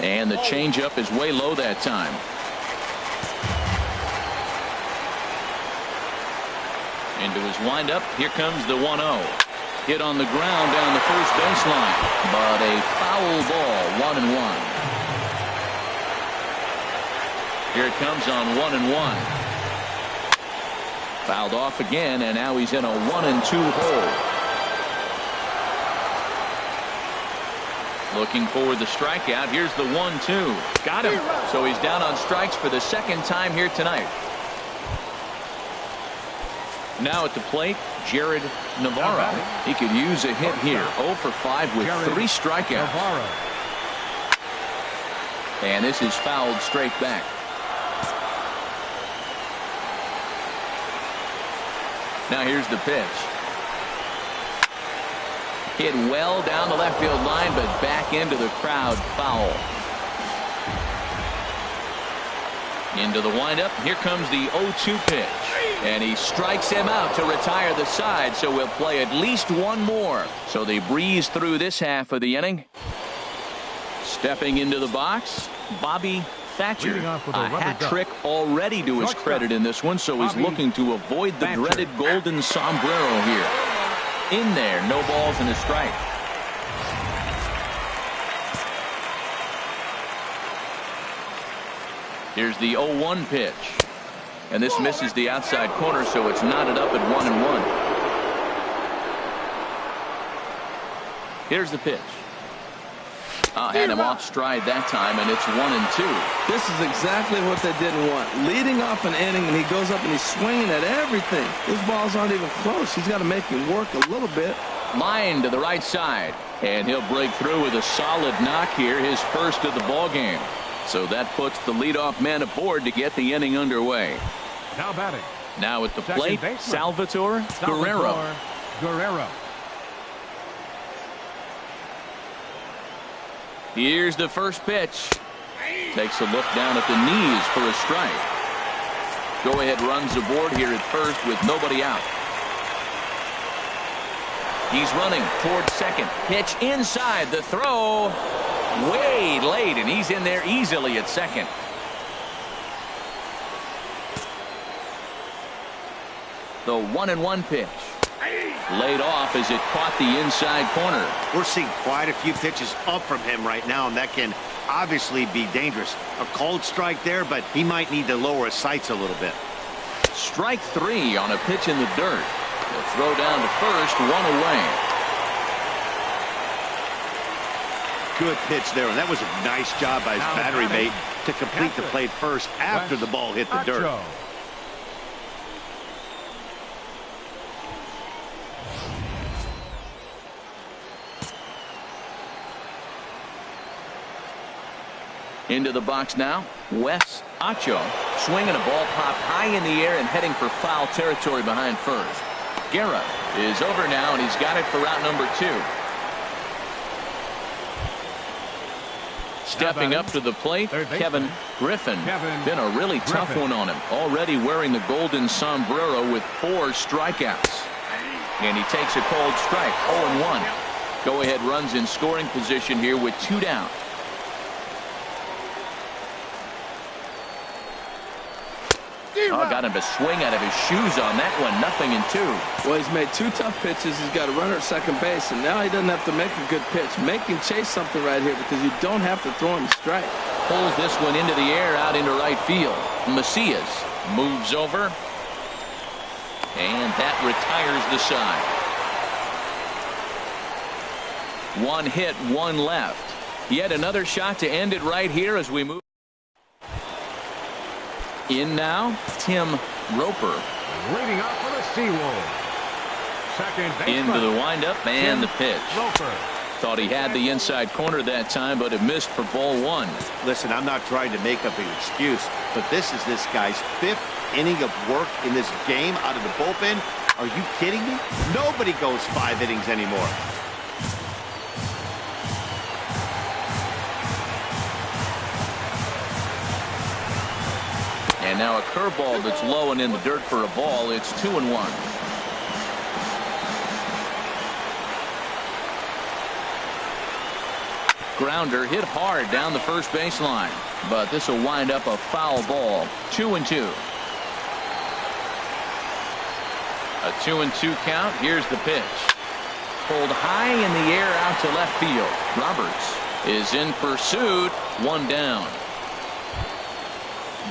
And the changeup is way low that time. Into his windup. Here comes the 1-0. Hit on the ground down the first baseline. But a foul ball, 1-1. Here it comes on 1-1. Fouled off again, and now he's in a 1-2 hole. Looking for the strikeout. Here's the 1-2. Got him. So he's down on strikes for the second time here tonight. Now at the plate, Jared Navarro. He could use a hit here. 0 for 5 with 3 strikeouts. And this is fouled straight back. Now here's the pitch. Hit well down the left field line, but back into the crowd, foul. Into the windup. Here comes the 0-2 pitch. And he strikes him out to retire the side, so we'll play at least one more. So they breeze through this half of the inning. Stepping into the box, Bobby Thatcher. A hat trick already to his credit in this one, so he's looking to avoid the dreaded golden sombrero here. In there, no balls and a strike. Here's the 0-1 pitch. And this misses the outside corner, so it's knotted up at 1-1. Here's the pitch. Had him off stride that time, and it's 1-2. This is exactly what they didn't want. Leading off an inning, and he goes up and he's swinging at everything. His balls aren't even close. He's got to make him work a little bit. Line to the right side, and he'll break through with a solid knock here, his first of the ball game. So that puts the leadoff man aboard to get the inning underway. Now batting. Now at the plate, Salvatore Guerrero. Here's the first pitch. Takes a look down at the knees for a strike. Go-ahead runs aboard here at first with nobody out. He's running toward second. Pitch inside. The throw way late, and he's in there easily at second. The 1-1 pitch. Laid off as it caught the inside corner. We're seeing quite a few pitches up from him right now, and that can obviously be dangerous. A cold strike there, but he might need to lower his sights a little bit. Strike 3 on a pitch in the dirt. The throw down to first, 1 away. Good pitch there, and that was a nice job by his battery mate to complete the play first after the ball hit the dirt. Into the box now, Wes Acho swinging a ball popped high in the air and heading for foul territory behind first. Guerra is over now, and he's got it for route number 2. Stepping up to the plate, Kevin Griffin. Been a really tough one on him. Already wearing the golden sombrero with 4 strikeouts. And he takes a cold strike, 0-1. Go-ahead runs in scoring position here with 2 down. Got him to swing out of his shoes on that one. 0-2. Well, he's made 2 tough pitches. He's got a runner at second base, and now he doesn't have to make a good pitch. Make him chase something right here because you don't have to throw him a strike. Pulls this one into the air out into right field. Macias moves over, and that retires the side. 1 hit, 1 left. Yet another shot to end it right here as we move. In now, Tim Roper. Leading off for the Seawolves. Second baseman. Into the windup and the pitch. Roper. Thought he had the inside corner that time, but it missed for ball 1. Listen, I'm not trying to make up an excuse, but this is this guy's 5th inning of work in this game out of the bullpen. Are you kidding me? Nobody goes 5 innings anymore. And now a curveball that's low and in the dirt for a ball. It's 2-1. Grounder hit hard down the first baseline, but this will wind up a foul ball. 2-2. A 2-2 count. Here's the pitch. Pulled high in the air out to left field. Roberts is in pursuit. 1 down.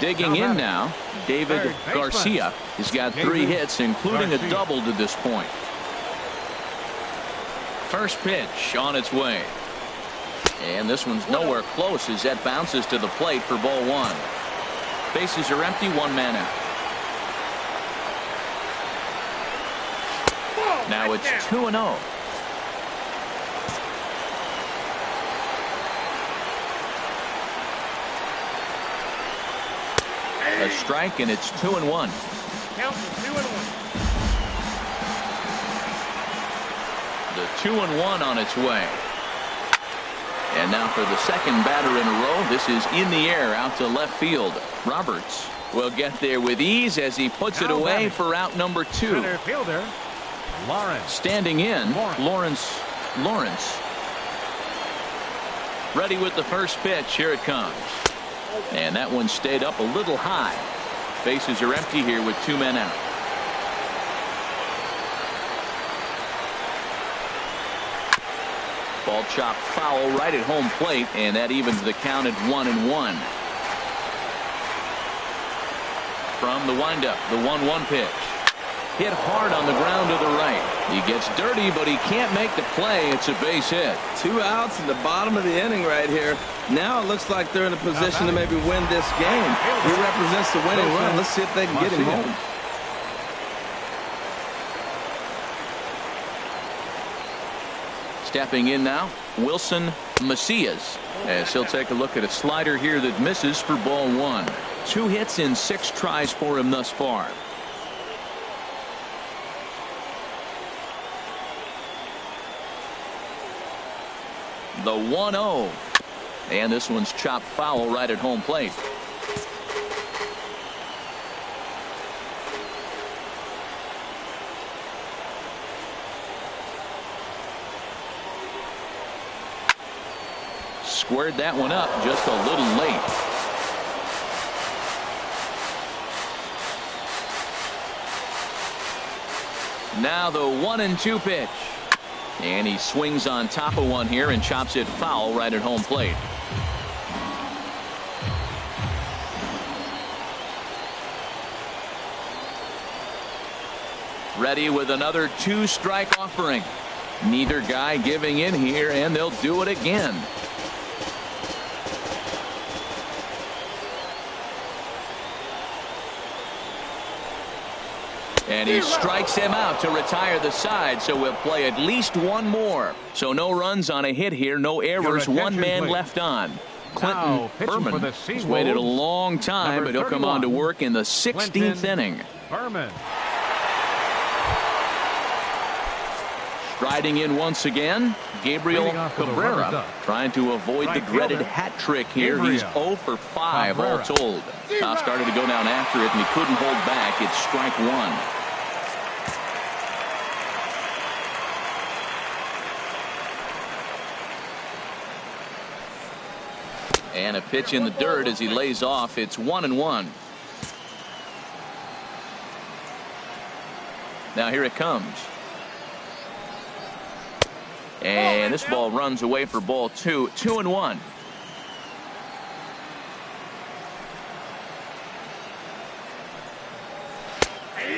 Digging in now, David Garcia. He's got 3 hits, including a double to this point. First pitch on its way. And this one's nowhere close as that bounces to the plate for ball 1. Bases are empty, 1 man out. Now it's 2-0. A strike, and it's 2-1. Count 2-1. The 2-1 on its way. And now for the second batter in a row. This is in the air out to left field. Roberts will get there with ease as he puts it away for out number 2. Center fielder, Lawrence. Standing in, Lawrence. Ready with the first pitch. Here it comes. And that one stayed up a little high. Bases are empty here with 2 men out. Ball chopped foul right at home plate, and that evens the count at 1-1. From the windup, the 1-1 pitch. Hit hard on the ground to the right. He gets dirty, but he can't make the play. It's a base hit. 2 outs in the bottom of the inning right here. Now it looks like they're in a position to maybe win this game. He represents the winning run. Let's see if they can get him home. Stepping in now, Wilson Macias, as he'll take a look at a slider here that misses for ball 1. 2 hits in 6 tries for him thus far. The 1-0. And this one's chopped foul right at home plate. Squared that one up just a little late. Now the 1-2 pitch. And he swings on top of one here and chops it foul right at home plate. Ready with another 2-strike offering. Neither guy giving in here, and they'll do it again. And he strikes him out to retire the side, so we'll play at least one more. So no runs on a hit here, no errors, 1 man left on. Clinton Berman has waited a long time, but he'll come on to work in the 16th inning. Berman. Striding in once again, Gabriel Cabrera, trying to avoid the dreaded hat trick here. He's 0 for 5 all told. Now started to go down after it, and he couldn't hold back. It's strike 1. And a pitch in the dirt as he lays off. It's 1-1. Now here it comes. And this ball runs away for ball 2. 2-1.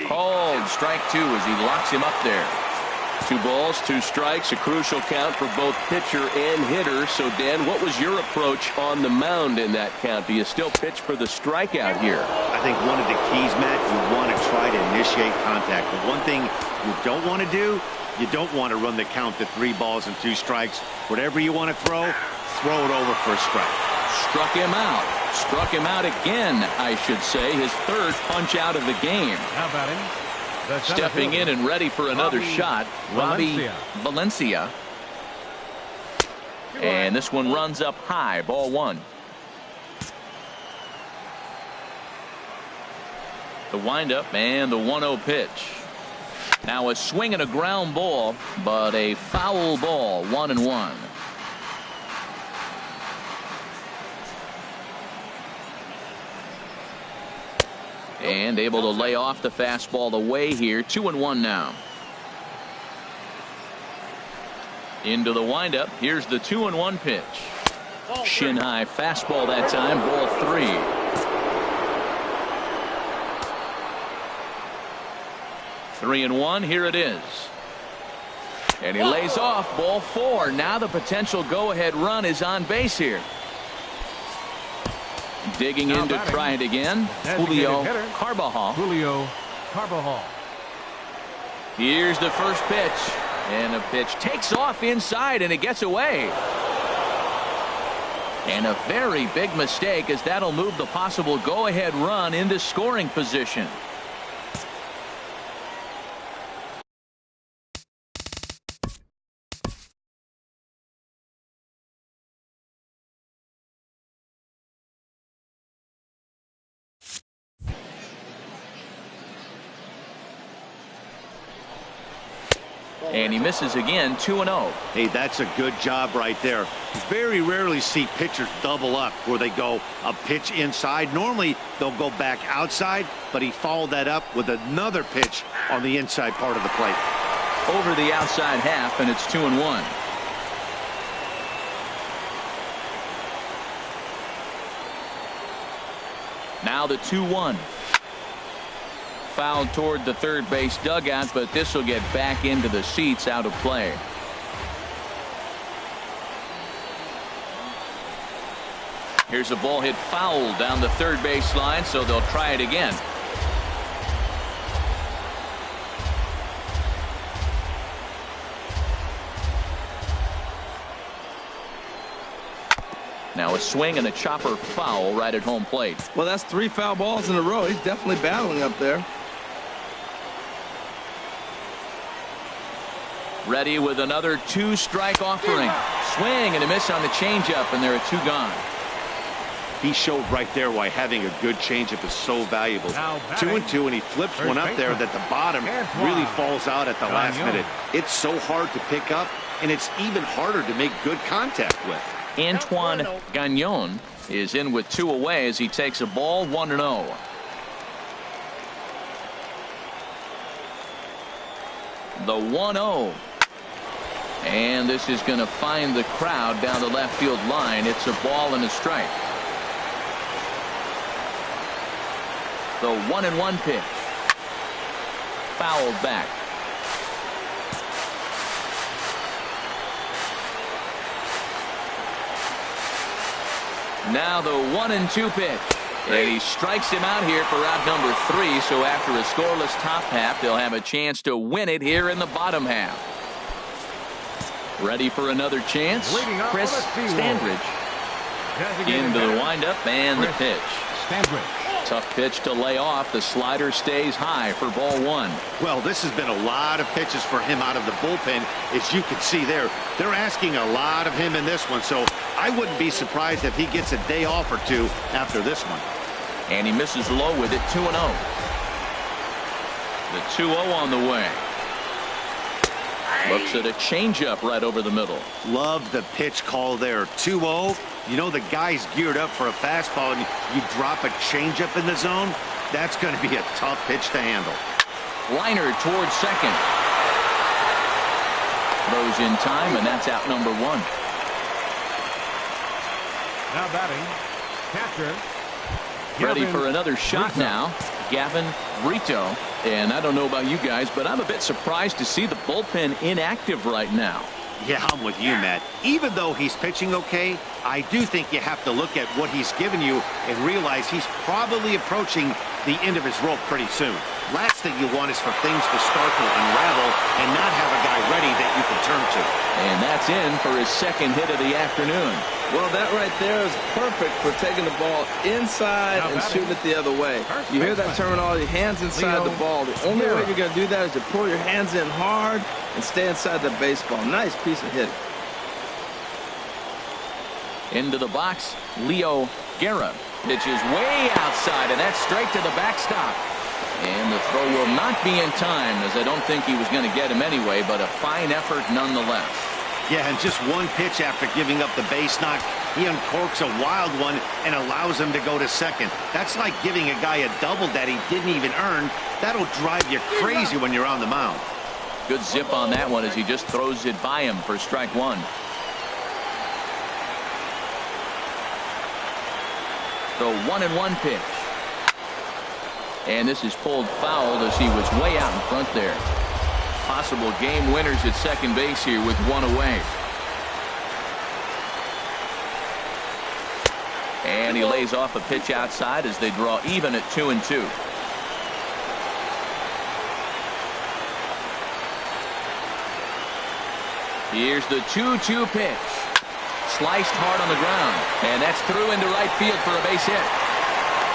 Called strike 2 as he locks him up there. 2 balls, 2 strikes, a crucial count for both pitcher and hitter. So, Dan, what was your approach on the mound in that count? Do you still pitch for the strikeout here? I think one of the keys, Matt, you want to try to initiate contact. The one thing you don't want to do, you don't want to run the count to 3 balls and 2 strikes. Whatever you want to throw it over for a strike. Struck him out. Struck him out again, I should say. His 3rd punch out of the game. How about him? Stepping in and ready for another shot, Robbie Valencia. And this one runs up high, ball 1. The windup and the 1-0 pitch. Now a swing and a ground ball, but a foul ball, 1-1. And able to lay off the fastball away here. 2-1 now. Into the windup. Here's the 2-1 pitch. Shin high fastball that time. Ball 3. Three and 1. Here it is. And he lays off. Ball 4. Now the potential go-ahead run is on base here. Digging in to try it again. Julio Carbajal. Here's the first pitch. And the pitch takes off inside, and it gets away. And a very big mistake, as that'll move the possible go-ahead run into scoring position. And he misses again, 2-0. Hey, that's a good job right there. Very rarely see pitchers double up where they go a pitch inside. Normally they'll go back outside, but he followed that up with another pitch on the inside part of the plate. Over the outside half, and it's 2-1. Now the 2-1. Foul toward the third base dugout, but this will get back into the seats, out of play. Here's a ball hit foul down the third base line, so they'll try it again. Now a swing and a chopper foul right at home plate. Well, that's 3 foul balls in a row. He's definitely battling up there. Ready with another 2-strike offering. Swing and a miss on the changeup, and there are 2 gone. He showed right there why having a good changeup is so valuable. 2-2, and he flips one up there that the bottom really falls out at the last minute. It's so hard to pick up, and it's even harder to make good contact with. Antoine Gagnon is in with 2 away as he takes a ball, 1-0. The 1-0. And this is going to find the crowd down the left field line. It's a ball and a strike. The 1-1 pitch. Fouled back. Now the 1-2 pitch. And he strikes him out here for out number 3. So after a scoreless top half, they'll have a chance to win it here in the bottom half. Ready for another chance. Chris Standridge into the windup and the pitch. Tough pitch to lay off. The slider stays high for ball 1. Well, this has been a lot of pitches for him out of the bullpen. As you can see there, they're asking a lot of him in this one. So I wouldn't be surprised if he gets a day off or 2 after this one. And he misses low with it, 2-0. The 2-0 on the way. Looks at a changeup right over the middle. Love the pitch call there. 2-0. You know the guy's geared up for a fastball, and you drop a changeup in the zone. That's going to be a tough pitch to handle. Liner towards second. Throws in time, and that's out number 1. Now batting, catcher. Ready for another shot now. Gavin Brito. And I don't know about you guys, but I'm a bit surprised to see the bullpen inactive right now. Yeah, I'm with you, Matt. Even though he's pitching okay, I do think you have to look at what he's given you and realize he's probably approaching the end of his rope pretty soon. Last thing you want is for things to start to unravel and not have a guy ready that you can turn to. And that's in for his second hit of the afternoon. Well, that right there is perfect for taking the ball inside and shooting it the other way. You hear that terminology, hands inside the ball. The only way you're going to do that is to pull your hands in hard and stay inside the baseball. Nice piece of hitting. Into the box, Leo Guerra pitches way outside, and that's straight to the backstop. And the throw will not be in time, as I don't think he was going to get him anyway, but a fine effort nonetheless. Yeah, and just one pitch after giving up the base knock, he uncorks a wild one and allows him to go to second. That's like giving a guy a double that he didn't even earn. That'll drive you crazy when you're on the mound. Good zip on that one as he just throws it by him for strike 1. The 1-1 pitch. And this is pulled foul as he was way out in front there. Possible game winners at second base here with 1 away. And he lays off a pitch outside as they draw even at 2-2. Here's the 2-2 pitch. Sliced hard on the ground. And that's through into right field for a base hit.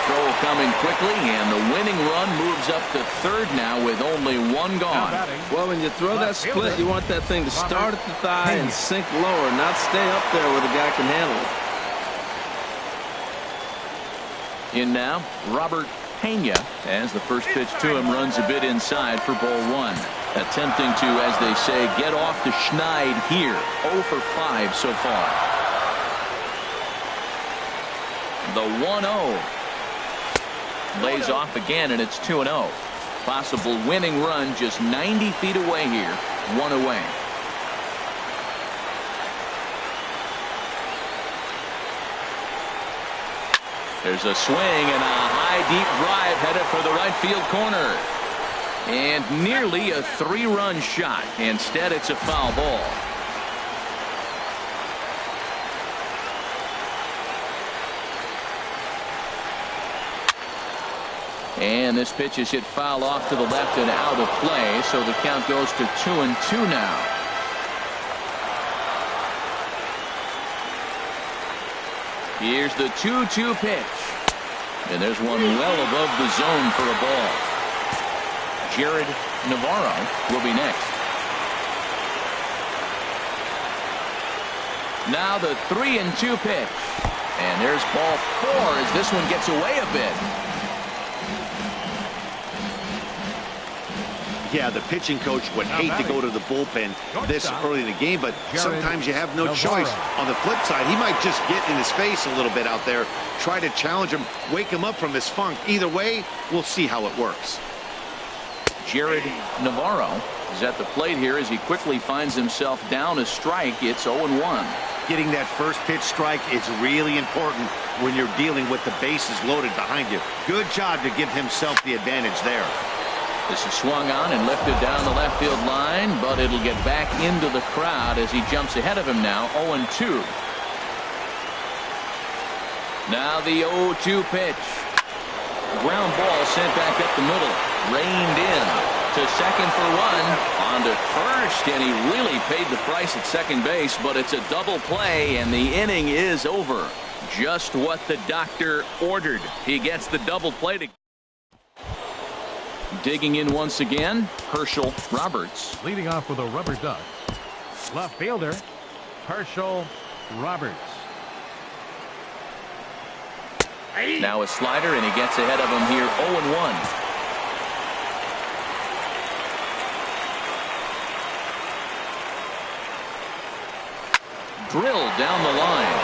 Throw coming quickly, and the winning run moves up to third now with only 1 gone. Well, when you throw that split, you want that thing to start at the thigh and sink lower, not stay up there where the guy can handle it. In now, Robert Pena, as the first pitch to him runs a bit inside for ball 1. Attempting to, as they say, get off the schneid here. 0 for 5 so far. The 1-0. Lays off again, and it's 2-0. Possible winning run just 90 feet away here. 1 away. There's a swing and a high deep drive headed for the right field corner. And nearly a 3-run shot. Instead, it's a foul ball. And this pitch is hit foul off to the left and out of play, so the count goes to 2-2 now. Here's the 2-2 pitch. And there's one well above the zone for a ball. Jared Navarro will be next. Now the 3-2 pitch. And there's ball 4 as this one gets away a bit. Yeah, the pitching coach would hate to go to the bullpen this early in the game, but sometimes you have no choice. On the flip side, he might just get in his face a little bit out there, try to challenge him, wake him up from his funk. Either way, we'll see how it works. Jared Navarro is at the plate here as he quickly finds himself down a strike. It's 0-1. Getting that first pitch strike is really important when you're dealing with the bases loaded behind you. Good job to give himself the advantage there. This is swung on and lifted down the left field line, but it'll get back into the crowd as he jumps ahead of him now. 0-2. Now the 0-2 pitch. Ground ball sent back up the middle. Reined in to second for 1. On to first, and he really paid the price at second base, but it's a double play, and the inning is over. Just what the doctor ordered. He gets the double play to. Digging in once again, Herschel Roberts. Leading off with a Rubberducks. Left fielder, Herschel Roberts. Now a slider, and he gets ahead of him here. 0-1. Drilled down the line.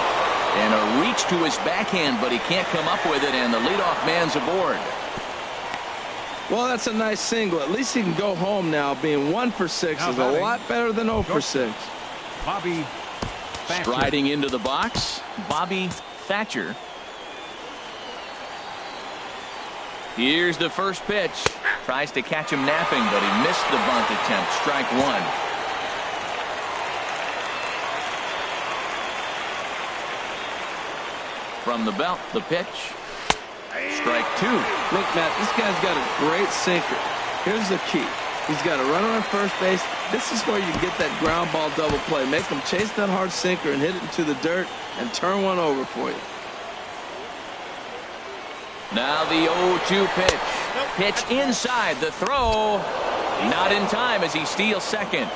And a reach to his backhand, but he can't come up with it, and the leadoff man's aboard. Well, that's a nice single. At least he can go home now. Being 1 for 6 is a lot better than 0 for 6. Bobby Thatcher. Striding into the box, Bobby Thatcher. Here's the first pitch. Tries to catch him napping, but he missed the bunt attempt. Strike 1. From the belt, the pitch. Strike 2. Look, Matt, this guy's got a great sinker. Here's the key. He's got a runner on first base. This is where you get that ground ball double play. Make him chase that hard sinker and hit it into the dirt and turn one over for you. Now the 0-2 pitch. Pitch inside. The throw. Not in time as he steals second.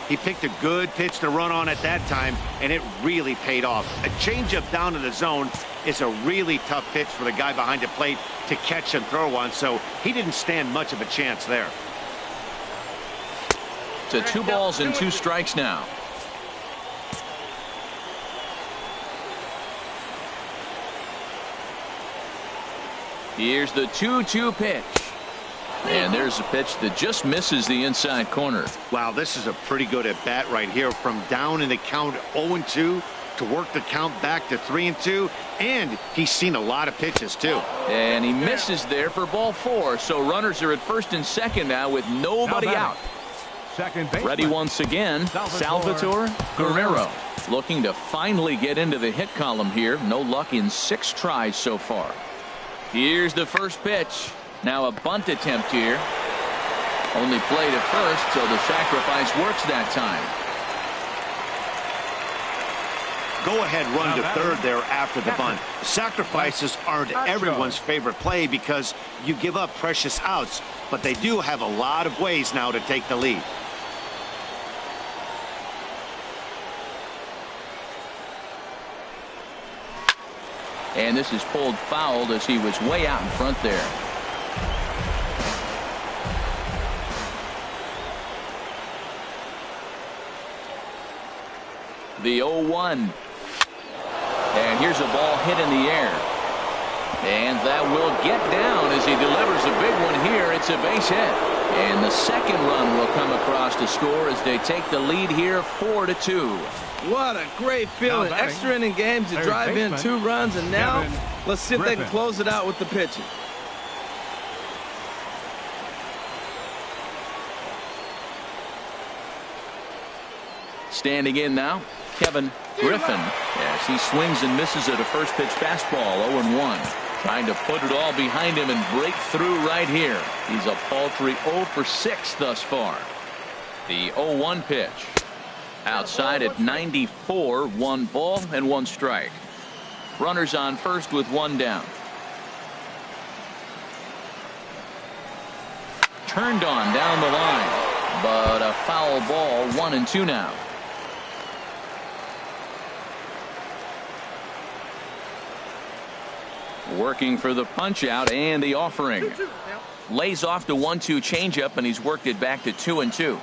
He picked a good pitch to run on at that time, and it really paid off. A changeup down in the zone is a really tough pitch for the guy behind the plate to catch and throw on, so he didn't stand much of a chance there. To 2 balls and 2 strikes now. Here's the 2-2 pitch. And there's a pitch that just misses the inside corner. Wow, this is a pretty good at bat right here. From down in the count 0-2 to work the count back to 3-2. And he's seen a lot of pitches, too. And he misses there for ball 4. So runners are at first and second now with nobody out. Second base. Ready once again, Salvatore Guerrero. Looking to finally get into the hit column here. No luck in 6 tries so far. Here's the first pitch. Now a bunt attempt here. Only played at first, so the sacrifice works that time. Go-ahead run to third there after the bunt. Sacrifices aren't everyone's favorite play because you give up precious outs, but they do have a lot of ways now to take the lead. And this is pulled foul as he was way out in front there. The 0-1. And here's a ball hit in the air. And that will get down as he delivers a big one here. It's a base hit. And the second run will come across to score as they take the lead here 4-2. What a great feeling. Extra inning games, you drive in 2 runs, and now let's see if they can close it out with the pitching. Standing in now, Kevin Griffin, as he swings and misses at a first pitch fastball, 0-1. Trying to put it all behind him and break through right here. He's a paltry 0 for 6 thus far. The 0-1 pitch. Outside at 94, 1 ball and 1 strike. Runners on first with 1 down. Turned on down the line, but a foul ball, 1-2 now. Working for the punch out and the offering. Lays off the 1-2 changeup, and he's worked it back to 2-2.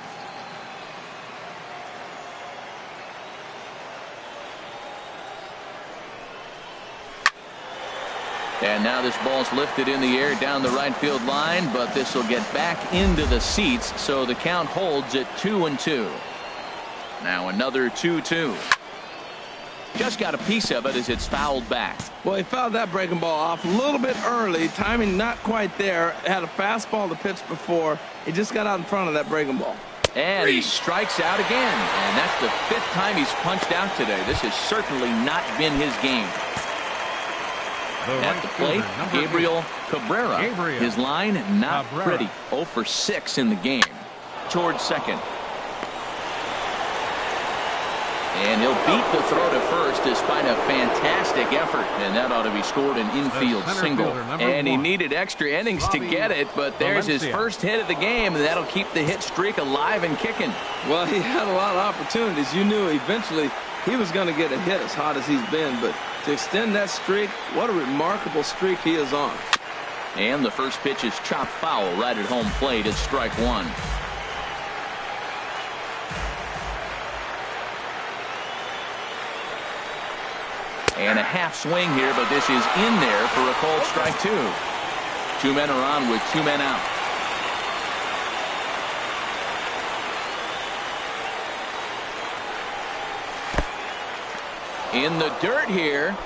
And now this ball's lifted in the air down the right field line, but this will get back into the seats, so the count holds at 2-2. Now another 2-2. Just got a piece of it as it's fouled back. Well, he fouled that breaking ball off a little bit early. Timing not quite there. Had a fastball to pitch before. He just got out in front of that breaking ball. And he strikes out again. And that's the 5th time he's punched out today. This has certainly not been his game. At the plate, Gabriel Cabrera. His line, not pretty. 0 for 6 in the game. Towards second. And he'll beat the throw to first despite a fantastic effort. And that ought to be scored an infield single. And he needed extra innings to get it, but there's his first hit of the game, and that'll keep the hit streak alive and kicking. Well, he had a lot of opportunities. You knew eventually he was going to get a hit as hot as he's been, but to extend that streak, what a remarkable streak he is on. And the first pitch is chopped foul right at home plate. It's strike 1. And a half swing here, but this is in there for a called strike 2. 2 men are on with 2 men out. In the dirt here.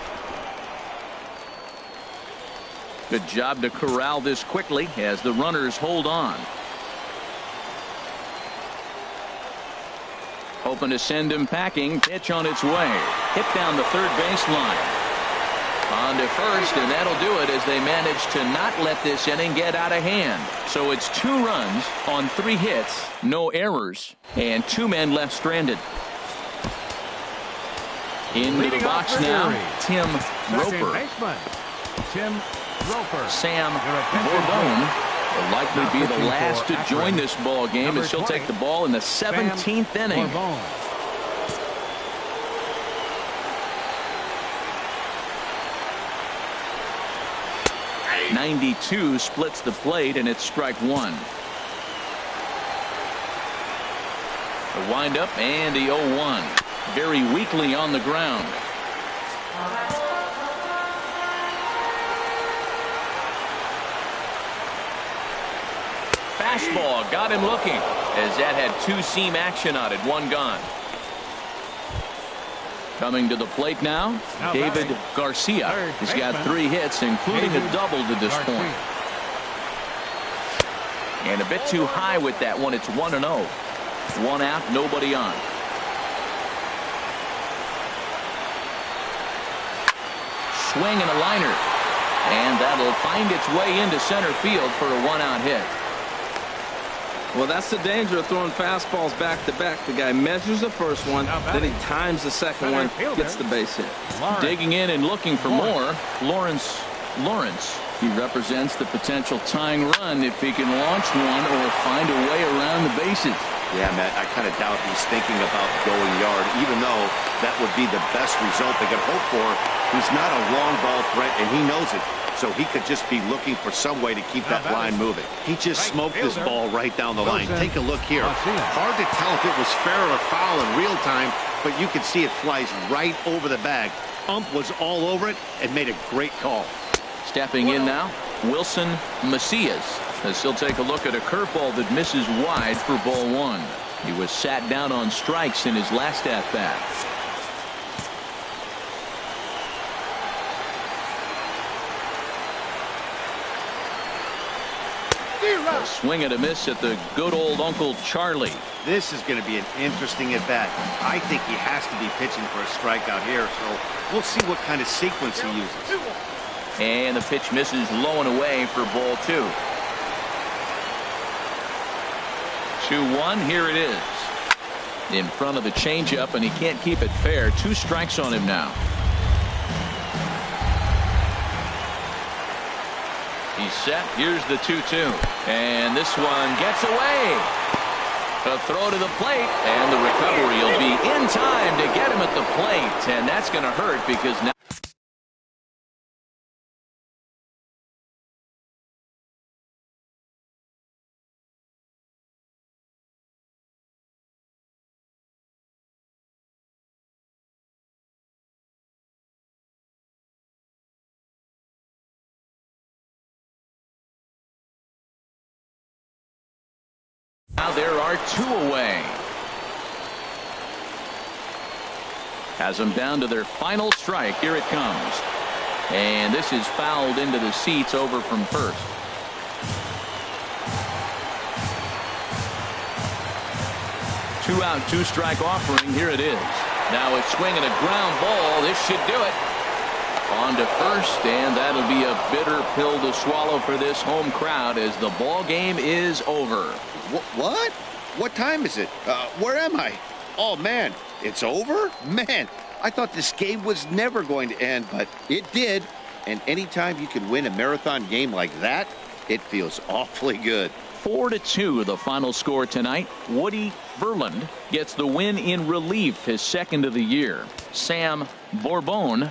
Good job to corral this quickly as the runners hold on. Hoping to send him packing. Pitch on its way. Hit down the third baseline. On to first, and that'll do it as they manage to not let this inning get out of hand. So it's 2 runs on 3 hits, no errors, and 2 men left stranded. Into the box now, Tim Roper. Sam Bourbon will likely be the last to join this ball game as she'll take the ball in the 17th inning. 92 splits the plate, and it's strike 1. The windup and the 0-1. Very weakly on the ground. Fastball got him looking as that had 2-seam action on it. 1 gone. Coming to the plate now, David Garcia. He's got 3 hits, including a double to this point. And a bit too high with that one. It's 1-0. 1 out, nobody on. Swing and a liner. And that'll find its way into center field for a 1-out hit. Well, that's the danger of throwing fastballs back-to-back. The guy measures the first one, then he times the second one, gets the base hit. Digging in and looking for more, Lawrence. He represents the potential tying run if he can launch one or find a way around the bases. Yeah, Matt, I kind of doubt he's thinking about going yard, even though that would be the best result they could hope for. He's not a long ball threat, and he knows it. so he could just be looking for some way to keep that line moving. He just smoked this ball right down the line. Take a look here. Hard to tell if it was fair or foul in real time, but you can see it flies right over the bag. Ump was all over it and made a great call. Stepping in now, Wilson Macias, as he'll take a look at a curveball that misses wide for ball one. He was sat down on strikes in his last at-bat. A swing and a miss at the good old Uncle Charlie. This is going to be an interesting at-bat. I think he has to be pitching for a strikeout here, so we'll see what kind of sequence he uses. And the pitch misses low and away for ball two. 2-1, here it is. In front of the changeup, and he can't keep it fair. 2 strikes on him now. He's set. Here's the 2-2. And this one gets away. A throw to the plate, and the recovery will be in time to get him at the plate. And that's going to hurt because now. Now there are 2 away. Has them down to their final strike. Here it comes. And this is fouled into the seats over from first. Two out, 2 strike offering. Here it is. Now it's swinging a ground ball. This should do it. On to first, and that'll be a bitter pill to swallow for this home crowd as the ball game is over. What? What time is it? Where am I? Oh, man, it's over? Man, I thought this game was never going to end, but it did. And anytime you can win a marathon game like that, it feels awfully good. 4-2 the final score tonight. Woody Verland gets the win in relief, his second of the year. Sam Bourbon